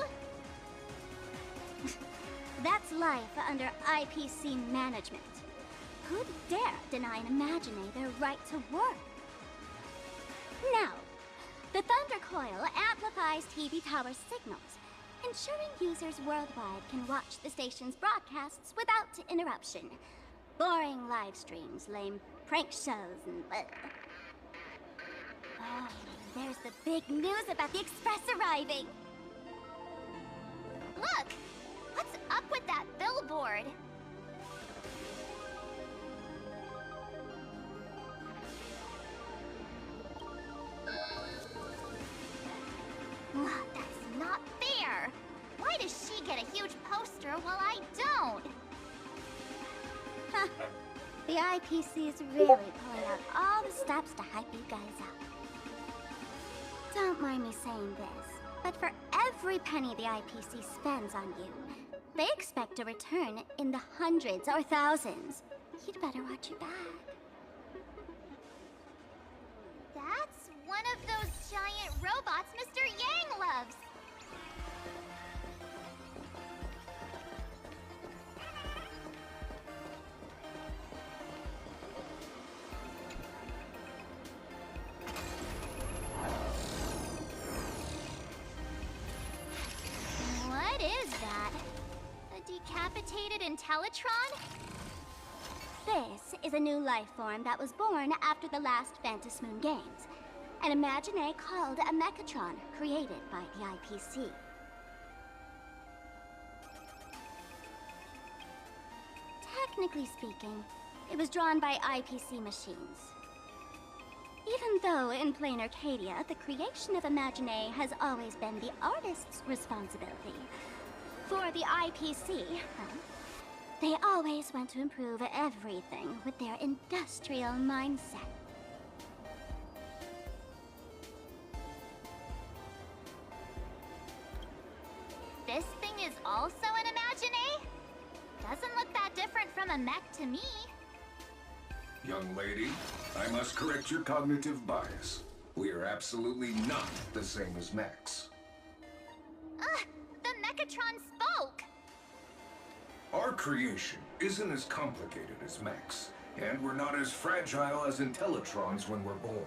That's life under IPC management. Who'd dare deny an Imagine their right to work? Now, the Thunder Coil amplifies TV tower signals, ensuring users worldwide can watch the station's broadcasts without interruption. Boring live streams, lame prank shows, and... Oh, there's the big news about the Express arriving! Look! What's up with that billboard? That's not fair! Why does she get a huge poster while I don't? Huh. The IPC is really pulling out all the stops to hype you guys up. Don't mind me saying this, but for every penny the IPC spends on you, they expect a return in the hundreds or thousands. You'd better watch your back. That's one of those giant robots Mr. Yang loves. What is that? A decapitated Intellitron? This is a new life form that was born after the last Phantom Moon Games. An Imagine called a Mechatron, created by the IPC. Technically speaking, it was drawn by IPC machines. Even though in plain Arcadia, the creation of Imagine has always been the artist's responsibility. For the IPC, they always want to improve everything with their industrial mindset. This thing is also an Imagine? Doesn't look that different from a mech to me. Young lady, I must correct your cognitive bias. We are absolutely not the same as mechs. The Mechatron spoke! Our creation isn't as complicated as mechs, and we're not as fragile as Intellitrons when we're born.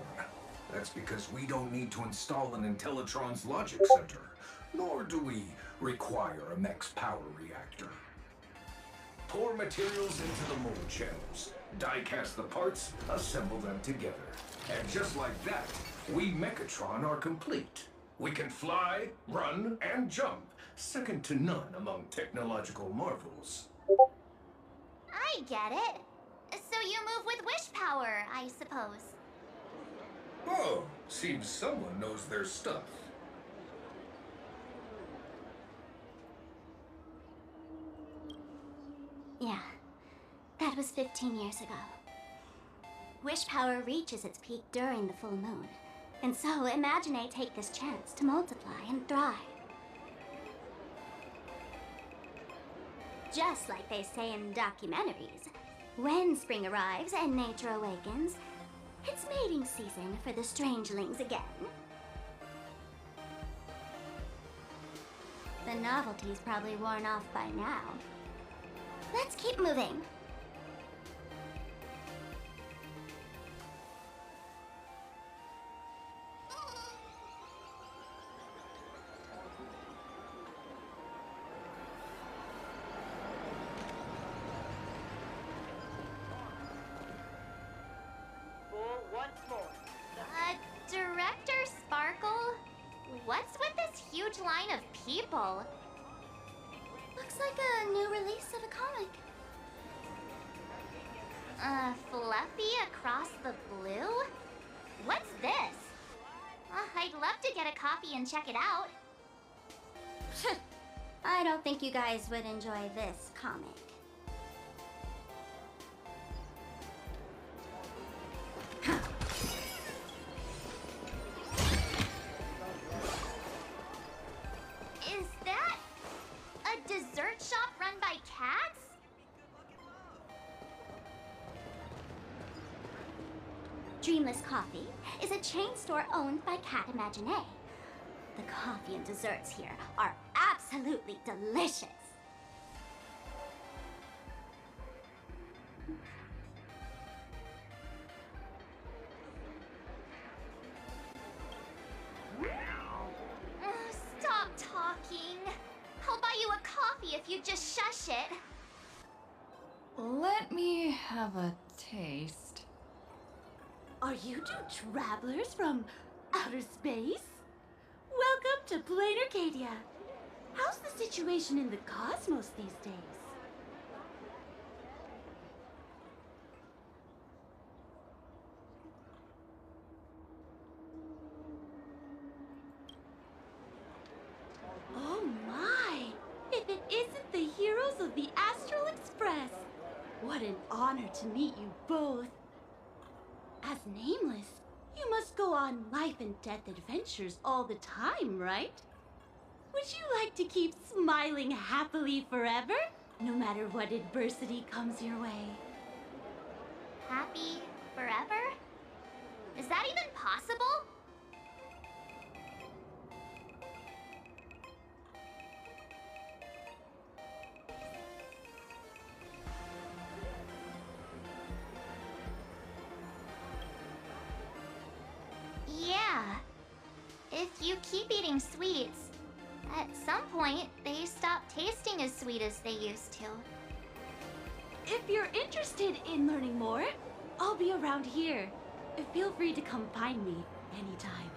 That's because we don't need to install an Intellitron's logic center, nor do we require a mech's power reactor. Pour materials into the mold channels, die-cast the parts, assemble them together. And just like that, we Mechatron are complete. We can fly, run, and jump, second to none among technological marvels. I get it. So you move with wish power, I suppose. Oh, seems someone knows their stuff. Yeah, that was 15 years ago. Wish power reaches its peak during the full moon, and so Imagine take this chance to multiply and thrive. Just like they say in documentaries, when spring arrives and nature awakens, it's mating season for the strangelings again. The novelty's probably worn off by now. Let's keep moving. Once more. Director Sparkle? What's with this huge line of people? Looks like a new release of a comic. Fluffy across the blue? What's this? I'd love to get a copy and check it out. I don't think you guys would enjoy this comic. Is that a dessert shop run by cats? Dreamless Coffee is a chain store owned by Cat Imagine. The coffee and desserts here are absolutely delicious. Stop talking. I'll buy you a coffee if you just shush it. Let me have a taste. Are you two travelers from outer space? Welcome to Plain Arcadia. How's the situation in the cosmos these days? Oh my! If it isn't the heroes of the Astral Express! What an honor to meet you both. As Nameless, you must go on life and death adventures all the time, right? Would you like to keep smiling happily forever, no matter what adversity comes your way? Happy forever? Is that even possible? Yeah. If you keep eating sweets, at some point they stop tasting as sweet as they used to. If you're interested in learning more, I'll be around here. Feel free to come find me anytime.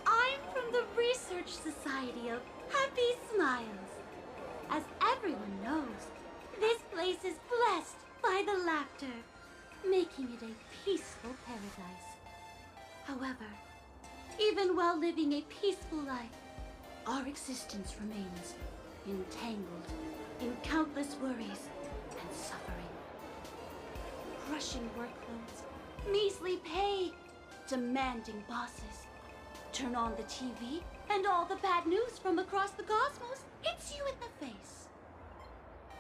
I'm from the Research Society of Happy Smiles. As everyone knows, this place is blessed by the laughter, making it a peaceful paradise. However, even while living a peaceful life, our existence remains entangled in countless worries and suffering. Crushing workloads, measly pay, demanding bosses. Turn on the TV, and all the bad news from across the cosmos hits you in the face.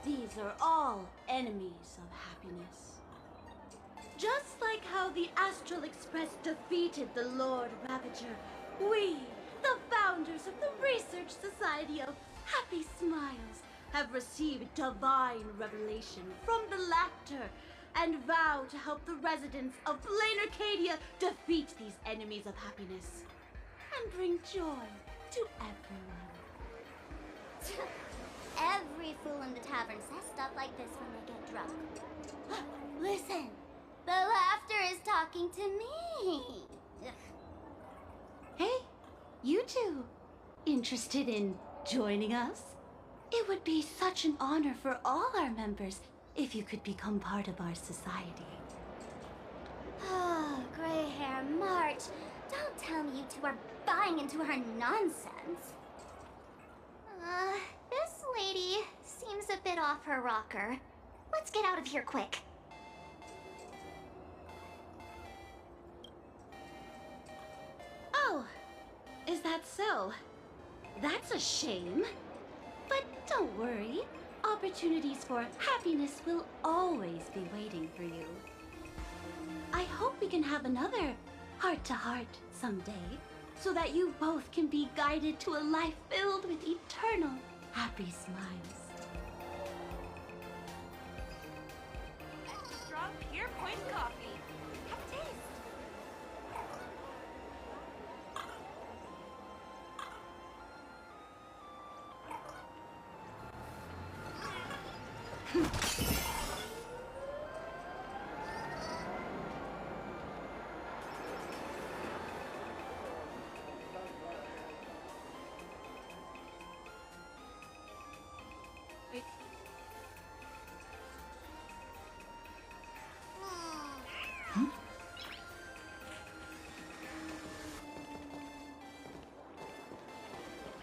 These are all enemies of happiness. Just like how the Astral Express defeated the Lord Ravager, we, the founders of the Research Society of Happy Smiles, have received divine revelation from the laughter and vow to help the residents of Plain Arcadia defeat these enemies of happiness and bring joy to everyone. Every fool in the tavern says stuff like this when they get drunk. Listen, the laughter is talking to me. Hey, you two, interested in joining us? It would be such an honor for all our members if you could become part of our society. Oh, gray hair March, don't tell me you two are buying into her nonsense. This lady seems a bit off her rocker. Let's get out of here quick. Oh, is that so? That's a shame. But don't worry, opportunities for happiness will always be waiting for you. I hope we can have another heart-to-heart someday, so that you both can be guided to a life filled with eternal happy smiles. Strong Pure Point Coffee. Have a taste.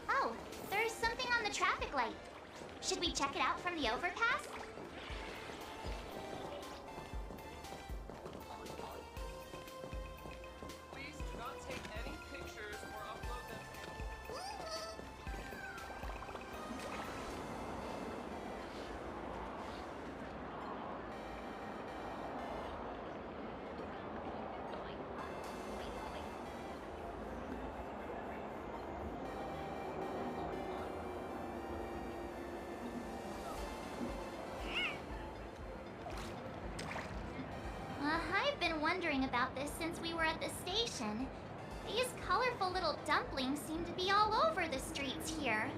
Oh, there's something on the traffic light. Should we check it out from the overpass? wondering about this since we were at the station. These colorful little dumplings seem to be all over the streets here.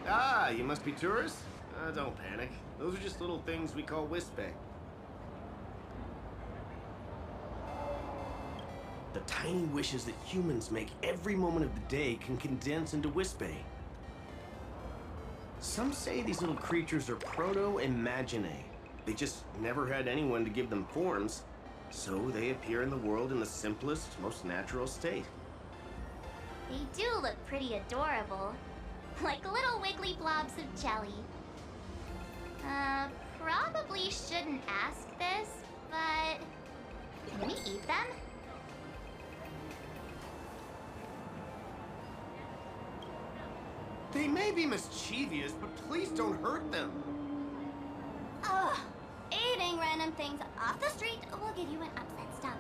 Ah, you must be tourists? Don't panic. Those are just little things we call Wispe. The tiny wishes that humans make every moment of the day can condense into Wispe. Some say these little creatures are proto-imaginae. They just never had anyone to give them forms, so they appear in the world in the simplest, most natural state. They do look pretty adorable. Like little wiggly blobs of jelly. Probably shouldn't ask this, but can we eat them? They may be mischievous, but please don't hurt them. Ugh. Eating random things off the street will give you an upset stomach.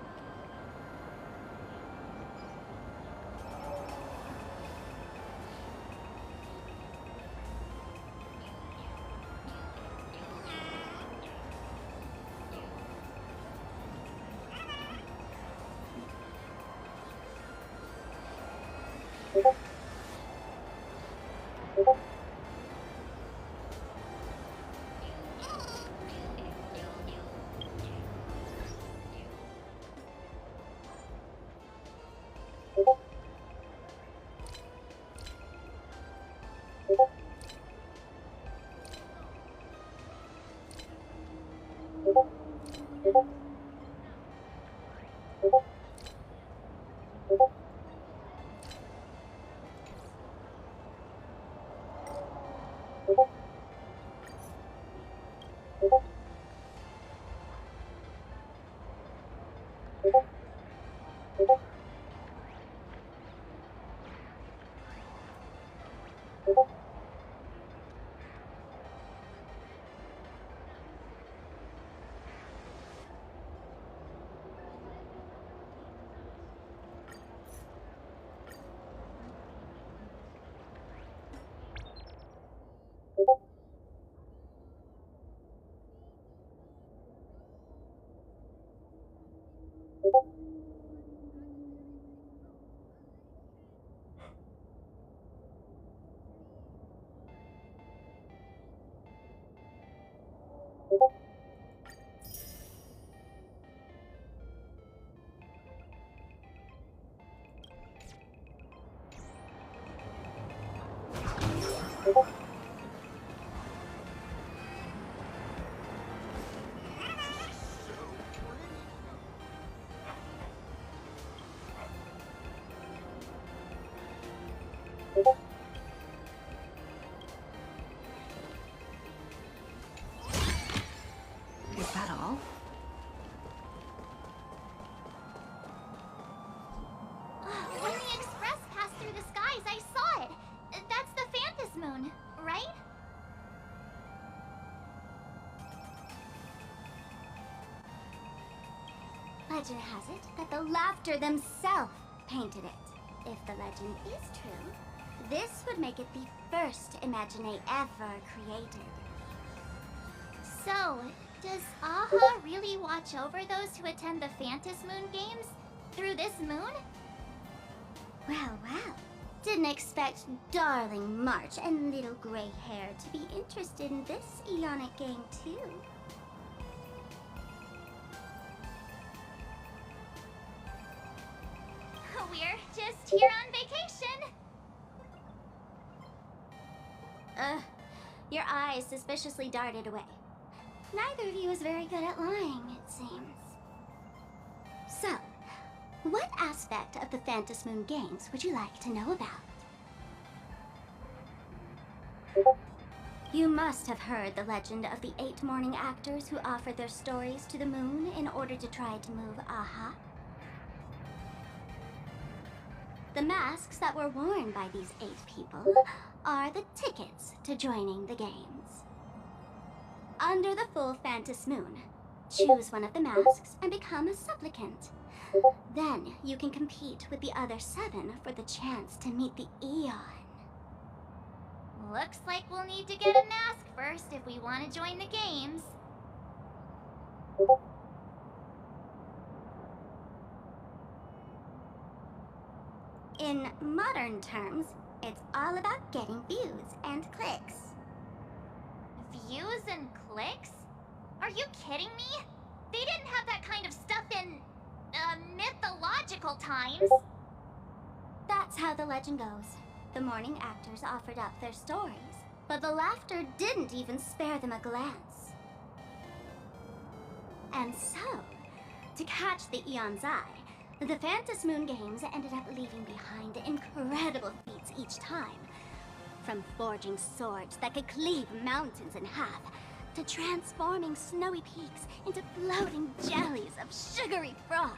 Is that all? When the express passed through the skies, I saw it. That's the Phantom Moon, right? Legend has it that the Laughter themselves painted it. If the legend is true, this would make it the first Imagine ever created. So, does Aha really watch over those who attend the Phantom Moon Games through this moon? Well, well. Didn't expect darling March and little gray hair to be interested in this Eonic game too. We're just here on vacation. Your eyes suspiciously darted away. Neither of you is very good at lying, it seems. So, what aspect of the Phantom Moon Games would you like to know about? You must have heard the legend of the 8 morning actors who offered their stories to the moon in order to try to move Aha. The masks that were worn by these 8 people are the tickets to joining the games. Under the full Phantom Moon, choose one of the masks and become a supplicant. Then you can compete with the other 7 for the chance to meet the Eon. Looks like we'll need to get a mask first if we want to join the games. In modern terms, it's all about getting views and clicks. Views and clicks? Are you kidding me? They didn't have that kind of stuff in, mythological times. That's how the legend goes. The morning actors offered up their stories, but the laughter didn't even spare them a glance. And so, to catch the Eon's eye, the Phantom Moon Games ended up leaving behind incredible feats each time. From forging swords that could cleave mountains in half, to transforming snowy peaks into floating jellies of sugary frost.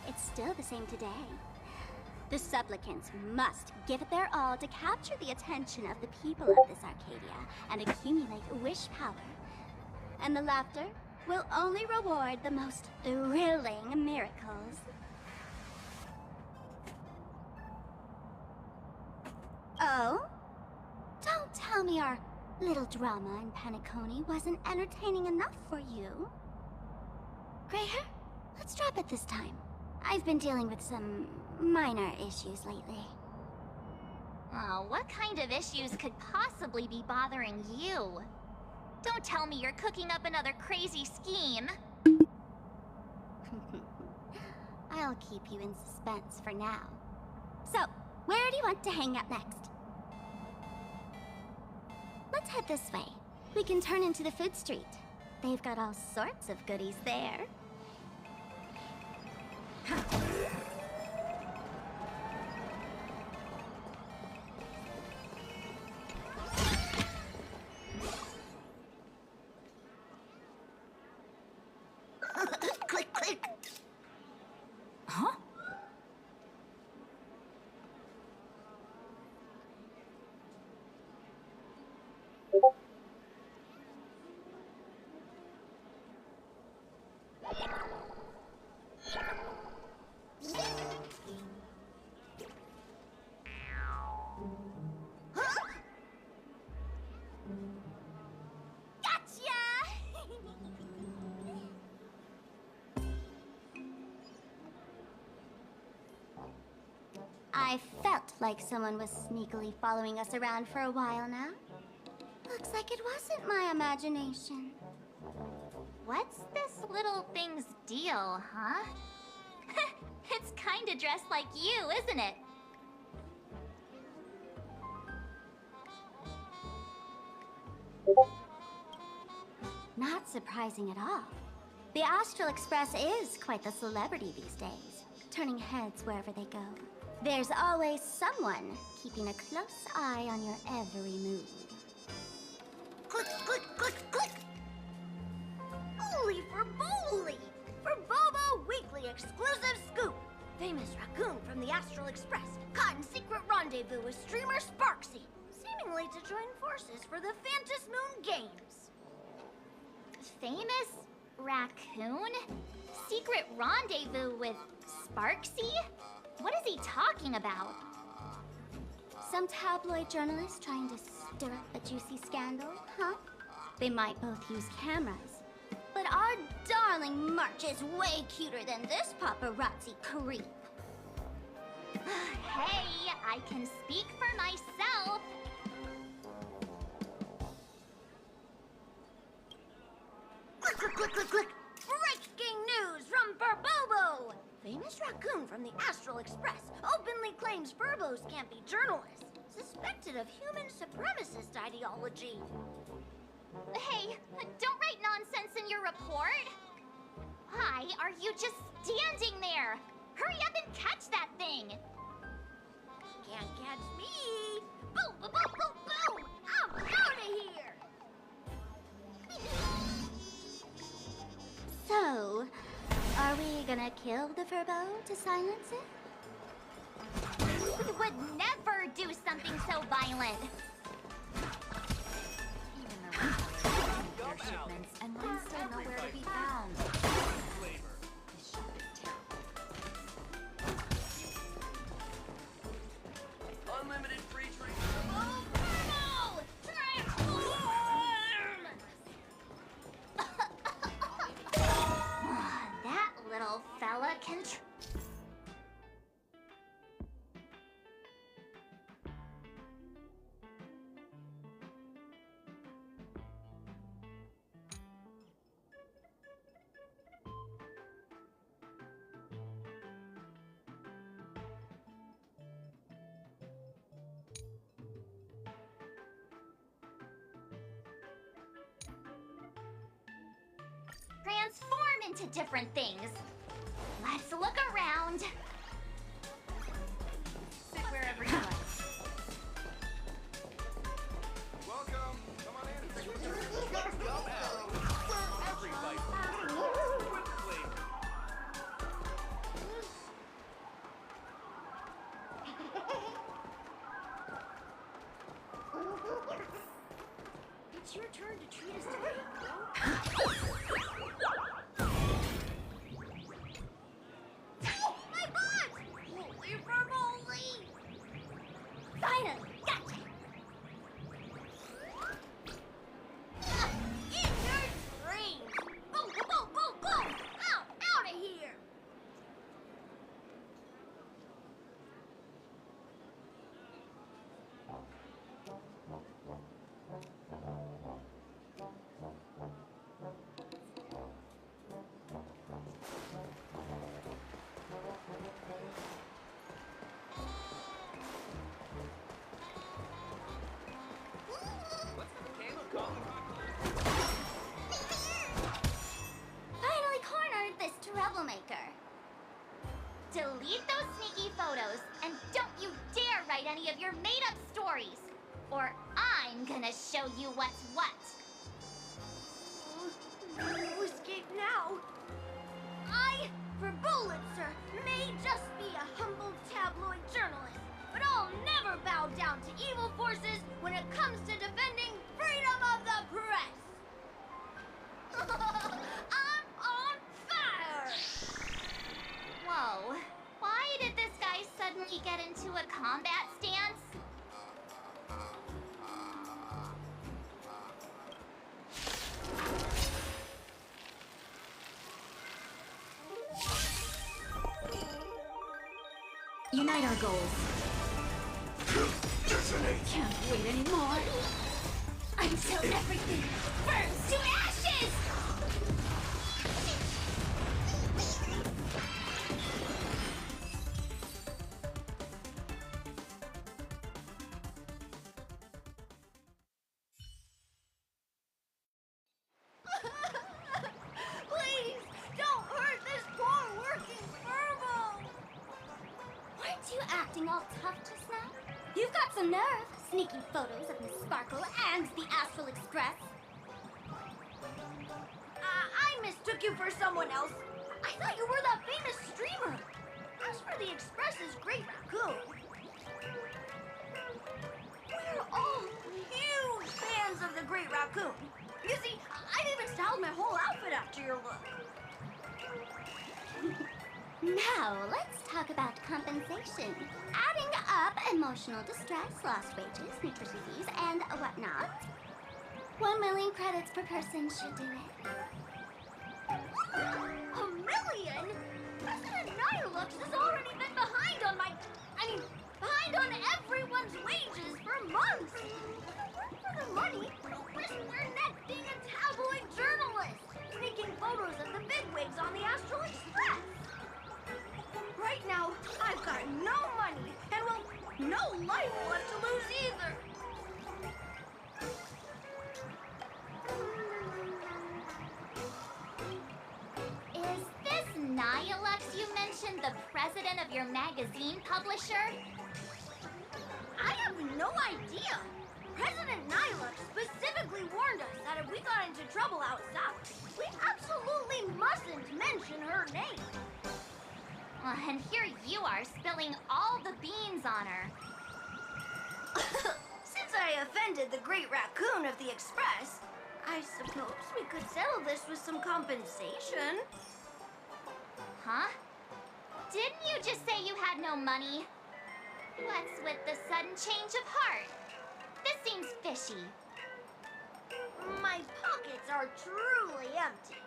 It's still the same today. The supplicants must give it their all to capture the attention of the people of this Arcadia and accumulate wish power. And the laughter will only reward the most thrilling miracles. Oh? Don't tell me our little drama in Paniconi wasn't entertaining enough for you. Gray hair, let's drop it this time. I've been dealing with some minor issues lately. Oh, what kind of issues could possibly be bothering you? Don't tell me you're cooking up another crazy scheme. I'll keep you in suspense for now. So, where do you want to hang out next? Let's head this way. We can turn into the food street. They've got all sorts of goodies there. Click, click. Huh? I felt like someone was sneakily following us around for a while now. Looks like it wasn't my imagination. What's this little thing's deal, huh? It's kinda dressed like you, isn't it? Not surprising at all. The Astral Express is quite the celebrity these days, turning heads wherever they go. There's always someone keeping a close eye on your every move. Click, click, click, click! Holy for Bowly! For Bobo Weekly exclusive scoop! Famous raccoon from the Astral Express caught in secret rendezvous with streamer Sparksy, seemingly to join forces for the Phantom Moon Games. Famous raccoon? Secret rendezvous with Sparksy? What is he talking about? Some tabloid journalists trying to stir up a juicy scandal, huh? They might both use cameras. But our darling March is way cuter than this paparazzi creep. Hey, I can speak for myself. Click, click, click, click, click! Breaking news from Burbobo! Famous raccoon from the Astral Express openly claims Burbos can't be journalists, suspected of human supremacist ideology. Hey, don't write nonsense in your report. Why are you just standing there? Hurry up and catch that thing. Can't catch me! Boom, boom, boom, boom, boom! I'm out of here! So, are we gonna kill the Furbo to silence it? We would never do something so violent. Even the regulars their shipments, and one's still nowhere to be found. This ship is terrible. Unlimited free drink. Oh, Furbo! Transform! That little fella can transform into different things. Let's look around. Sit wherever you like. Welcome. Come on in. It's your turn. Come out. Where everybody. With flavor. It's your turn to treat us today, bro. My butt! Holy Furbolly! Finally, gotcha! In your dreams! Boom, boom, boom, boom, boom! I'm out of here! Finally cornered this troublemaker. Delete those sneaky photos, and don't you dare write any of your made-up stories, or I'm gonna show you what's what. No escape now. I, for Bullitzer, may just be a humble tabloid journalist, but I'll never bow down to evil forces when it comes to defending freedom of the press. I'm on fire! Whoa, why did this guy suddenly get into a combat stance? Unite our goals. Can't wait anymore. Until everything burns to ashes! Please, don't hurt this poor working Furbo! Weren't you acting all tough just now? You've got some nerve, sneaking photos of Miss Sparkle and the Astral Express. I mistook you for someone else. I thought you were that famous streamer. As for the Express's Great Raccoon, we're all huge fans of the Great Raccoon. You see, I've even styled my whole outfit after your look. Now, let's talk about compensation. Adding up emotional distress, lost wages, nutritivities, and whatnot. 1 million credits per person should do it. 1 million? President Nihilux has already been behind on my mean, behind on everyone's wages for months. Work for the money, risk their neck being a tabloid journalist, sneaking photos of the bigwigs on the Astral Express. Right now, I've got no money, and well, no life left to lose either. Is this Nihilux you mentioned the president of your magazine publisher? I have no idea. President Nihilux specifically warned us that if we got into trouble out south, we absolutely mustn't mention her name. And here you are spilling all the beans on her. Since I offended the Great Raccoon of the Express, I suppose we could settle this with some compensation. Huh? Didn't you just say you had no money? What's with the sudden change of heart? This seems fishy. My pockets are truly empty.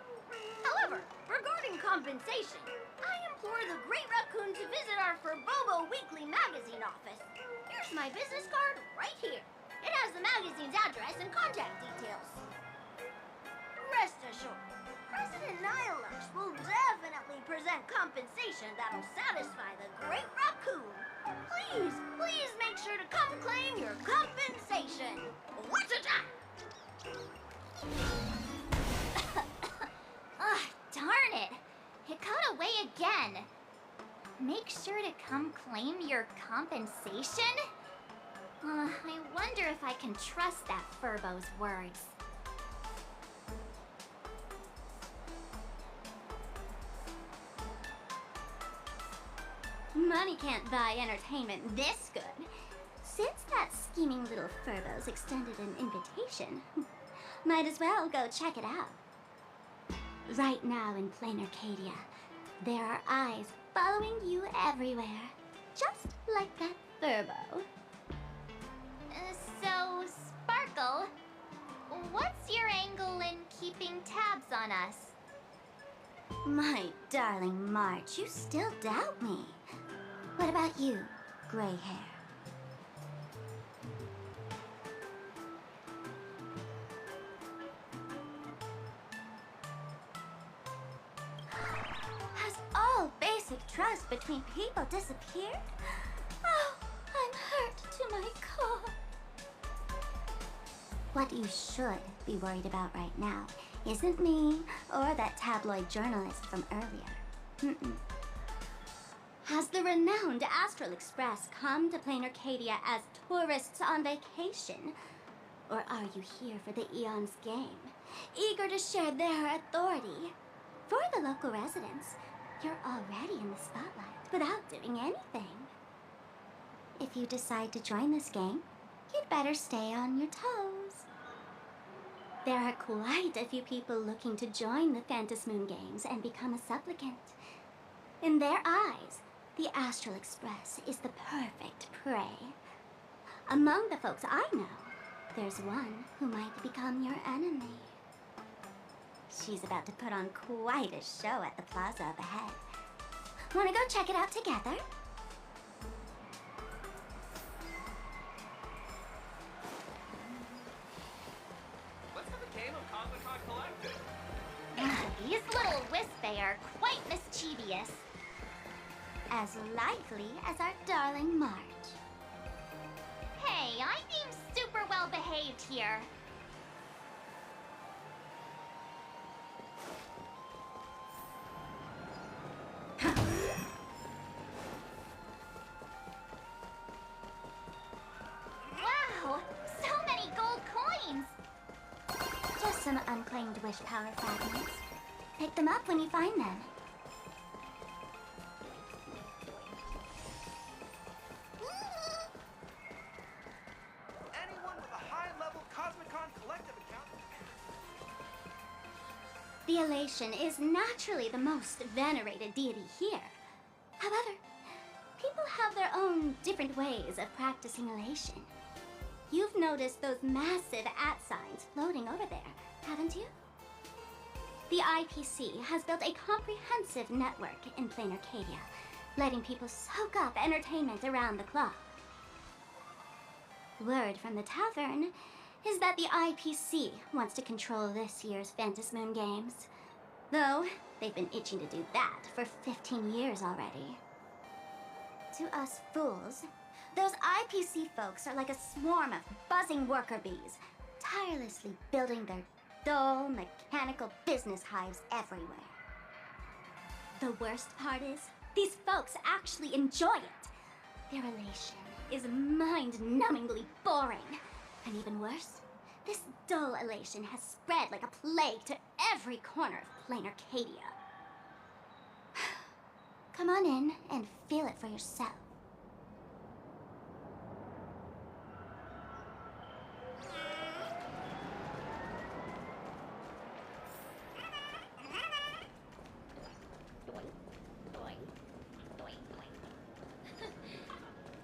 However, regarding compensation, I implore the Great Raccoon to visit our Furbobo Weekly magazine office. Here's my business card right here. It has the magazine's address and contact details. Rest assured, President Nihilux will definitely present compensation that'll satisfy the Great Raccoon. Please make sure to come claim your compensation. What's it at? Ugh, darn it. It got away again. Make sure to come claim your compensation? I wonder if I can trust that Furbo's words. Money can't buy entertainment this good. Since that scheming little Furbo's extended an invitation, might as well go check it out. Right now in plain Arcadia, there are eyes following you everywhere, just like that Furbo. So, Sparkle, what's your angle in keeping tabs on us? My darling March, you still doubt me. What about you, gray hair? Has all basic trust between people disappeared? Oh, I'm hurt to my core. What you should be worried about right now isn't me or that tabloid journalist from earlier. Has the renowned Astral Express come to plain Arcadia as tourists on vacation? Or are you here for the Eon's game, eager to share their authority? For the local residents, you're already in the spotlight without doing anything. If you decide to join this game, you'd better stay on your toes. There are quite a few people looking to join the Phantasmoon Games and become a supplicant. In their eyes, the Astral Express is the perfect prey. Among the folks I know, there's one who might become your enemy. She's about to put on quite a show at the plaza up ahead. Wanna go check it out together? Let's have a game of Cosmicon Collective. These little Wispay are quite mischievous. As likely as our darling March. Hey, I'm being super well behaved here. Wow, so many gold coins. Just some unclaimed wish power fragments. Pick them up when you find them. Anyone with a high-level Cosmicon Collective account. The elation is naturally the most venerated deity here. However, people have their own different ways of practicing elation. You've noticed those massive @ signs floating over there, haven't you? The IPC has built a comprehensive network in plain Arcadia, letting people soak up entertainment around the clock. Word from the tavern is that the IPC wants to control this year's Phantasmoon Games. Though, they've been itching to do that for 15 years already. To us fools, those IPC folks are like a swarm of buzzing worker bees, tirelessly building their dull, mechanical business hives everywhere. The worst part is, these folks actually enjoy it. Their elation is mind-numbingly boring. And even worse, this dull elation has spread like a plague to every corner of plain Arcadia. Come on in and feel it for yourself.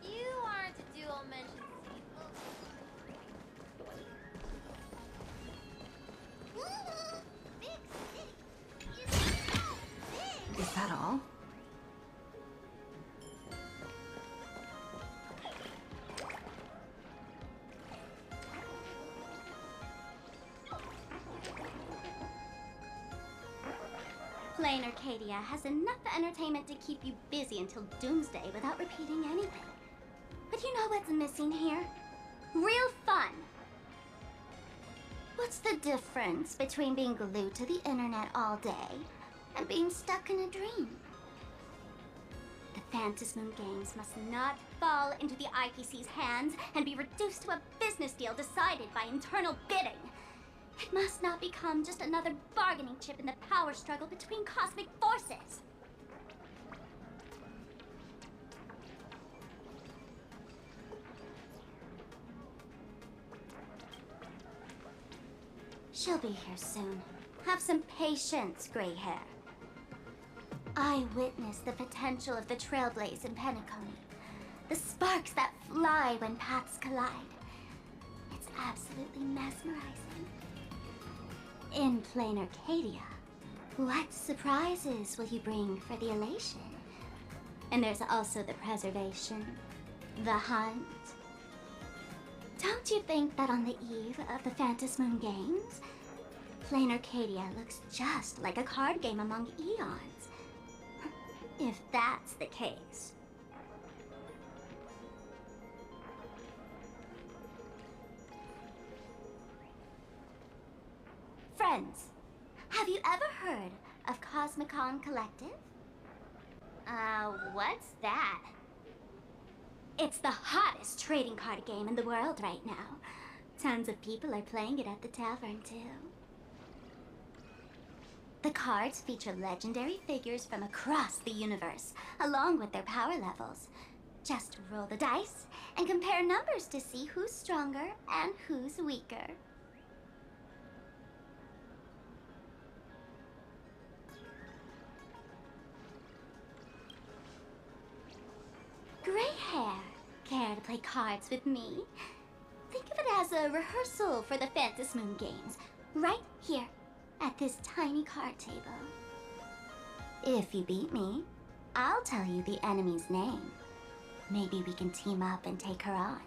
You aren't a dual mention Is that all? Plain Arcadia has enough entertainment to keep you busy until doomsday without repeating anything. But you know what's missing here? Real fun! What's the difference between being glued to the internet all day and being stuck in a dream? The Phantasmoon Games must not fall into the IPC's hands and be reduced to a business deal decided by internal bidding. It must not become just another bargaining chip in the power struggle between cosmic forces. She'll be here soon. Have some patience, gray hair. I witnessed the potential of the Trailblaze in Penacony. The sparks that fly when paths collide. It's absolutely mesmerizing. In plain Arcadia, what surprises will you bring for the elation? And there's also the preservation, the hunt. Don't you think that on the eve of the Phantasmoon Games, plain Arcadia looks just like a card game among eons? If that's the case. Friends, have you ever heard of Cosmicon Collective? What's that? It's the hottest trading card game in the world right now. Tons of people are playing it at the tavern, too. The cards feature legendary figures from across the universe, along with their power levels. Just roll the dice and compare numbers to see who's stronger and who's weaker. Gray hair, care to play cards with me? Think of it as a rehearsal for the Phantasmoon Games, right here at this tiny card table. If you beat me, I'll tell you the enemy's name. Maybe we can team up and take her on.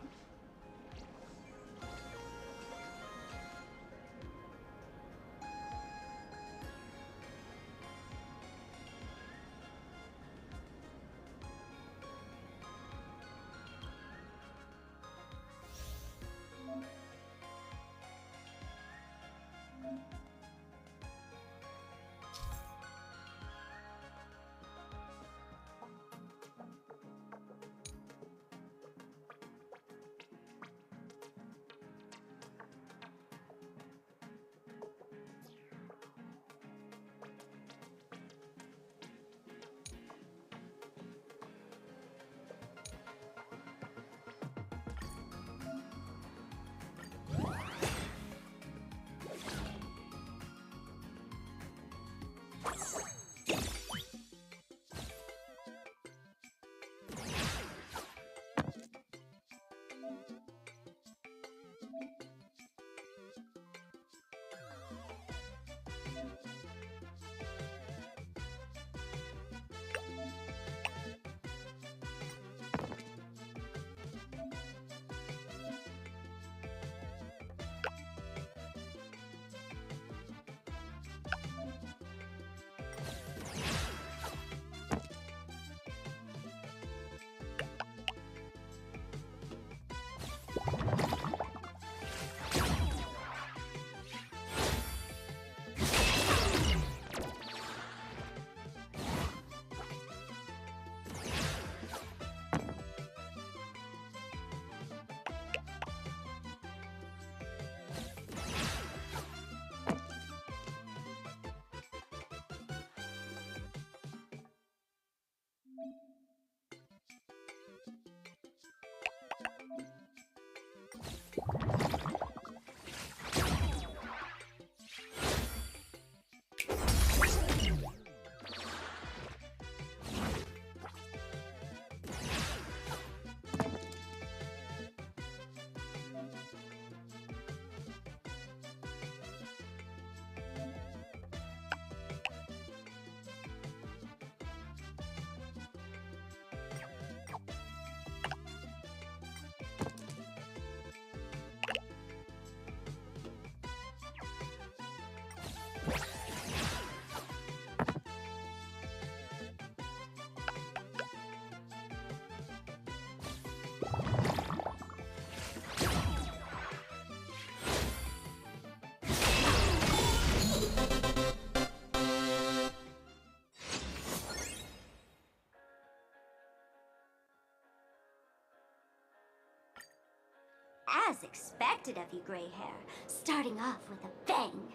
As expected of you, gray hair, starting off with a bang.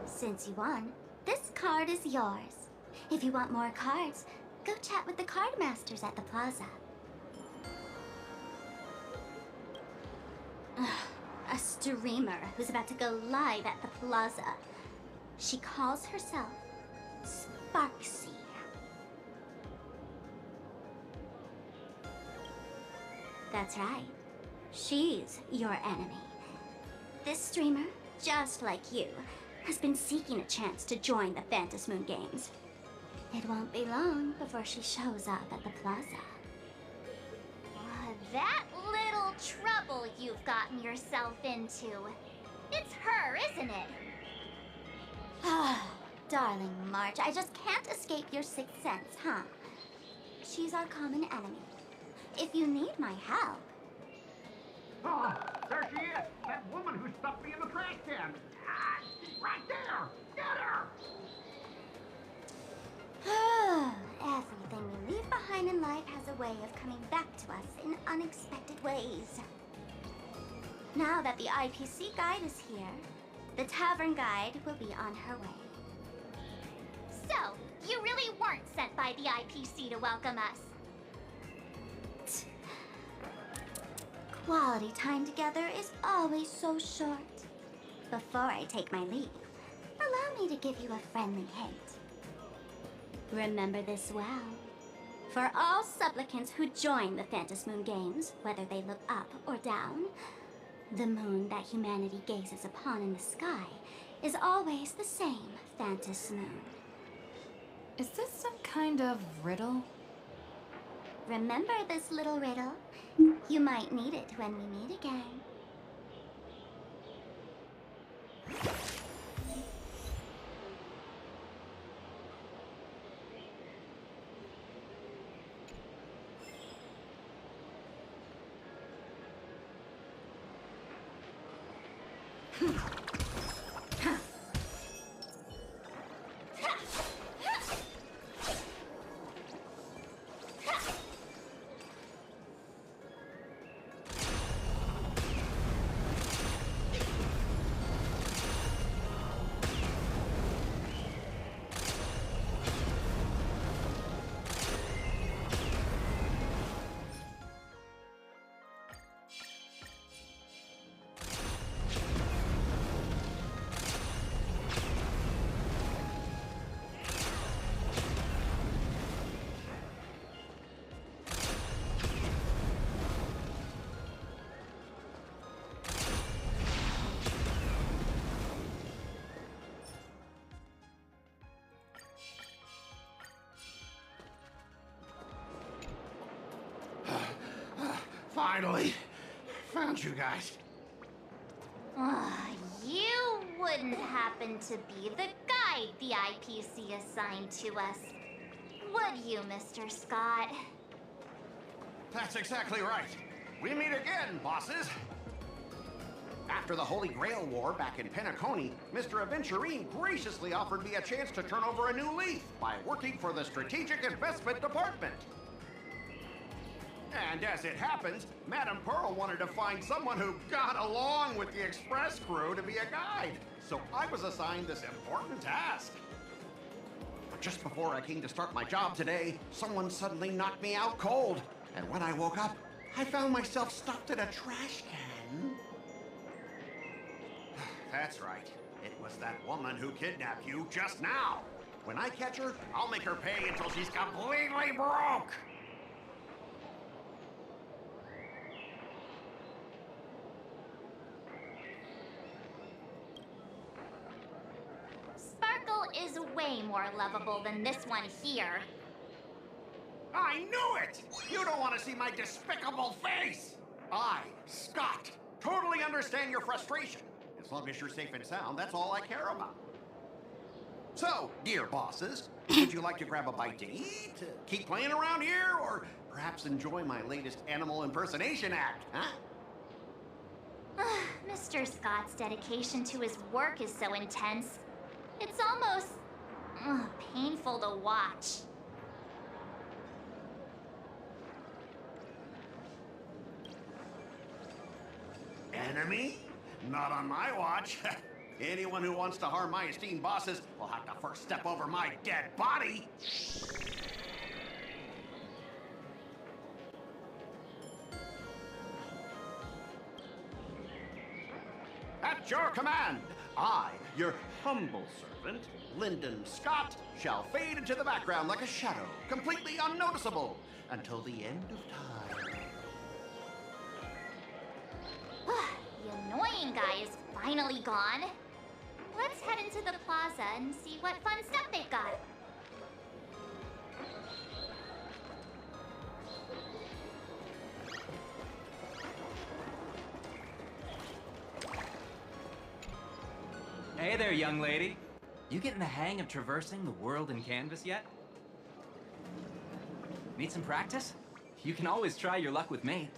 Since you won, this card is yours. If you want more cards, go chat with the card masters at the plaza. A streamer who's about to go live at the plaza. She calls herself Sparksy. That's right. She's your enemy. This streamer, just like you, has been seeking a chance to join the Phantom Moon Games. It won't be long before she shows up at the plaza. That little trouble you've gotten yourself into. It's her, isn't it? Ah, darling March, I just can't escape your sixth sense, huh? She's our common enemy. If you need my help... Oh, there she is! That woman who stuffed me in the trash can! Ah, she's right there! Get her! Everything we leave behind in life has a way of coming back to us in unexpected ways. Now that the IPC guide is here, the tavern guide will be on her way. So, you really weren't sent by the IPC to welcome us? Quality time together is always so short. Before I take my leave, allow me to give you a friendly hint. Remember this well. For all supplicants who join the Phantom Moon Games, whether they look up or down, the moon that humanity gazes upon in the sky is always the same Phantom Moon. Is this some kind of riddle? Remember this little riddle? You might need it when we meet again. Finally! Found you guys. You wouldn't happen to be the guide the IPC assigned to us, would you, Mr. Scott? That's exactly right. We meet again, bosses. After the Holy Grail War back in Penacony, Mr. Aventurine graciously offered me a chance to turn over a new leaf by working for the Strategic Investment Department. And as it happens, Madame Pearl wanted to find someone who got along with the Express crew to be a guide. So I was assigned this important task. But just before I came to start my job today, someone suddenly knocked me out cold. And when I woke up, I found myself stuffed in a trash can. That's right. It was that woman who kidnapped you just now. When I catch her, I'll make her pay until she's completely broke. Sparkle is way more lovable than this one here. I knew it! You don't want to see my despicable face! I, Scott, totally understand your frustration. As long as you're safe and sound, that's all I care about. So, dear bosses, would you like to grab a bite to eat, keep playing around here, or perhaps enjoy my latest animal impersonation act, huh? Mr. Scott's dedication to his work is so intense. It's almost painful to watch. Enemy? Not on my watch. Anyone who wants to harm my esteemed bosses will have to first step over my dead body. At your command, I, your humble servant, Lyndon Scott, shall fade into the background like a shadow, completely unnoticeable, until the end of time. The annoying guy is finally gone. Let's head into the plaza and see what fun stuff they've got. Hey there, young lady. You getting the hang of traversing the world in canvas yet? Need some practice? You can always try your luck with me.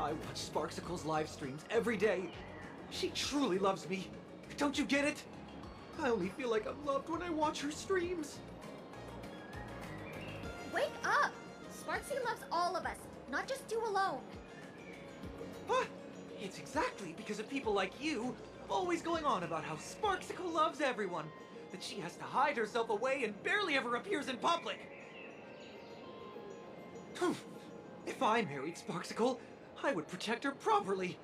I watch Sparksicle's live streams every day. She truly loves me. Don't you get it? I only feel like I'm loved when I watch her streams. Wake up! Sparksy loves all of us, not just you alone. What? It's exactly because of people like you always going on about how Sparksicle loves everyone, that she has to hide herself away and barely ever appears in public. If I married Sparksicle, I would protect her properly.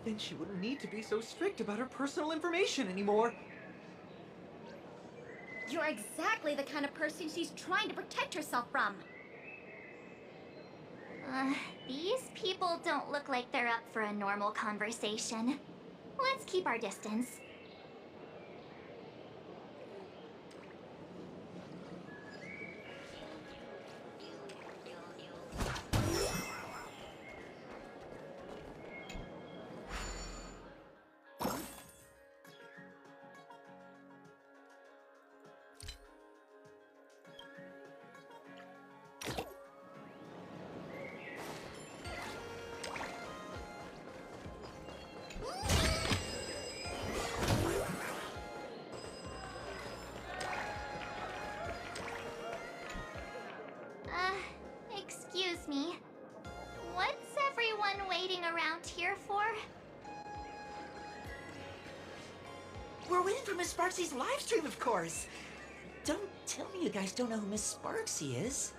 Then she wouldn't need to be so strict about her personal information anymore. You're exactly the kind of person she's trying to protect herself from. These people don't look like they're up for a normal conversation. Let's keep our distance. We're waiting for Miss Sparksy's live stream, of course. Don't tell me you guys don't know who Miss Sparksy is.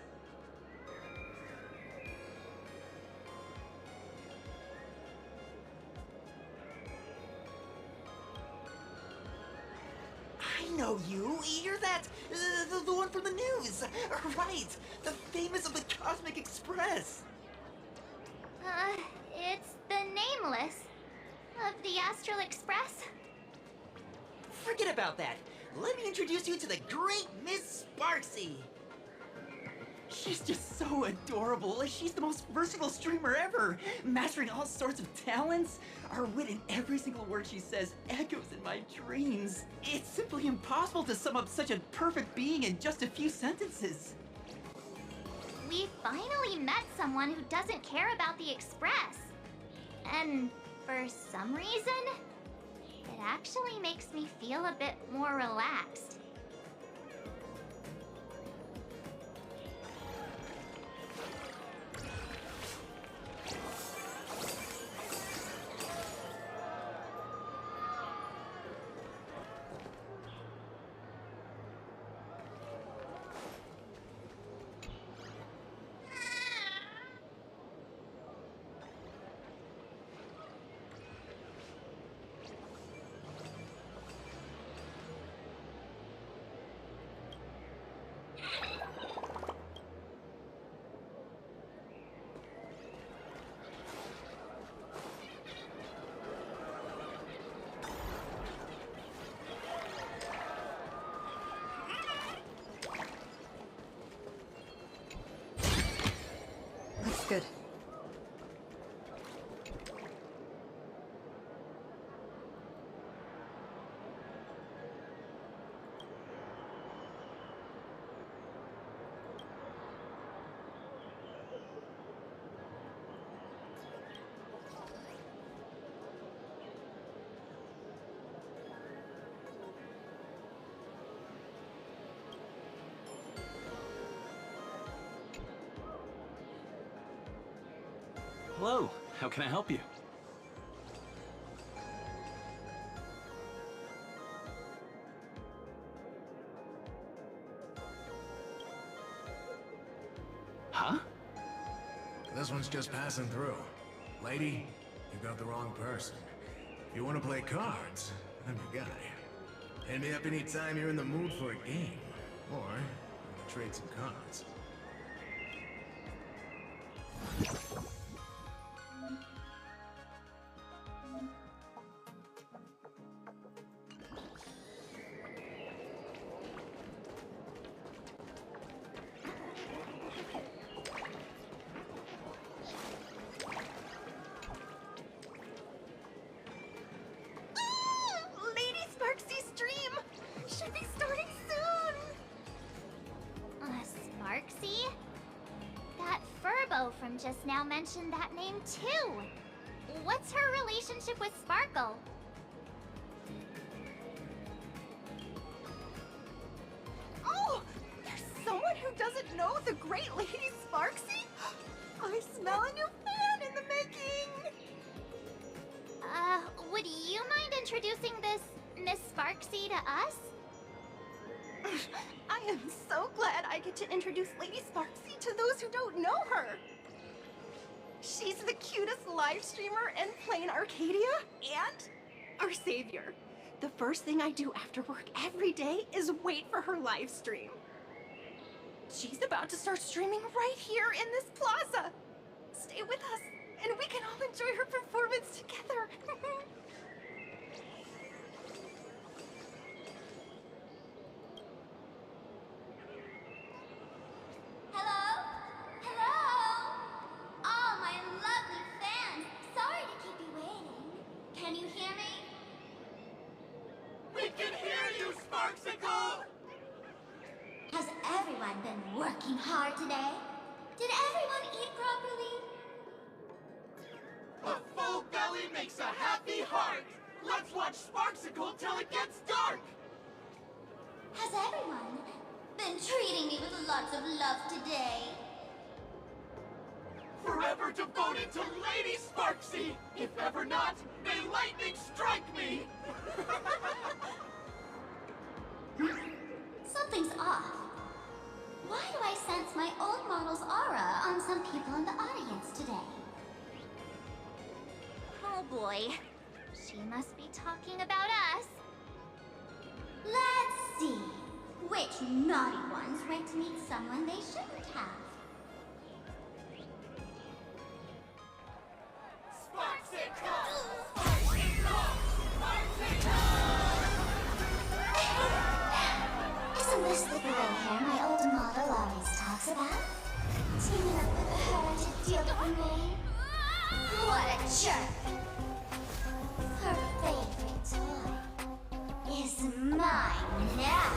I know you. You're that, the one from the news. Right, the famous of the Cosmic Express. It's the Nameless of the Astral Express. Forget about that. Let me introduce you to the great Miss Sparksy. She's just so adorable. She's the most versatile streamer ever, mastering all sorts of talents. Her wit in every single word she says echoes in my dreams. It's simply impossible to sum up such a perfect being in just a few sentences. We finally met someone who doesn't care about the Express. And for some reason, it actually makes me feel a bit more relaxed. That's good. Hello, how can I help you? Huh? This one's just passing through. Lady, you got the wrong person. If you want to play cards, I'm your guy. Hit me up anytime you're in the mood for a game. Or, trade some cards. Lady Sparksy's stream should be starting soon. Sparksy? That Furbo from just now mentioned that name too. What's her relationship with Sparkle? Oh, there's someone who doesn't know the great Lady Sparksy? I smell a new fan in the making. Would you mind introducing this Miss Sparksy to us? I am so glad I get to introduce Lady Sparksy to those who don't know her. She's the cutest live streamer in plain Arcadia and our savior. The first thing I do after work every day is wait for her live stream. She's about to start streaming right here in this plaza. Stay with us, and we can all enjoy her performance together. Hello? Hello? All my lovely fans. Sorry to keep you waiting. Can you hear me? We can hear you, Sparksicle! Has everyone been working hard today? Did everyone eat properly? A full belly makes a happy heart! Let's watch Sparksicle till it gets dark! Has everyone been treating me with lots of love today? Forever devoted to Lady Sparksy! If ever not, may lightning strike me! boy. She must be talking about us. Let's see. Which naughty ones went to meet someone they shouldn't have? Isn't this the gray hair my old model always talks about? Teaming up with her to deal with me? What a jerk! Her favorite toy is mine now.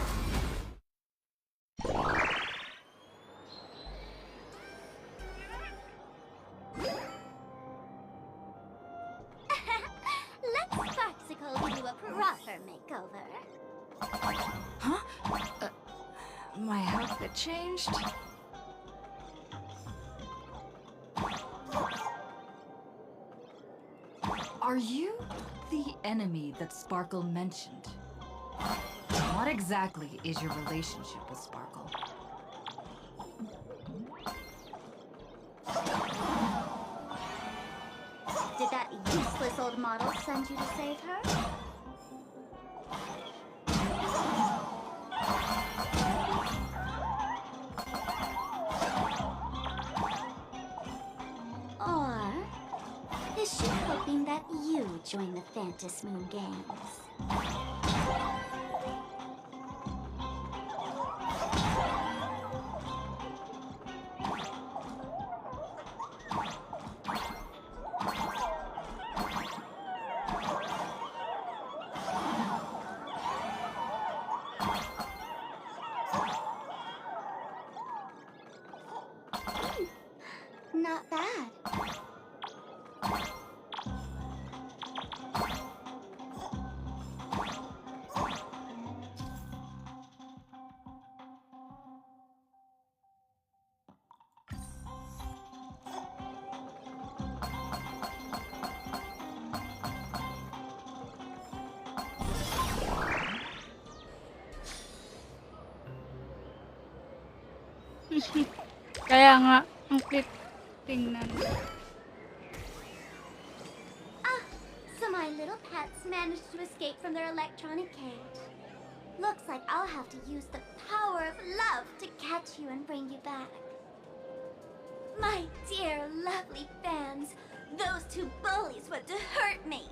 Let's Sparksicle give you a proper makeover. Huh? My outfit changed? Are you the enemy that Sparkle mentioned? What exactly is your relationship with Sparkle? Did that useless old model send you to save her? Or is she hoping that you join the Phantasm Moon Games? Not bad. Kaya nga, ang cute tingnan. Ah, so my little pets managed to escape from their electronic cage. Looks like I'll have to use the power of love to catch you and bring you back. My dear, lovely fans, those two bullies want to hurt me.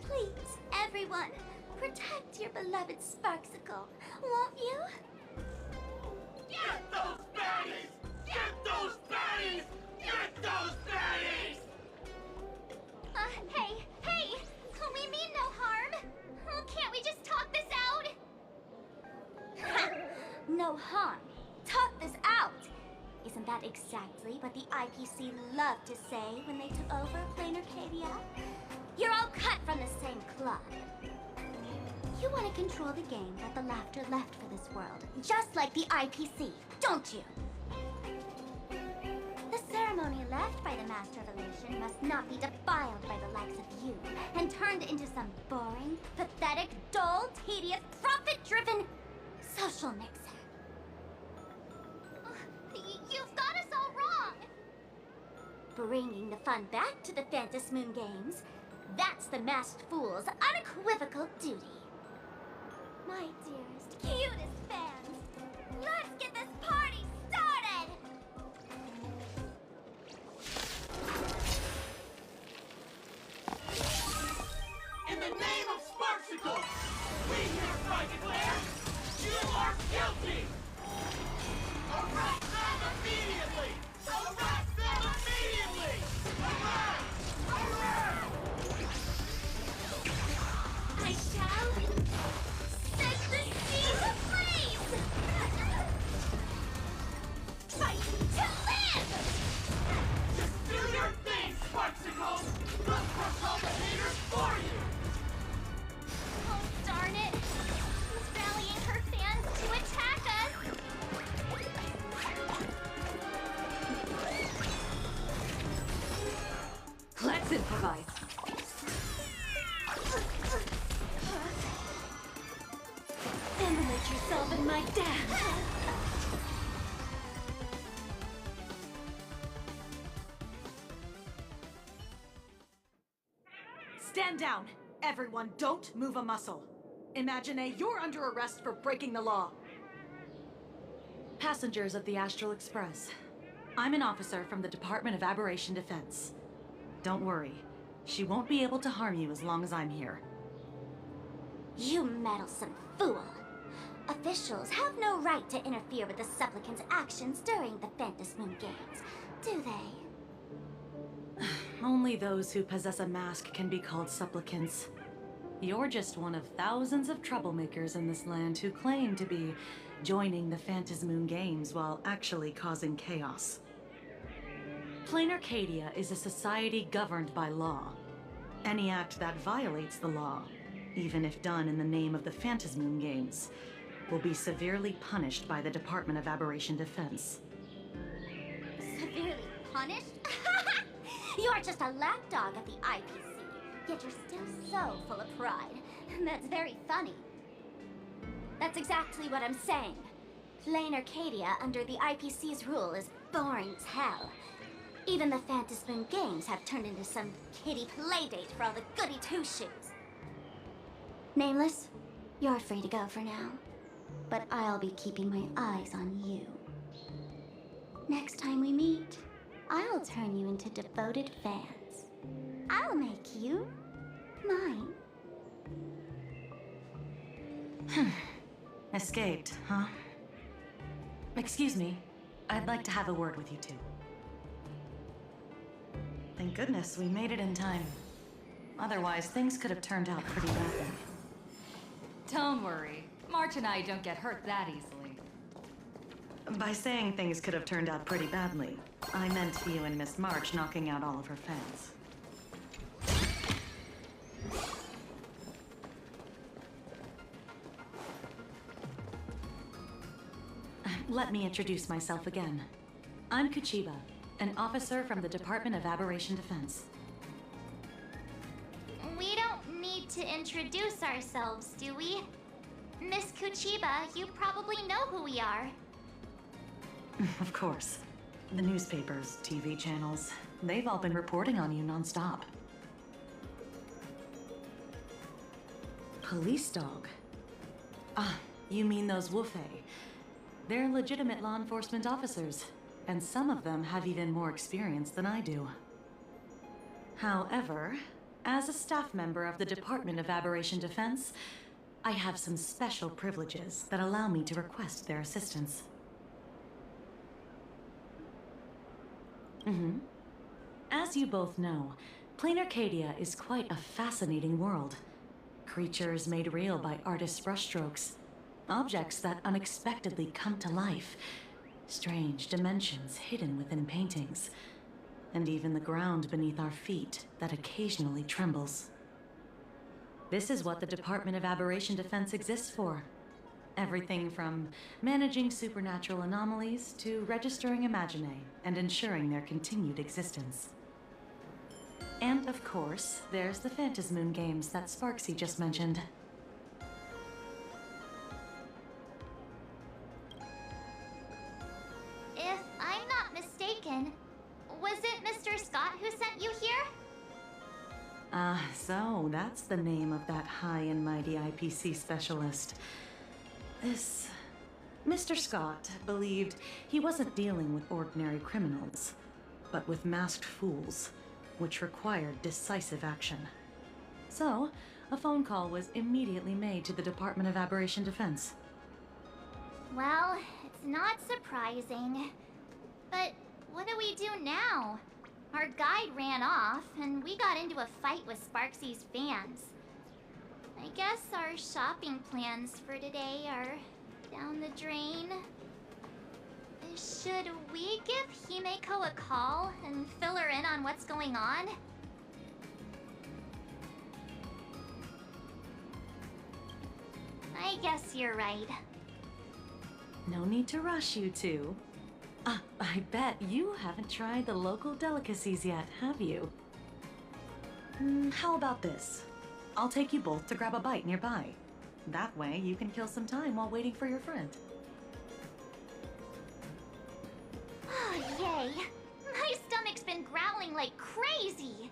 Please, everyone, protect your beloved Sparksicle, won't you? Get those baddies! Get those baddies! Get those baddies! Hey! We mean no harm. Oh, can't we just talk this out? No harm. Talk this out. Isn't that exactly what the IPC loved to say when they took over Plain Arcadia? You're all cut from the same cloth. You want to control the game that the Laughter left for this world, just like the IPC, don't you? The ceremony left by the Master of Elation must not be defiled by the likes of you and turned into some boring, pathetic, dull, tedious, profit-driven social mixer. You've got us all wrong! Bringing the fun back to the Phantasm Moon Games, that's the Masked Fool's unequivocal duty. My dearest, cutest fans, let's get this party started! In the name of Sparksicle, we hereby declare you are guilty! Arrest them immediately! Arrest them immediately! Arrest! Arrest! I shall set the scene ablaze! Fight to live! Just do your thing, Sparksicle! We'll crush all the haters for you! Oh, darn it! Who's rallying her fans to attack us? Let's improvise. Emulate yourself in my dance. down. Everyone, don't move a muscle. Imagine you're under arrest for breaking the law. Passengers of the Astral Express. I'm an officer from the Department of Aberration Defense. Don't worry. She won't be able to harm you as long as I'm here. You meddlesome fool. Officials have no right to interfere with the supplicants' actions during the Phantasmoon Games, do they? Only those who possess a mask can be called supplicants. You're just one of thousands of troublemakers in this land who claim to be joining the Phantasmoon Games while actually causing chaos. Plain Arcadia is a society governed by law. Any act that violates the law, even if done in the name of the Phantasmoon Games, will be severely punished by the Department of Aberration Defense. Severely punished? You're just a lapdog at the IPC, yet you're still so full of pride. That's very funny. That's exactly what I'm saying. Plain Arcadia under the IPC's rule is boring as hell. Even the Phantasmoon Games have turned into some kiddie playdate for all the goody two-shoes. Nameless, you're free to go for now. But I'll be keeping my eyes on you. Next time we meet, I'll turn you into devoted fans. I'll make you mine. Escaped, huh? Excuse me. I'd like to have a word with you two. Thank goodness we made it in time. Otherwise, things could have turned out pretty badly. Don't worry. March and I don't get hurt that easily. By saying things could have turned out pretty badly, I meant you and Miss March knocking out all of her fans. Let me introduce myself again. I'm Kuchiba, an officer from the Department of Aberration Defense. We don't need to introduce ourselves, do we? Miss Kuchiba, you probably know who we are. Of course. The newspapers, TV channels, they've all been reporting on you nonstop. Police dog? Ah, you mean those Wufei. They're legitimate law enforcement officers, and some of them have even more experience than I do. However, as a staff member of the Department of Aberration Defense, I have some special privileges that allow me to request their assistance. As you both know, Plain Arcadia is quite a fascinating world. Creatures made real by artists' brushstrokes. Objects that unexpectedly come to life. Strange dimensions hidden within paintings. And even the ground beneath our feet that occasionally trembles. This is what the Department of Aberration Defense exists for. Everything from managing supernatural anomalies to registering Imaginae and ensuring their continued existence. And of course, there's the Phantasmoon Games that Sparksy just mentioned. If I'm not mistaken, was it Mr. Scott who sent you here? So that's the name of that high and mighty IPC specialist. This Mr. Scott believed he wasn't dealing with ordinary criminals, but with masked fools, which required decisive action. So, a phone call was immediately made to the Department of Aberration Defense. Well, it's not surprising. But what do we do now? Our guide ran off, and we got into a fight with Sparksy's fans. I guess our shopping plans for today are down the drain. Should we give Himeko a call and fill her in on what's going on? I guess you're right. No need to rush, you two. I bet you haven't tried the local delicacies yet, have you? How about this? I'll take you both to grab a bite nearby. That way, you can kill some time while waiting for your friend. Oh, yay! My stomach's been growling like crazy!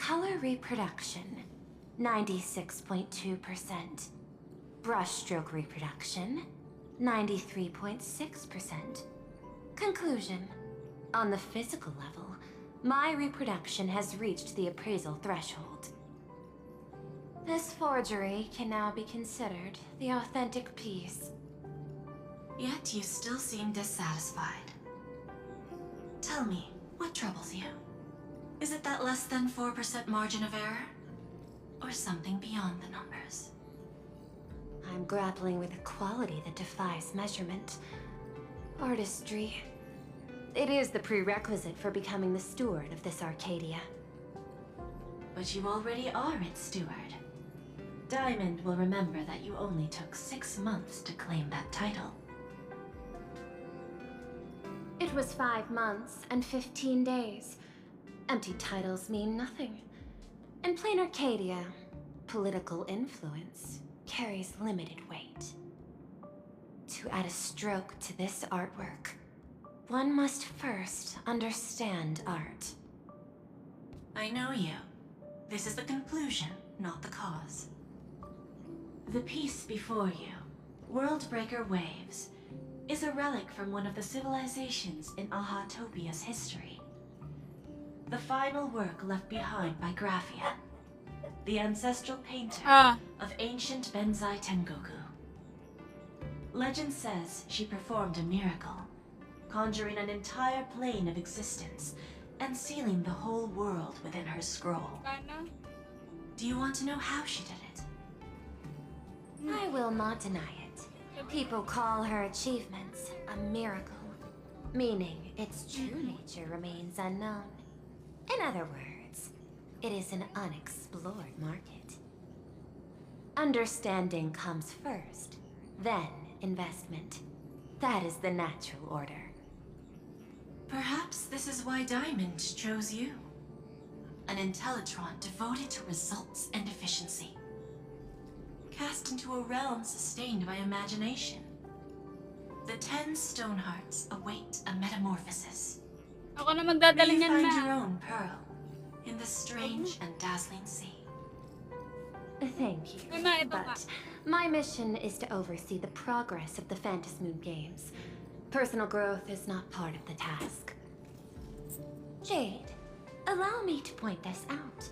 Color reproduction, 96.2%. Brushstroke reproduction, 93.6%. Conclusion. On the physical level, my reproduction has reached the appraisal threshold. This forgery can now be considered the authentic piece. Yet you still seem dissatisfied. Tell me, what troubles you? Is it that less than 4% margin of error? Or something beyond the numbers? I'm grappling with a quality that defies measurement. Artistry. It is the prerequisite for becoming the steward of this Arcadia. But you already are its steward. Diamond will remember that you only took 6 months to claim that title. It was 5 months and 15 days. Empty titles mean nothing. In plain Arcadia, political influence carries limited weight. To add a stroke to this artwork, one must first understand art. I know you. This is the conclusion, not the cause. The piece before you, Worldbreaker Waves, is a relic from one of the civilizations in Ahatopia's history. The final work left behind by Graphia, the ancestral painter of ancient Benzai Tengoku. Legend says she performed a miracle, conjuring an entire plane of existence and sealing the whole world within her scroll. Do you want to know how she did it? I will not deny it. People call her achievements a miracle, meaning its true nature remains unknown. In other words, it is an unexplored market. Understanding comes first, then investment. That is the natural order. Perhaps this is why Diamond chose you. An Intellitron devoted to results and efficiency. Cast into a realm sustained by imagination. The 10 Stonehearts await a metamorphosis. Ako na magdadala May you niyan, find ma. your own pearl in the strange and dazzling sea. Thank you. But my mission is to oversee the progress of the Phantasmoon Games. Personal growth is not part of the task. Jade, allow me to point this out.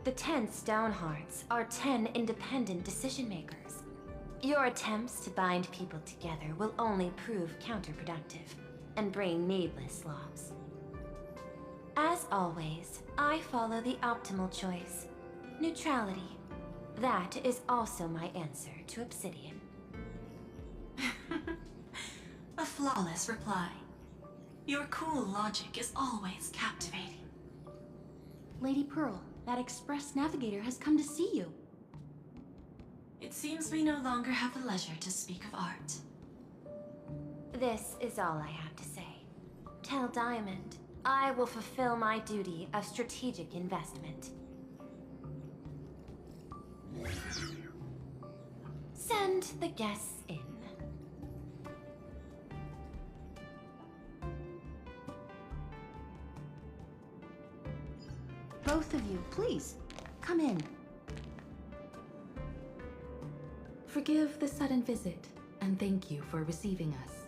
The 10 Stonehearts are 10 independent decision makers. Your attempts to bind people together will only prove counterproductive and bring needless loss. As always, I follow the optimal choice. Neutrality. That is also my answer to Obsidian. A flawless reply. Your cool logic is always captivating. Lady Pearl, that Express Navigator has come to see you. It seems we no longer have the leisure to speak of art. This is all I have to say. Tell Diamond, I will fulfill my duty of strategic investment. Send the guests in. Both of you, please, come in. Forgive the sudden visit, and thank you for receiving us.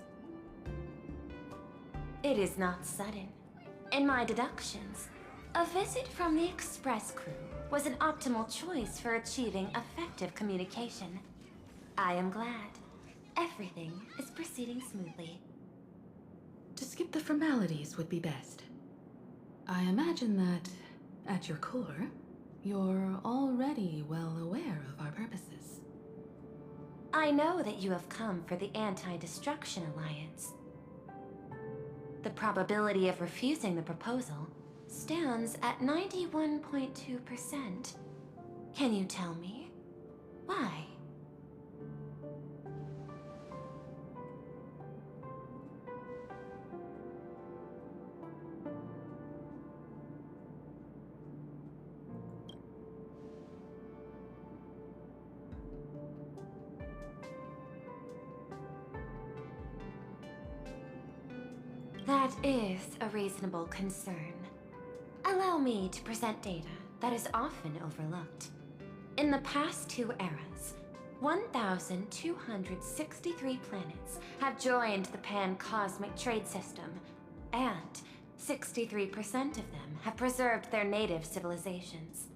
It is not sudden. In my deductions, a visit from the Express crew was an optimal choice for achieving effective communication. I am glad. Everything is proceeding smoothly. To skip the formalities would be best. I imagine that, at your core, you're already well aware of our purposes. I know that you have come for the Anti-Destruction Alliance. The probability of refusing the proposal stands at 91.2%. Can you tell me why? That is a reasonable concern. Allow me to present data that is often overlooked. In the past 2 eras, 1,263 planets have joined the pan-cosmic trade system, and 63% of them have preserved their native civilizations.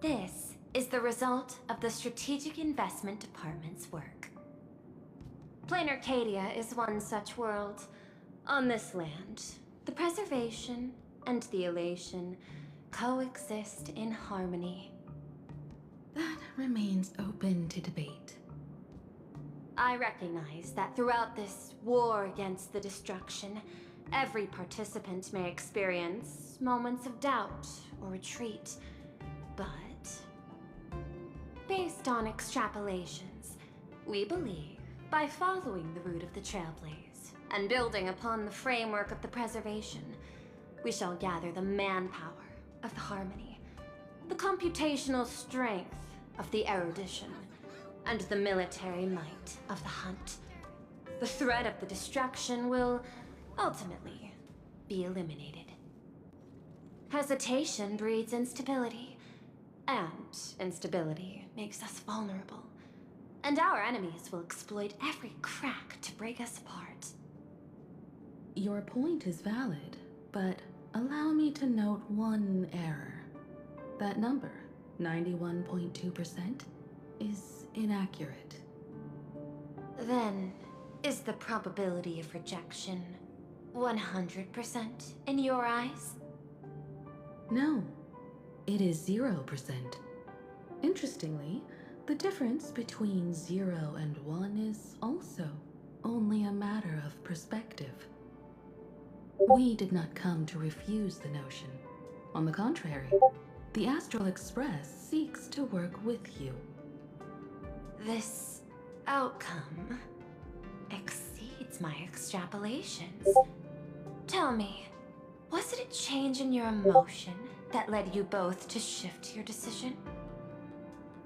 This is the result of the Strategic Investment Department's work. Planar Cadia is one such world. On this land, the preservation and the elation coexist in harmony. That remains open to debate. I recognize that throughout this war against the destruction, every participant may experience moments of doubt or retreat, but based on extrapolations, we believe by following the route of the Trailblaze and building upon the framework of the preservation, we shall gather the manpower of the harmony, the computational strength of the erudition, and the military might of the hunt. The threat of the destruction will ultimately be eliminated. Hesitation breeds instability, and instability makes us vulnerable. And our enemies will exploit every crack to break us apart. Your point is valid, but allow me to note one error. That number, 91.2%, is inaccurate. Then, is the probability of rejection 100% in your eyes? No, it is 0%. Interestingly, the difference between 0 and 1 is also only a matter of perspective. We did not come to refuse the notion. On the contrary, the Astral Express seeks to work with you. This outcome exceeds my extrapolations. Tell me, was it a change in your emotion that led you both to shift your decision?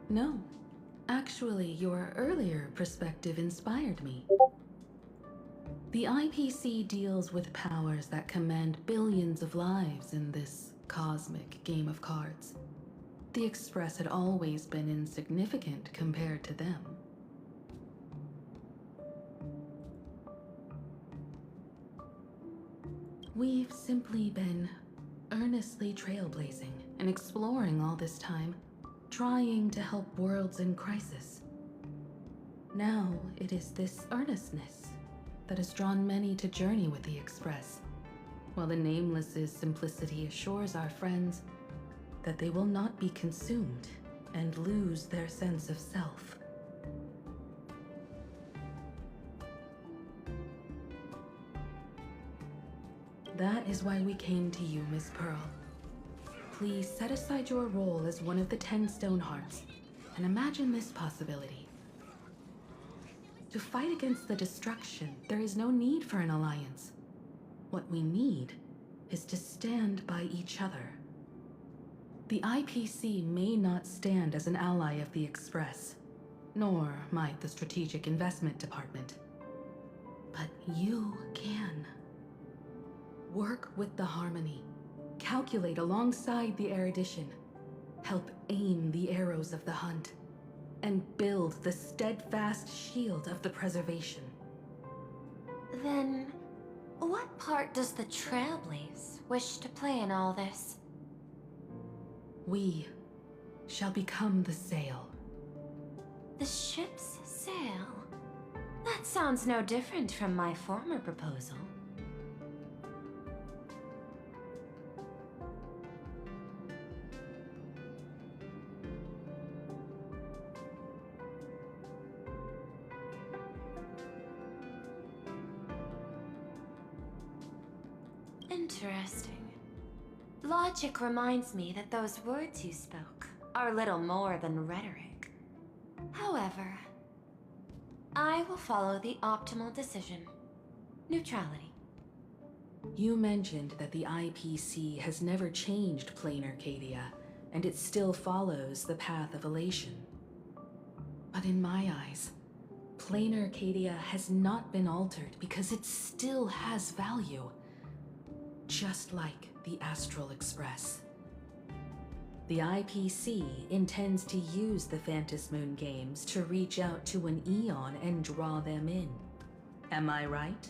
No. Actually, your earlier perspective inspired me. The IPC deals with powers that command billions of lives in this cosmic game of cards. The Express had always been insignificant compared to them. We've simply been earnestly trailblazing and exploring all this time, trying to help worlds in crisis. Now it is this earnestness that has drawn many to journey with the Express, while the Nameless's simplicity assures our friends that they will not be consumed and lose their sense of self. That is why we came to you, Miss Pearl. Please set aside your role as one of the 10 Stonehearts and imagine this possibility. To fight against the destruction, there is no need for an alliance. What we need is to stand by each other. The IPC may not stand as an ally of the Express, nor might the Strategic Investment Department. But you can. Work with the harmony. Calculate alongside the erudition. Help aim the arrows of the hunt. And build the steadfast shield of the preservation. Then, what part does the Trailblaze wish to play in all this? We shall become the sail. The ship's sail? That sounds no different from my former proposal. Interesting. Logic reminds me that those words you spoke are little more than rhetoric. However, I will follow the optimal decision. Neutrality. You mentioned that the IPC has never changed Planar Cadia, and it still follows the path of elation. But in my eyes, Planar Cadia has not been altered because it still has value. Just like the Astral Express. The IPC intends to use the Phantom Moon games to reach out to an Eon and draw them in. Am I right?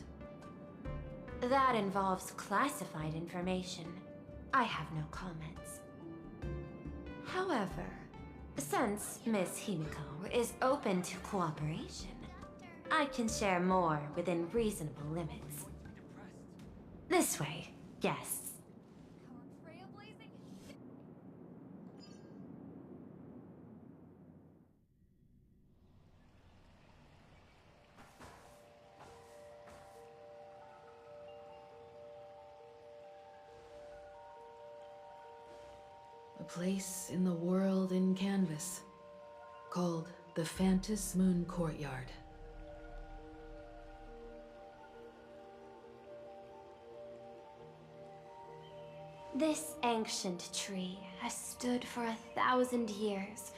That involves classified information. I have no comments. However, since Miss Himiko is open to cooperation, I can share more within reasonable limits. This way, guests. A place in the world in canvas, called the Phantom Moon Courtyard. This ancient tree has stood for 1,000 years,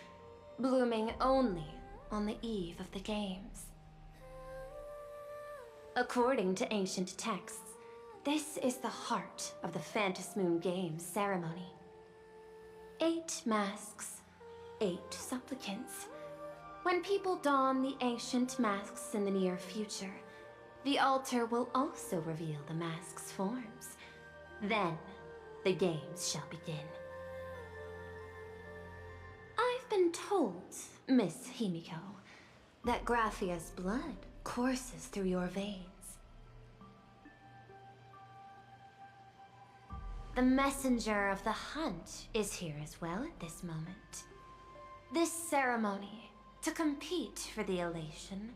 blooming only on the eve of the games. According to ancient texts, this is the heart of the Phantom Moon Games ceremony. 8 masks, 8 supplicants. When people don the ancient masks in the near future, the altar will also reveal the mask's forms. Then, the games shall begin. I've been told, Miss Himiko, that Graphia's blood courses through your veins. The messenger of the hunt is here as well at this moment. This ceremony, to compete for the elation,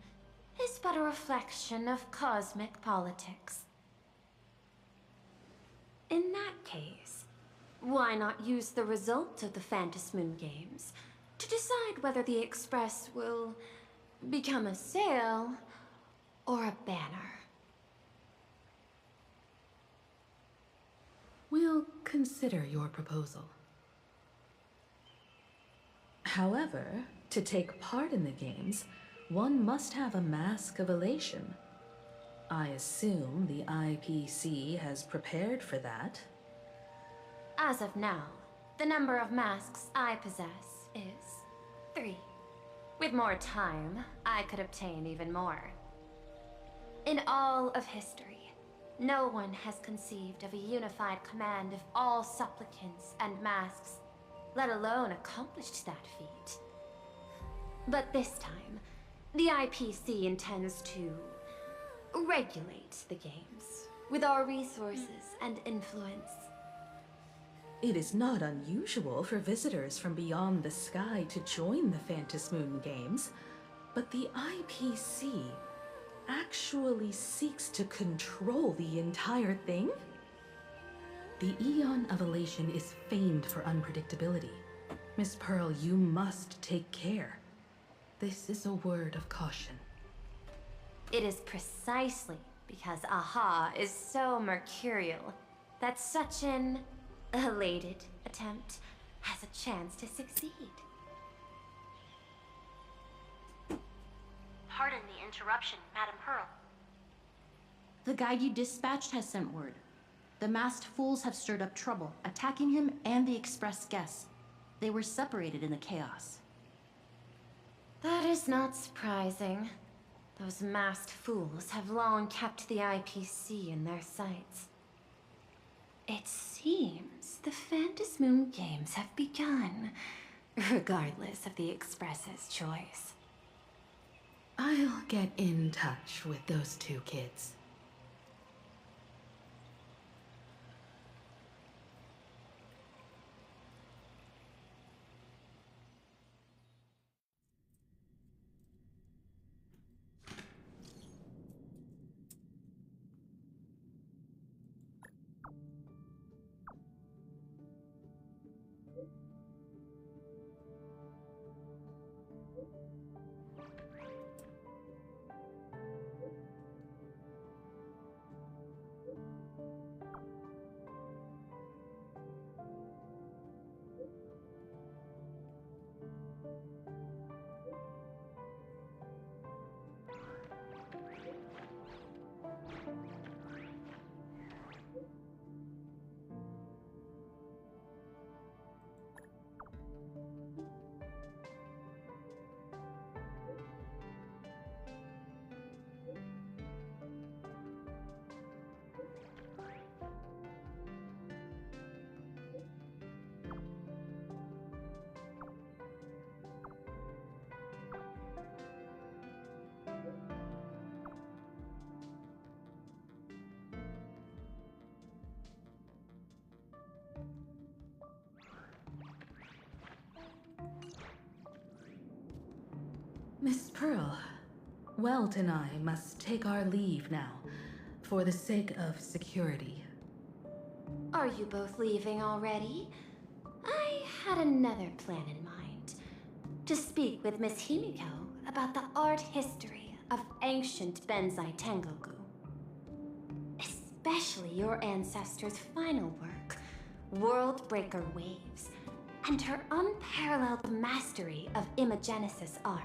is but a reflection of cosmic politics. In that case, why not use the result of the Phantom Moon Games to decide whether the Express will become a sail or a banner? We'll consider your proposal. However, to take part in the games, one must have a mask of elation. I assume the IPC has prepared for that. As of now, the number of masks I possess is 3. With more time, I could obtain even more. In all of history, no one has conceived of a unified command of all supplicants and masks, let alone accomplished that feat. But this time, the IPC intends to regulate the games with our resources and influence. It is not unusual for visitors from beyond the sky to join the Phantom Moon Games, but the IPC actually seeks to control the entire thing? The Eon of Elation is famed for unpredictability. Miss Pearl, you must take care. This is a word of caution. It is precisely because Aha is so mercurial that such an elated attempt has a chance to succeed. Pardon the interruption, Madam Pearl. The guide you dispatched has sent word. The masked fools have stirred up trouble, attacking him and the express guests. They were separated in the chaos. That is not surprising. Those masked fools have long kept the IPC in their sights. It seems the Phantom Moon Games have begun, regardless of the Express's choice. I'll get in touch with those 2 kids. Miss Pearl, Welt and I must take our leave now, for the sake of security. Are you both leaving already? I had another plan in mind. To speak with Miss Himiko about the art history of ancient Benzai Tengoku. Especially your ancestors' final work, World Breaker Waves, and her unparalleled mastery of imagenesis art.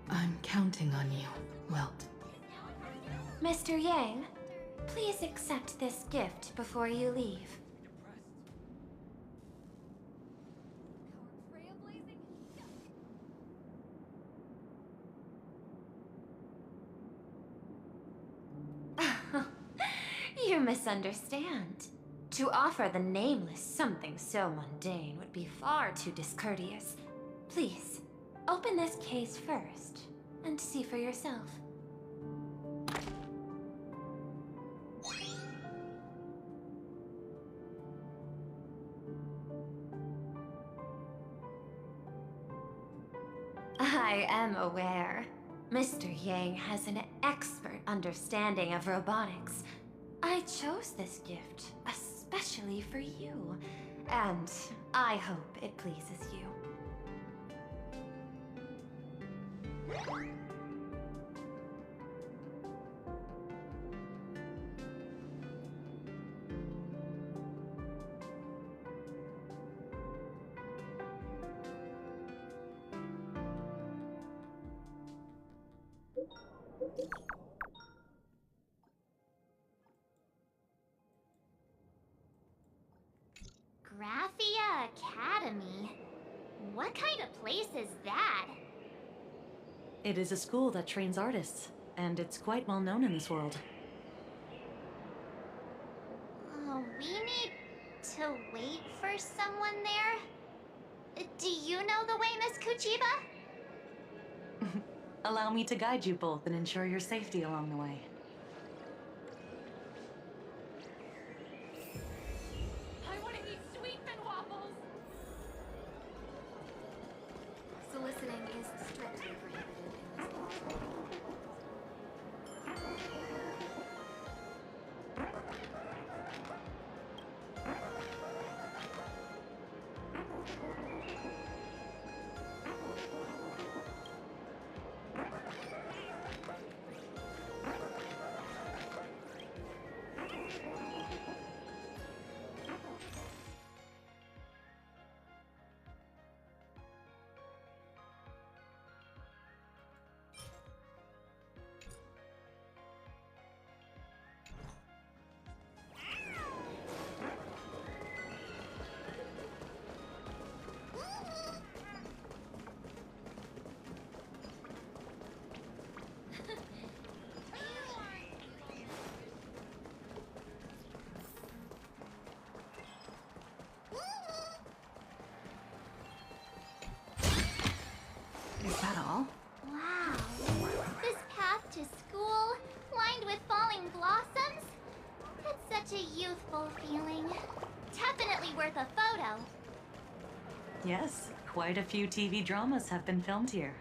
I'm counting on you, Welt. Mr. Yang, please accept this gift before you leave. You misunderstand. To offer the Nameless something so mundane would be far too discourteous. Please, open this case first, and see for yourself. I am aware. Mr. Yang has an expert understanding of robotics. I chose this gift especially for you, and I hope it pleases you. Graphia Academy? What kind of place is that? It is a school that trains artists, and it's quite well known in this world. We need to wait for someone there? Do you know the way, Miss Kuchiba? Allow me to guide you both and ensure your safety along the way. I want to eat sweet and waffles. Soliciting is strictly prohibited in this law. Is that all? Wow. This path to school, lined with falling blossoms? It's such a youthful feeling. Definitely worth a photo. Yes, quite a few TV dramas have been filmed here.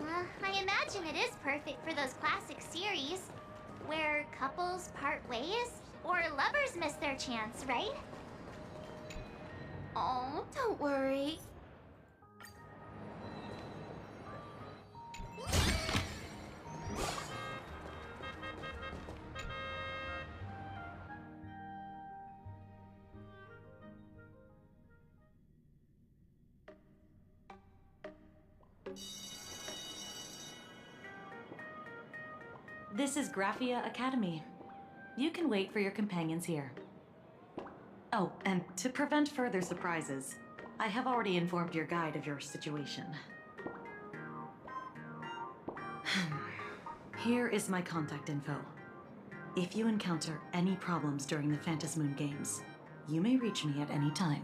I imagine it is perfect for those classic series, where couples part ways, or lovers miss their chance, right? Oh, don't worry. This is Graphia Academy. You can wait for your companions here. Oh, and to prevent further surprises, I have already informed your guide of your situation. Here is my contact info. If you encounter any problems during the Phantasmoon Games, you may reach me at any time.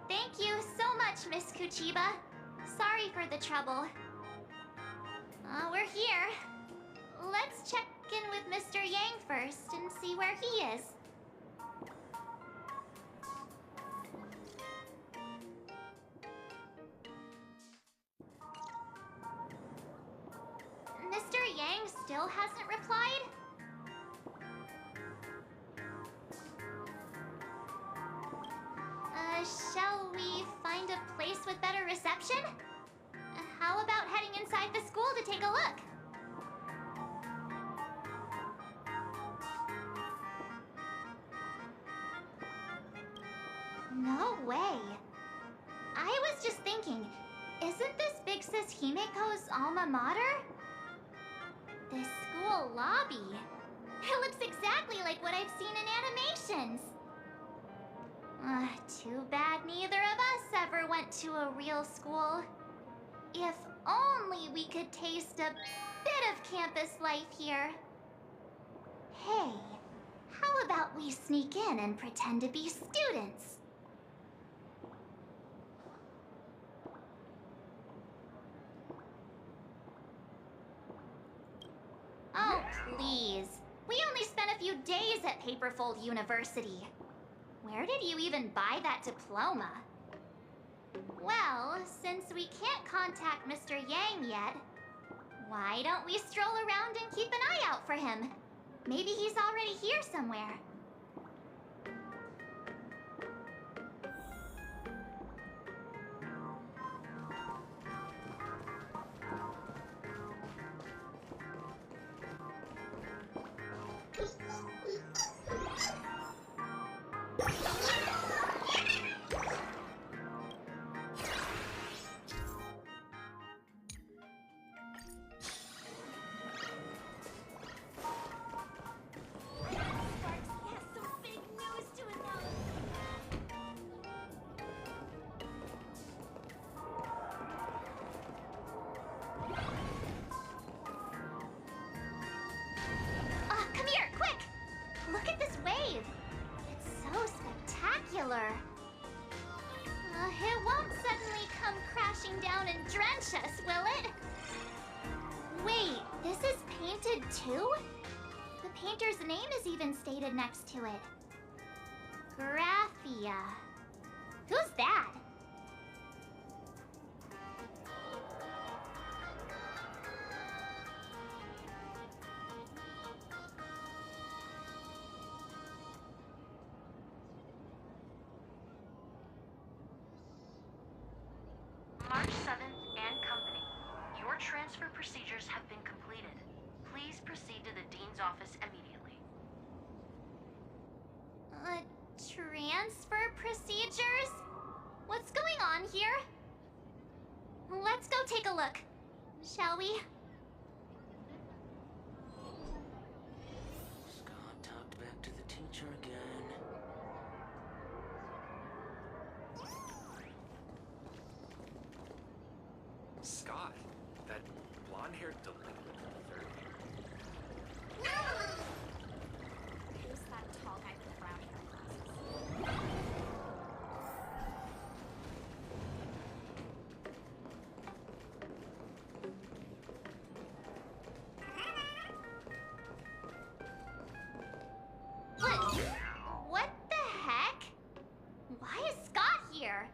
Thank you so much, Miss Kuchiba. Sorry for the trouble. We're here. Let's check in with Mr. Yang first and see where he is. Mr. Yang still hasn't replied? Shall we find a place with better reception? How about heading inside the school to take a look? No way. I was just thinking, isn't this Big Sis Himiko's alma mater? The school lobby. It looks exactly like what I've seen in animations. Too bad neither of us ever went to a real school. If only we could taste a bit of campus life here. Hey, how about we sneak in and pretend to be students? Oh, please. We only spent a few days at Paperfold University. Where did you even buy that diploma? Well, since we can't contact Mr. Yang yet, why don't we stroll around and keep an eye out for him? Maybe he's already here somewhere. It won't suddenly come crashing down and drench us, will it? Wait, this is painted too? The painter's name is even stated next to it. Graphia. Who's that? March 7th and Company. Your transfer procedures have been completed. Please proceed to the Dean's office immediately. Transfer procedures? What's going on here? Let's go take a look, shall we? Scott talked back to the teacher again. Scott, that blonde-haired delinquent from the third year. Who's that tall guy with brown hair and glasses? What the heck? Why is Scott here?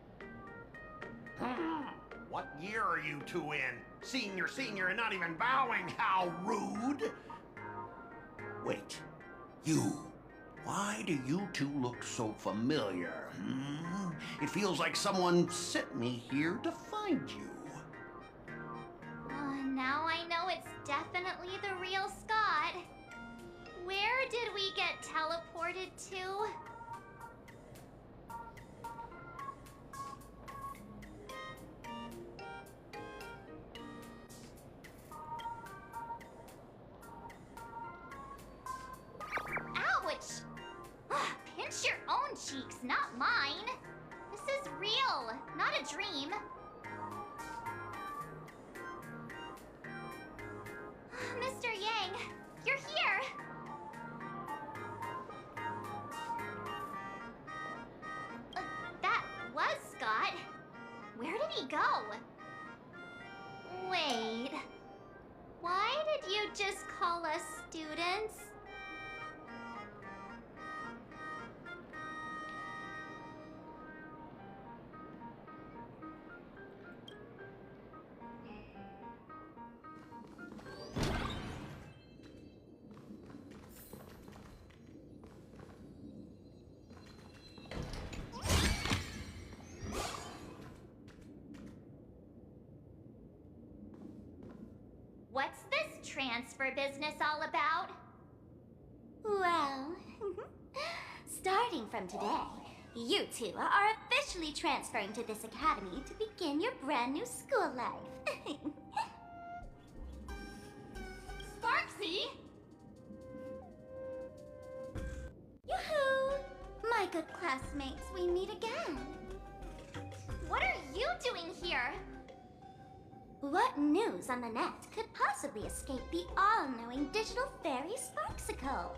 What year are you two in? Senior, and not even bowing. How rude! Wait, you. Why do you two look so familiar? It feels like someone sent me here to find you. Now I know it's definitely the real Scott. Where did we get teleported to? Ouch! Pinch your own cheeks, not mine. This is real, not a dream. Mr. Yang, you're here. That was Scott. Where did he go? Wait. Why did Can't you just call us students? What's this transfer business all about? Well, starting from today, you two are officially transferring to this academy to begin your brand new school life. Sparksy! Yoo-hoo! My good classmates, we meet again. What are you doing here? What news on the net could possibly escape the all-knowing digital fairy Sparksicle?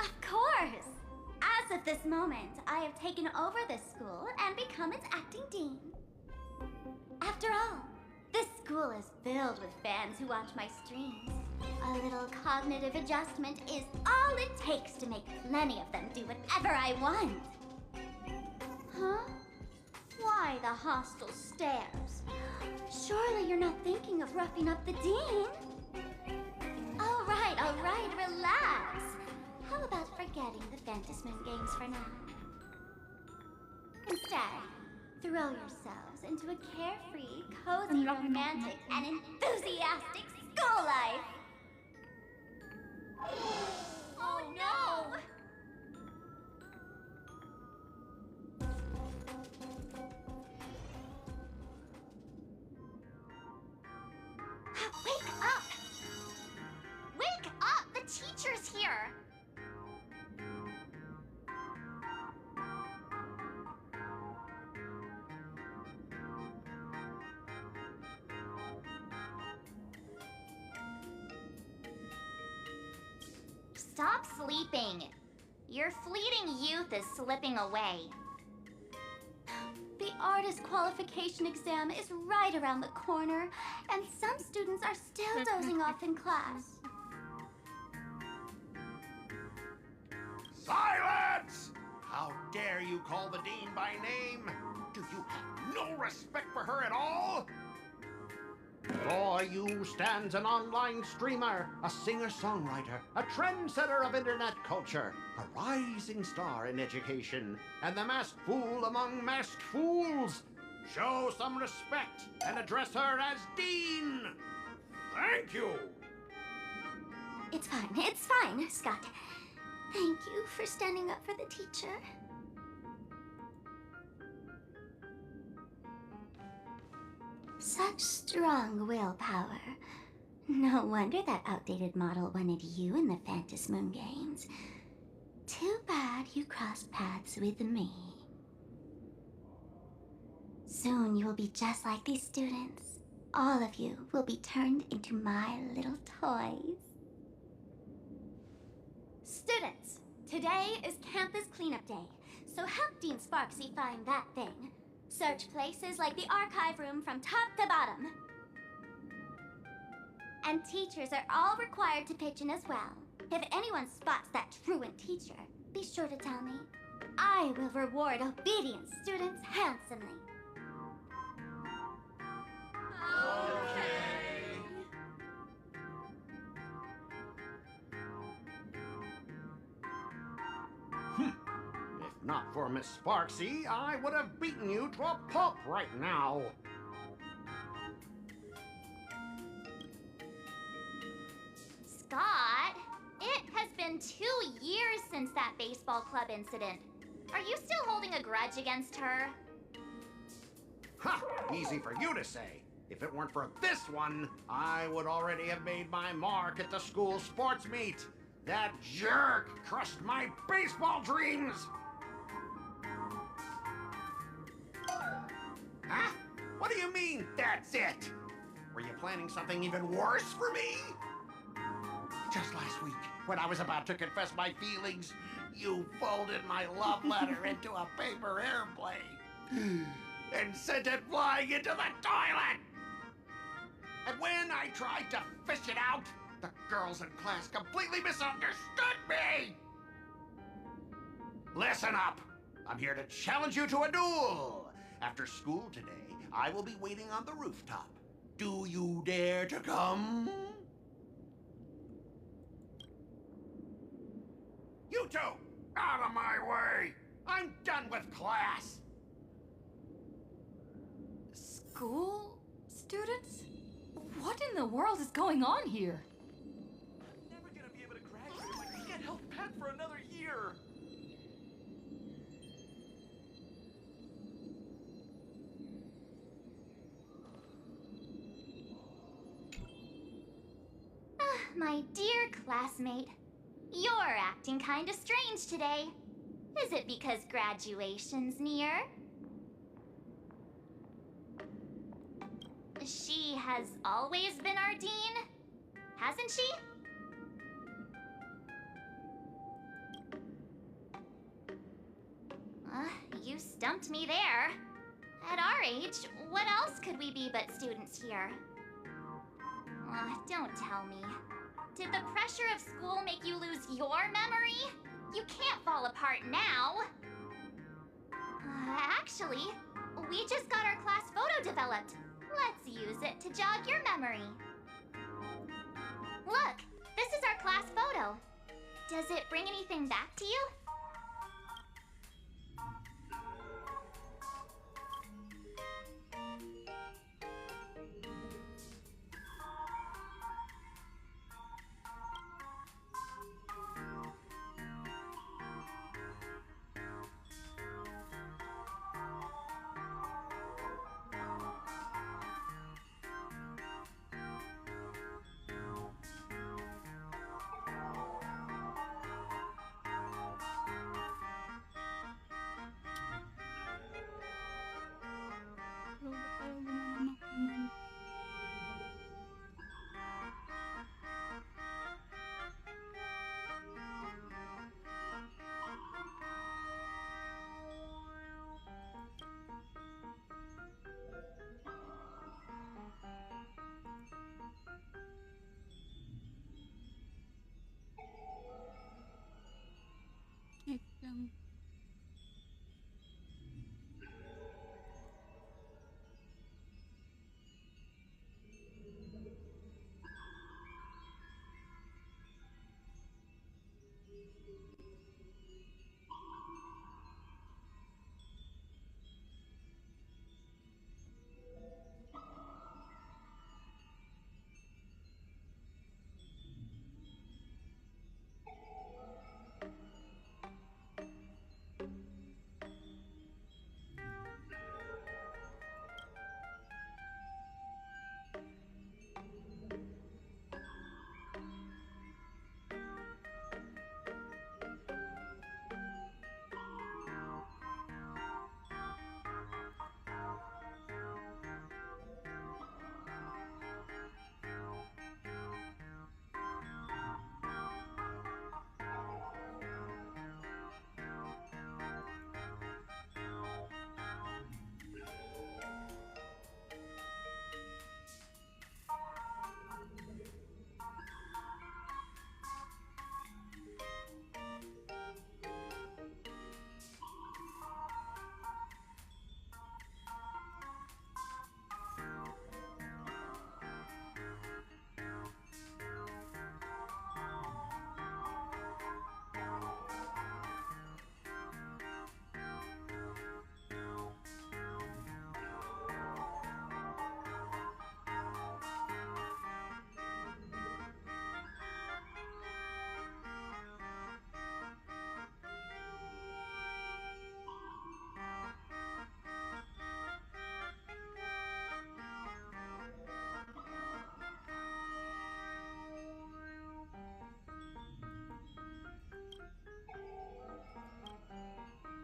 Of course! As of this moment, I have taken over this school and become its acting dean. After all, this school is filled with fans who watch my streams. A little cognitive adjustment is all it takes to make plenty of them do whatever I want. Huh? Why the hostile stares? Surely you're not thinking of roughing up the dean? All right, relax. How about forgetting the Fantasmoon games for now? Instead, throw yourselves into a carefree, cozy, romantic, and enthusiastic school life! Oh no! Wake up! Wake up! The teacher's here! Stop sleeping. Your fleeting youth is slipping away. The artist qualification exam is right around the corner, and some students are still dozing off in class. Silence! How dare you call the dean by name? Do you have no respect for her at all? Before you stands an online streamer, a singer-songwriter, a trendsetter of internet culture, a rising star in education, and the masked fool among masked fools. Show some respect and address her as Dean. Thank you. It's fine, Scott. Thank you for standing up for the teacher. Such strong willpower. No wonder that outdated model wanted you in the Fantasmoon games. Too bad you crossed paths with me. Soon you will be just like these students. All of you will be turned into my little toys. Students, today is campus cleanup day, so help Dean Sparksy find that thing. Search places like the archive room from top to bottom. And teachers are all required to pitch in as well. If anyone spots that truant teacher, be sure to tell me. I will reward obedient students handsomely. If not for Miss Sparksy, I would have beaten you to a pulp right now. Scott, it has been 2 years since that baseball club incident. Are you still holding a grudge against her? Ha! Easy for you to say. If it weren't for this one, I would already have made my mark at the school sports meet. That jerk crushed my baseball dreams! Huh? What do you mean, that's it? Were you planning something even worse for me? Just last week, when I was about to confess my feelings, you folded my love letter into a paper airplane. and sent it flying into the toilet! And when I tried to fish it out, the girls in class completely misunderstood me! Listen up! I'm here to challenge you to a duel! After school today, I will be waiting on the rooftop. Do you dare to come? You two, out of my way! I'm done with class! School students? What in the world is going on here? I'm never gonna be able to graduate if I can't help Pat for another year. My dear classmate, you're acting kinda strange today. Is it because graduation's near? She has always been our dean, hasn't she? You stumped me there. At our age, what else could we be but students here? Don't tell me. Did the pressure of school make you lose your memory? You can't fall apart now. Actually, we just got our class photo developed. Let's use it to jog your memory. Look, this is our class photo. Does it bring anything back to you?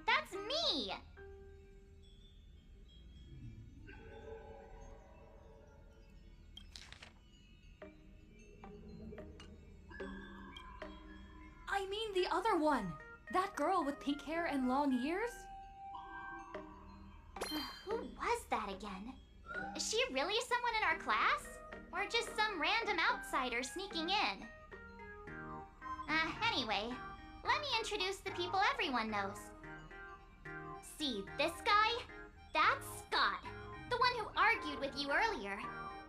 That's me! I mean the other one! That girl with pink hair and long ears? Who was that again. Is she really someone in our class? Or just some random outsider sneaking in? Anyway, let me introduce the people everyone knows. See, this guy? That's Scott, the one who argued with you earlier.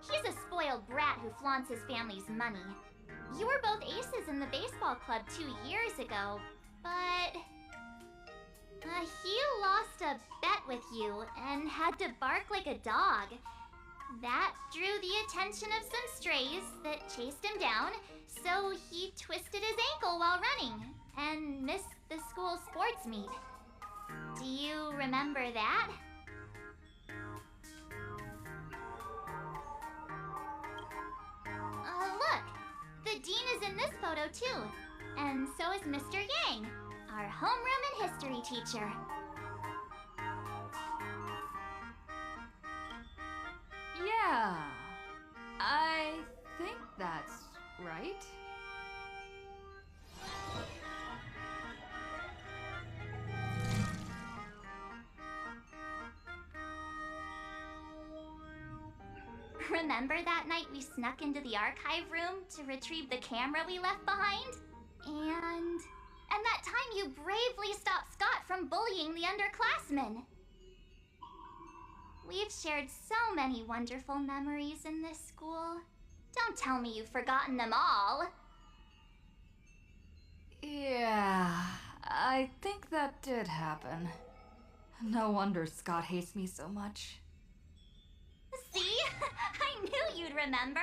He's a spoiled brat who flaunts his family's money. You were both aces in the baseball club 2 years ago, but... he lost a bet with you and had to bark like a dog. That drew the attention of some strays that chased him down, so he twisted his ankle while running and missed the school sports meet. Do you remember that? Look! The dean is in this photo too, and so is Mr. Yang, our homeroom and history teacher. Yeah, I think that's right. Remember that night we snuck into the archive room to retrieve the camera we left behind? And that time you bravely stopped Scott from bullying the underclassmen. We've shared so many wonderful memories in this school. Don't tell me you've forgotten them all. Yeah, I think that did happen. No wonder Scott hates me so much. See? I knew you'd remember.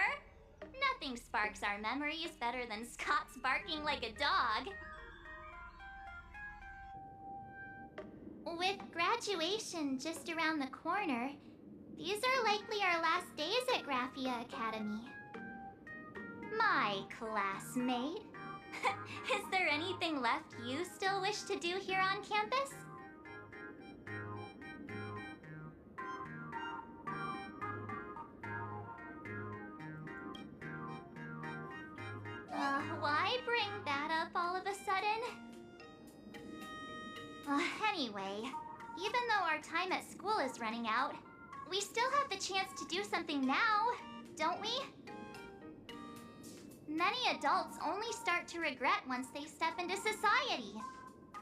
Nothing sparks our memories better than Scott's barking like a dog. With graduation just around the corner, these are likely our last days at Graphia Academy. My classmate. Is there anything left you still wish to do here on campus? Why bring that up all of a sudden? Anyway, even though our time at school is running out, we still have the chance to do something now, don't we? Many adults only start to regret once they step into society,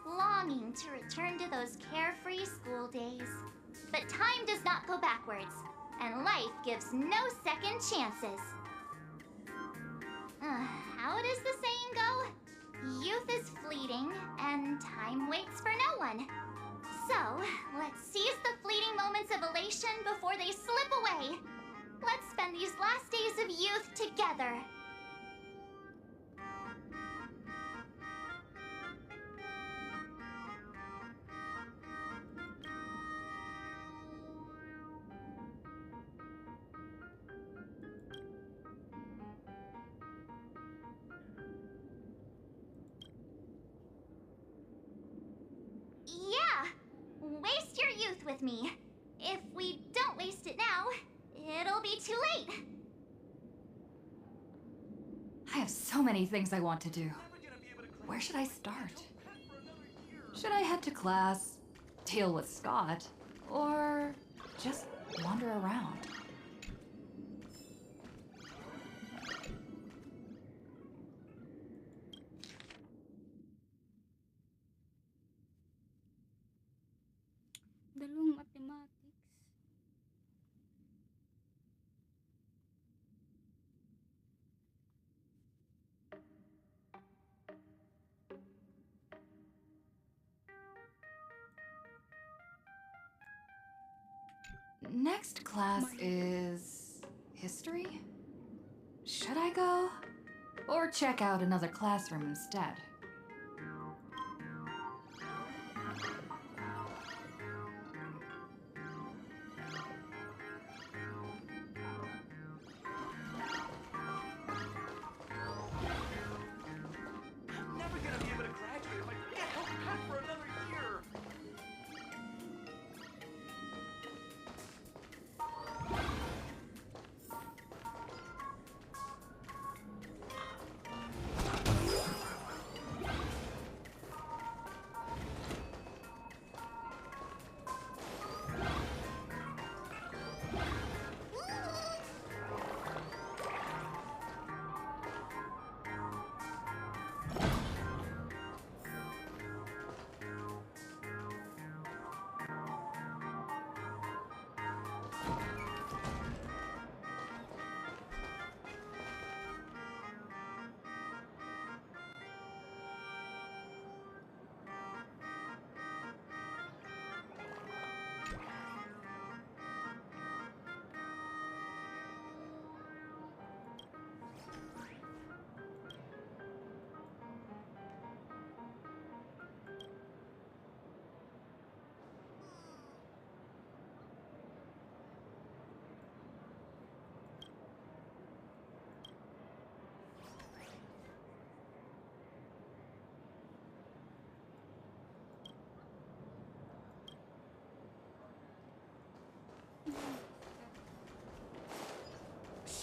longing to return to those carefree school days. But time does not go backwards, and life gives no second chances. How does the saying go? Youth is fleeting, and time waits for no one. So, let's seize the fleeting moments of elation before they slip away. Let's spend these last days of youth together. Yeah! Waste your youth with me. If we don't waste it now, it'll be too late. I have so many things I want to do. Where should I start? Should I head to class, deal with Scott, or just wander around? Dalawang mathematics. Next class is history? Should I go? Or check out another classroom instead? I'm never gonna be able to graduate if I get held back for another year.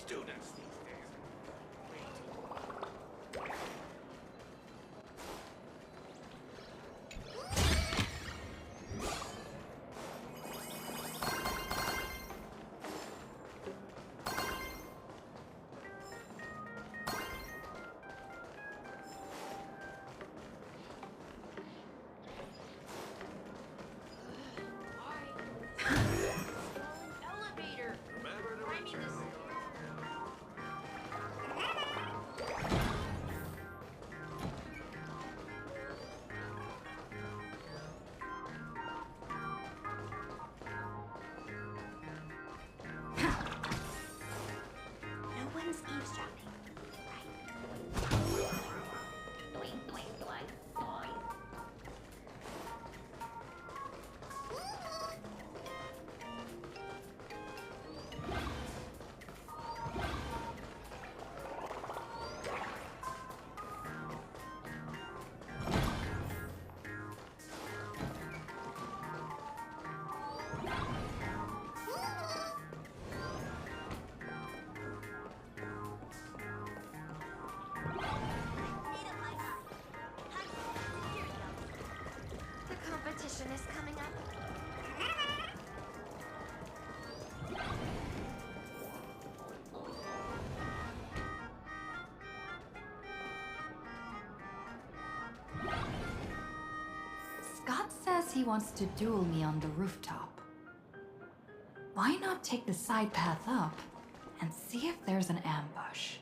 students these days. Elevator. I mean this. No one's eavesdropping. Doink, doink, doink, doink. The competition is coming up. Scott says he wants to duel me on the rooftop. Why not take the side path up and see if there's an ambush?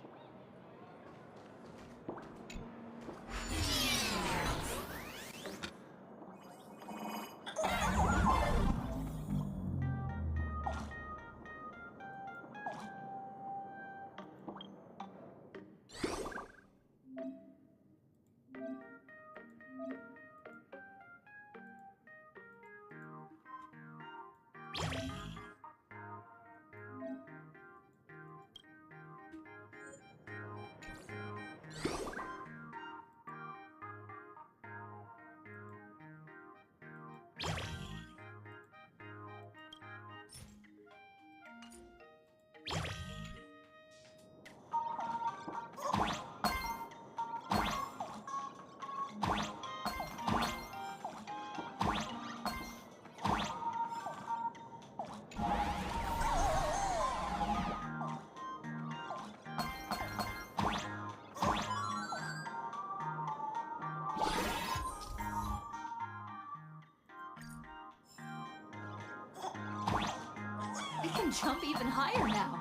We can jump even higher now.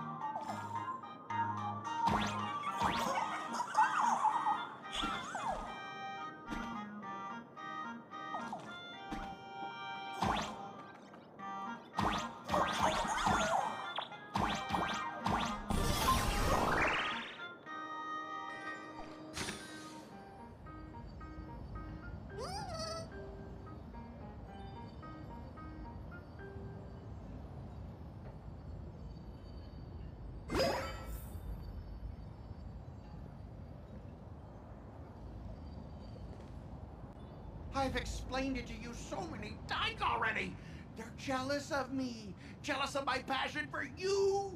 I've explained it to you so many times already. They're jealous of me, jealous of my passion for you,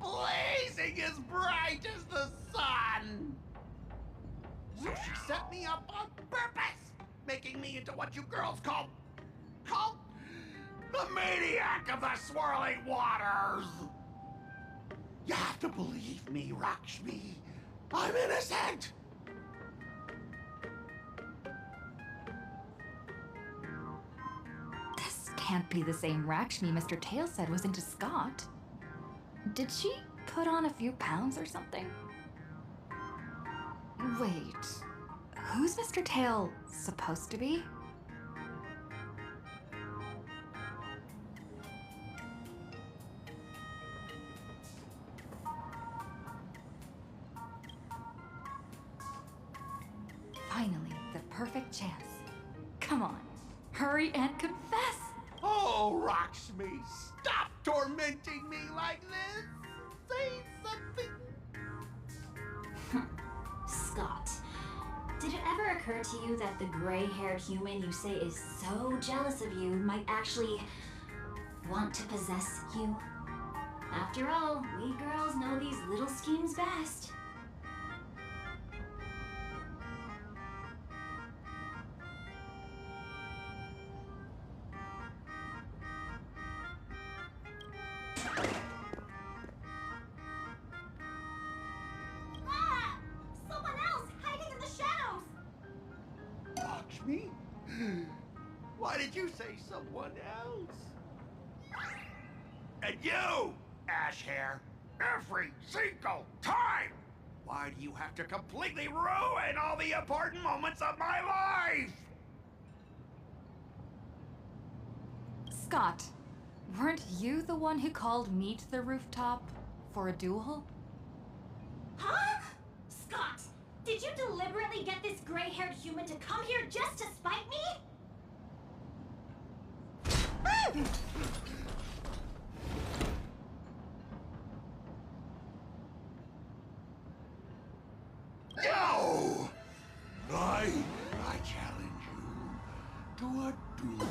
blazing as bright as the sun. So she set me up on purpose, making me into what you girls call the maniac of the swirling waters. You have to believe me, Rakshmi. I'm innocent. This can't be the same Rakshmi Mr. Tail said was into Scott. Did she put on a few pounds or something? Wait, who's Mr. Tail supposed to be? Finally, the perfect chance. Come on, hurry and confess! Oh, Rakshmi, stop tormenting me like this! Say something! Scott, did it ever occur to you that the gray-haired human you say is so jealous of you might actually want to possess you? After all, we girls know these little schemes best. Ah! Someone else hiding in the shadows! Lakshmi? Why did you say someone else? And you, Ash Hair, every single time! Why do you have to completely ruin all the important moments of my life? Scott, weren't you the one who called me to the rooftop for a duel? Huh? Scott, did you deliberately get this gray-haired human to come here just to spite me? No! I challenge you to a duel.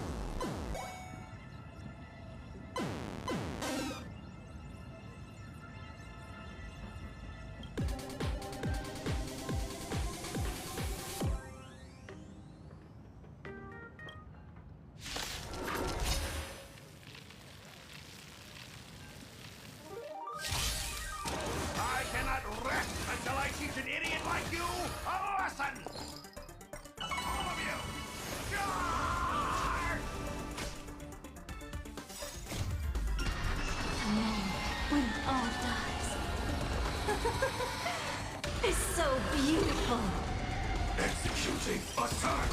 I cannot rest until I teach an idiot like you a lesson! All of you! Charge! The moment when it all dies. It's so beautiful. Executing attack!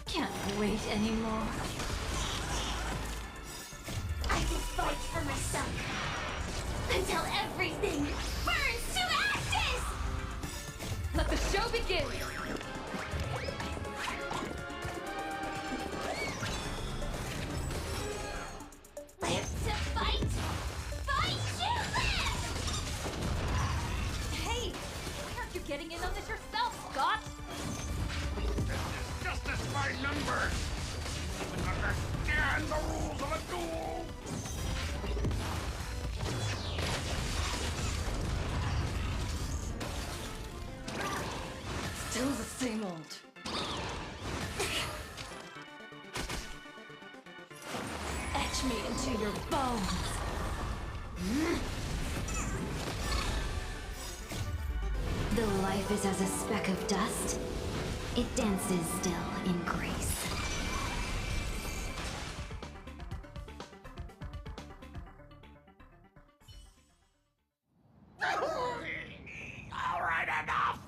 Can't wait anymore. I can fight for myself until everything burns to ashes! Let the show begin! Live to fight! Fight to live! Hey! Why aren't you getting in on this yourself, Scott? Justice by numbers! You understand the rules of a duel! Still the same old. Etch me into your bones. Though life is as a speck of dust, it dances still in grace. All right, enough!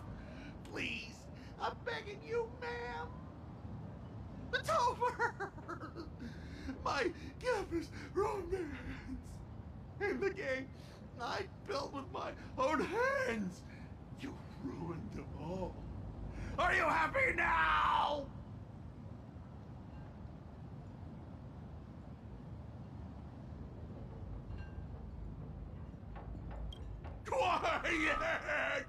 Please, I'm begging you, ma'am. It's over! My campus romance! And the game I built with my own hands! You ruined them all. Are you happy now? Quiet!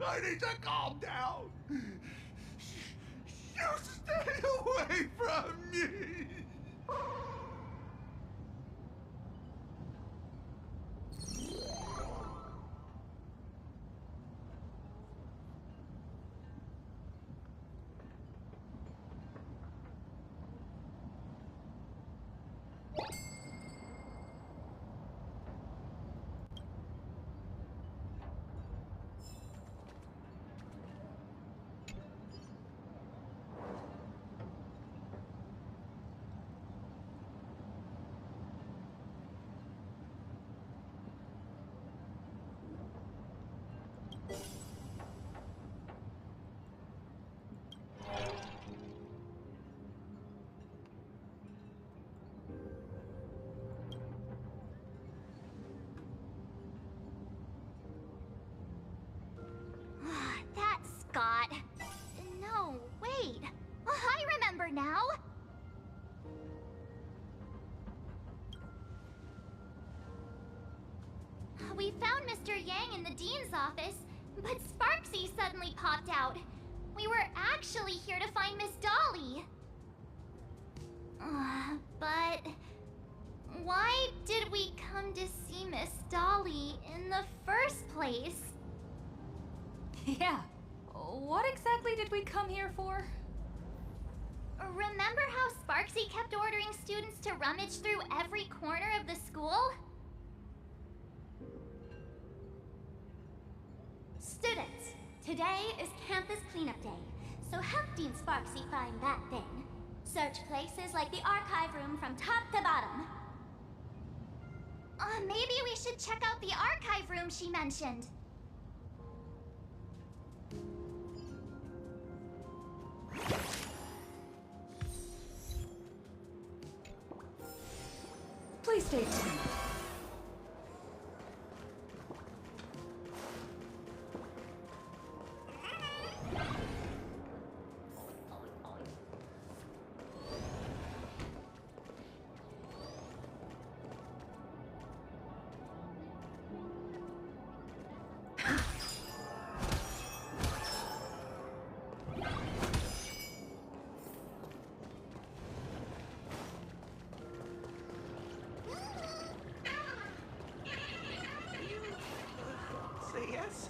I need to calm down. You stay away from me. That's Scott. No, wait. I remember now. We found Mr. Yang in the dean's office, but Sparksy suddenly popped out. We were actually here to find Miss Dolly. But Why did we come to see Miss Dolly in the first place? Yeah. What exactly did we come here for? Remember how Sparksy kept ordering students to rummage through every corner of the school? Students, today is campus cleanup day, so help Dean Sparksy find that thing. Search places like the archive room from top to bottom. Maybe we should check out the archive room she mentioned. Please stay tuned. Say yes?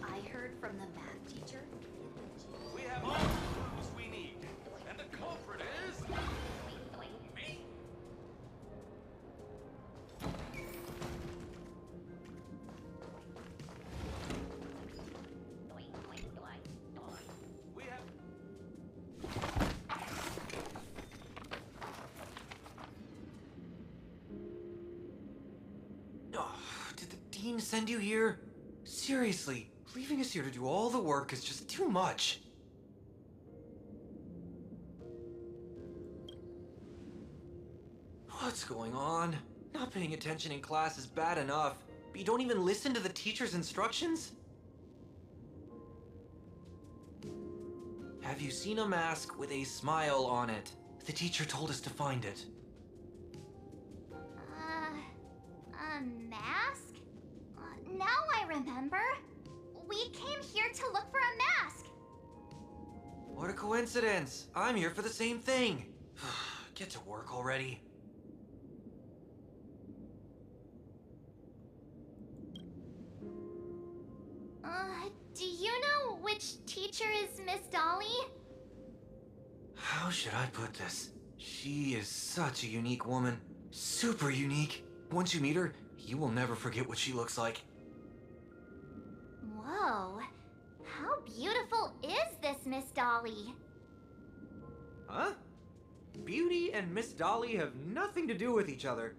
I heard from the math teacher. We have all the clues we need, and the culprit is me. We have. Oh, did the dean send you here? Seriously, leaving us here to do all the work is just too much. What's going on? Not paying attention in class is bad enough, but you don't even listen to the teacher's instructions? Have you seen a mask with a smile on it? The teacher told us to find it. A mask? Now I remember. We came here to look for a mask. What a coincidence! I'm here for the same thing. Get to work already. Do you know which teacher is Miss Dolly? How should I put this? She is such a unique woman. Super unique. Once you meet her, you will never forget what she looks like. Whoa. How beautiful is this Miss Dolly? Huh? Beauty and Miss Dolly have nothing to do with each other.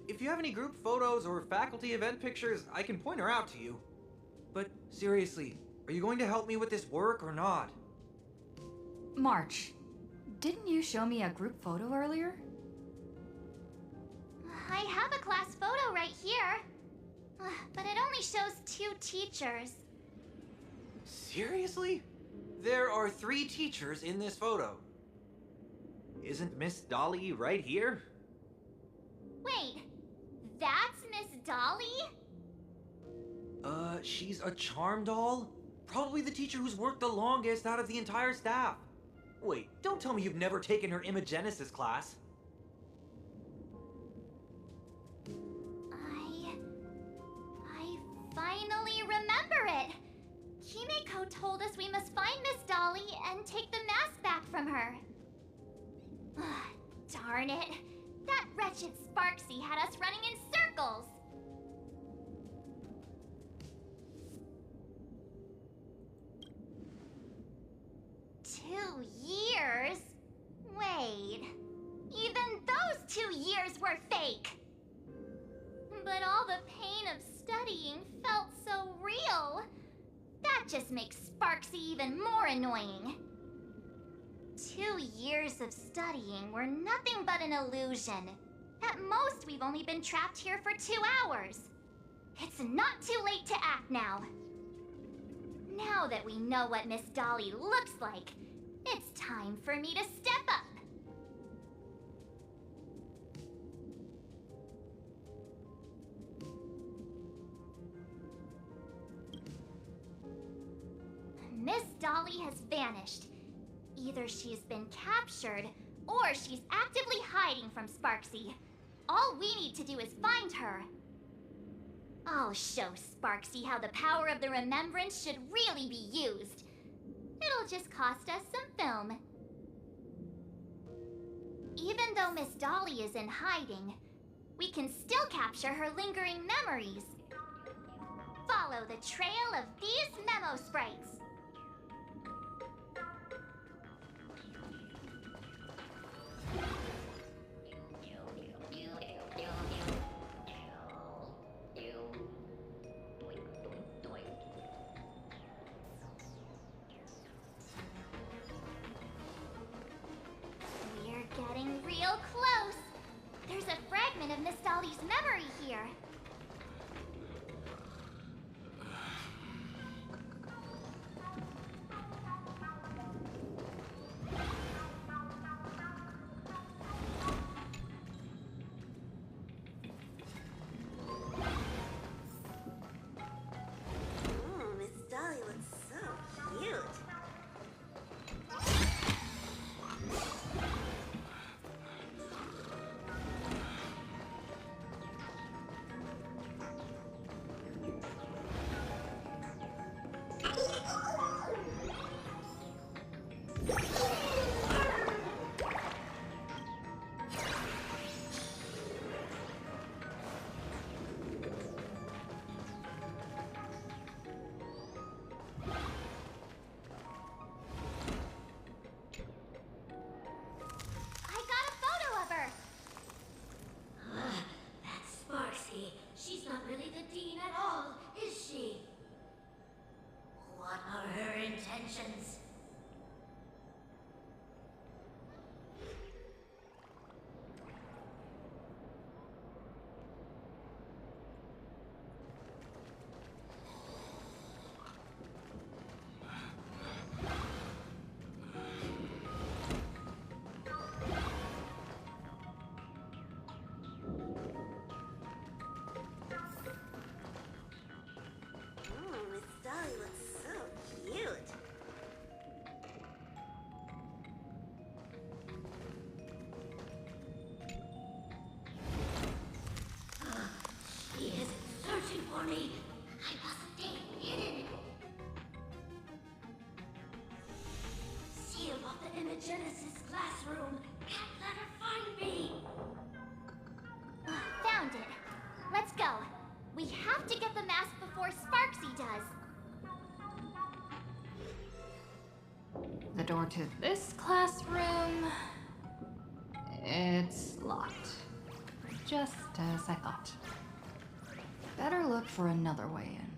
If you have any group photos or faculty event pictures, I can point her out to you. But seriously, are you going to help me with this work or not? March, didn't you show me a group photo earlier? I have a class photo right here. But it only shows 2 teachers. Seriously? There are 3 teachers in this photo. Isn't Miss Dolly right here? Wait, that's Miss Dolly? She's a charm doll? Probably the teacher who's worked the longest out of the entire staff. Wait, don't tell me you've never taken her Imagenesis class. I finally remember it. Kimiko told us we must find Miss Dolly and take the mask back from her. Darn it. That wretched Sparksy had us running in circles. Years? Wait. Even those 2 years were fake. But all the pain of studying felt so real. That just makes Sparksy even more annoying. 2 years of studying were nothing but an illusion. At most, we've only been trapped here for 2 hours. It's not too late to act now. Now that we know what Miss Dolly looks like, it's time for me to step up. Miss Dolly body has vanished. Either she's been captured, or she's actively hiding from Sparksy. All we need to do is find her. I'll show Sparksy how the power of the remembrance should really be used. It'll just cost us some film. Even though Miss Dolly is in hiding, we can still capture her lingering memories. Follow the trail of these memo sprites. We're getting real close. There's a fragment of Miss Dolly's memory here. Oh, Miss Dolly looks so cute. I got a photo of her. That's Sparksy. She's not really the dean at all, is she? What are her intentions? Oh, Miss Dolly looks so cute. She is searching for me. I must stay hidden. Seal off the Imagenesis classroom. Can't let her find me. Found it. Let's go. We have to get the mask before Sparksy does. The door to this classroom... It's locked. Just as I thought. Better look for another way in.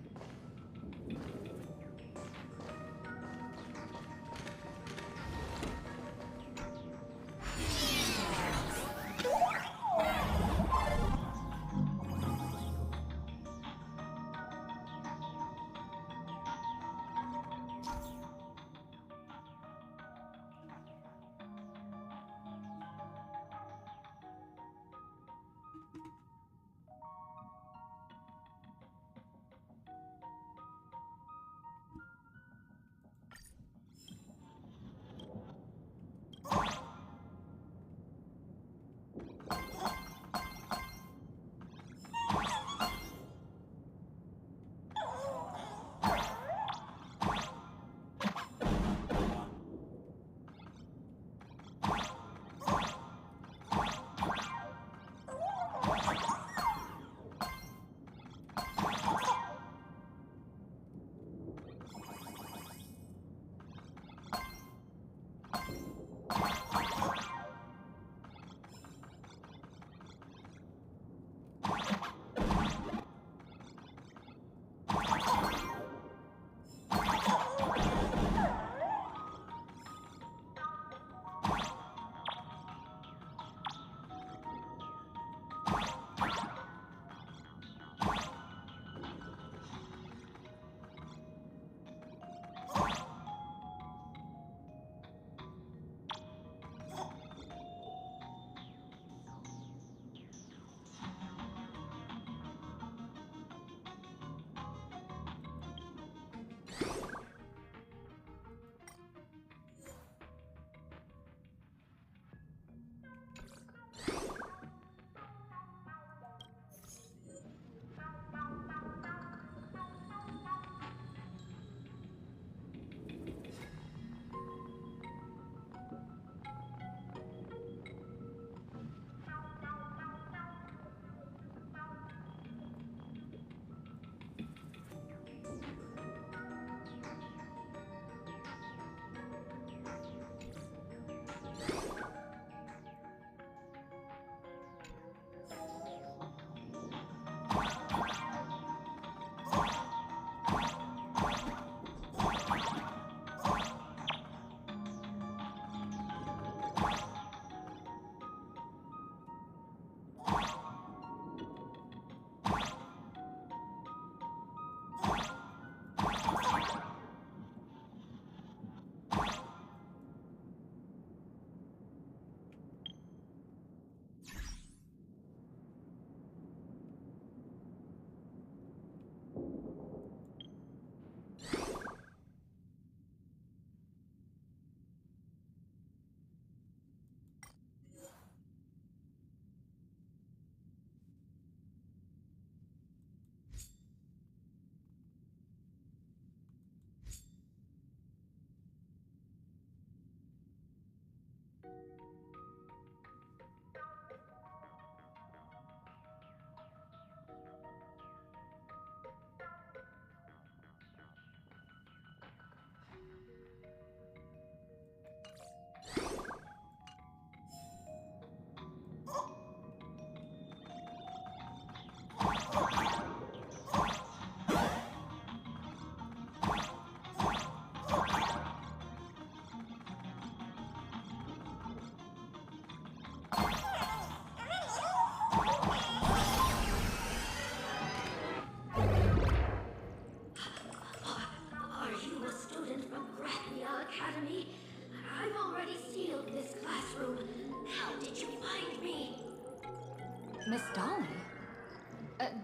Miss Dolly?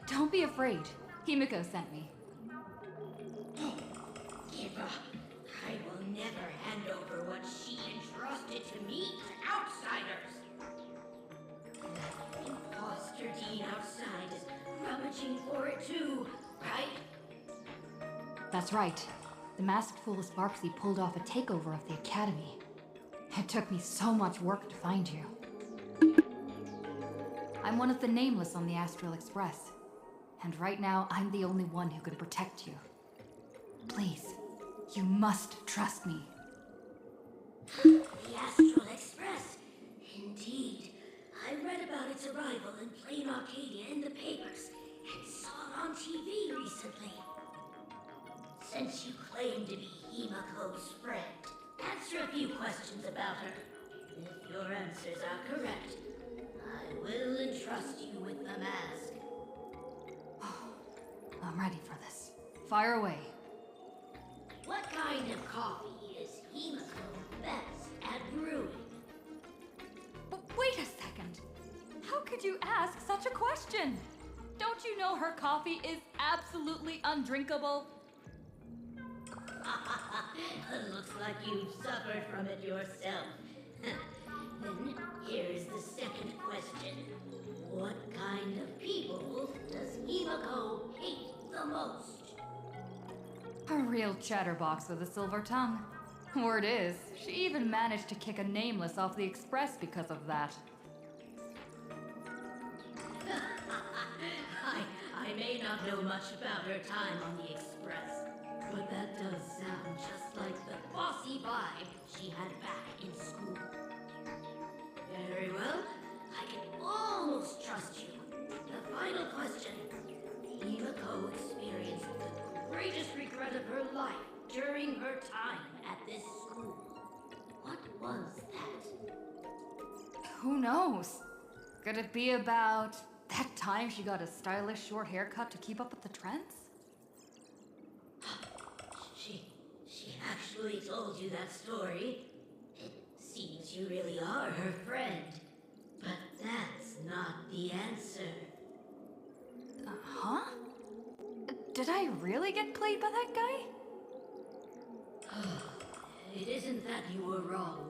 Don't be afraid. Himiko sent me. Give up. I will never hand over what she entrusted to me to outsiders. That imposter dean outside is rummaging for it too, right? That's right. The masked fool Sparksy pulled off a takeover of the academy. It took me so much work to find you. I'm one of the nameless on the Astral Express. And right now, I'm the only one who can protect you. Please, you must trust me. The Astral Express. Indeed. I read about its arrival in plain Arcadia in the papers and saw it on TV recently. Since you claim to be Himiko's friend, answer a few questions about her. If your answers are correct, I will entrust you with the mask. I'm ready for this. Fire away. What kind of coffee is Himiko best at brewing? Wait a second. How could you ask such a question? Don't you know her coffee is absolutely undrinkable? Looks like you've suffered from it yourself. Then here's the second question. What kind of people does Himiko hate the most? A real chatterbox with a silver tongue. Word is, she even managed to kick a nameless off the express because of that. I may not know much about her time on the express, but that does sound just like the bossy vibe she had back in school. Very well, I can almost trust you. The final question. Himiko experienced the greatest regret of her life during her time at this school. What was that? Who knows? Could it be about that time she got a stylish short haircut to keep up with the trends? She actually told you that story. It seems you really are her friend. But that's not the answer. Huh? Did I really get played by that guy? It isn't that you were wrong.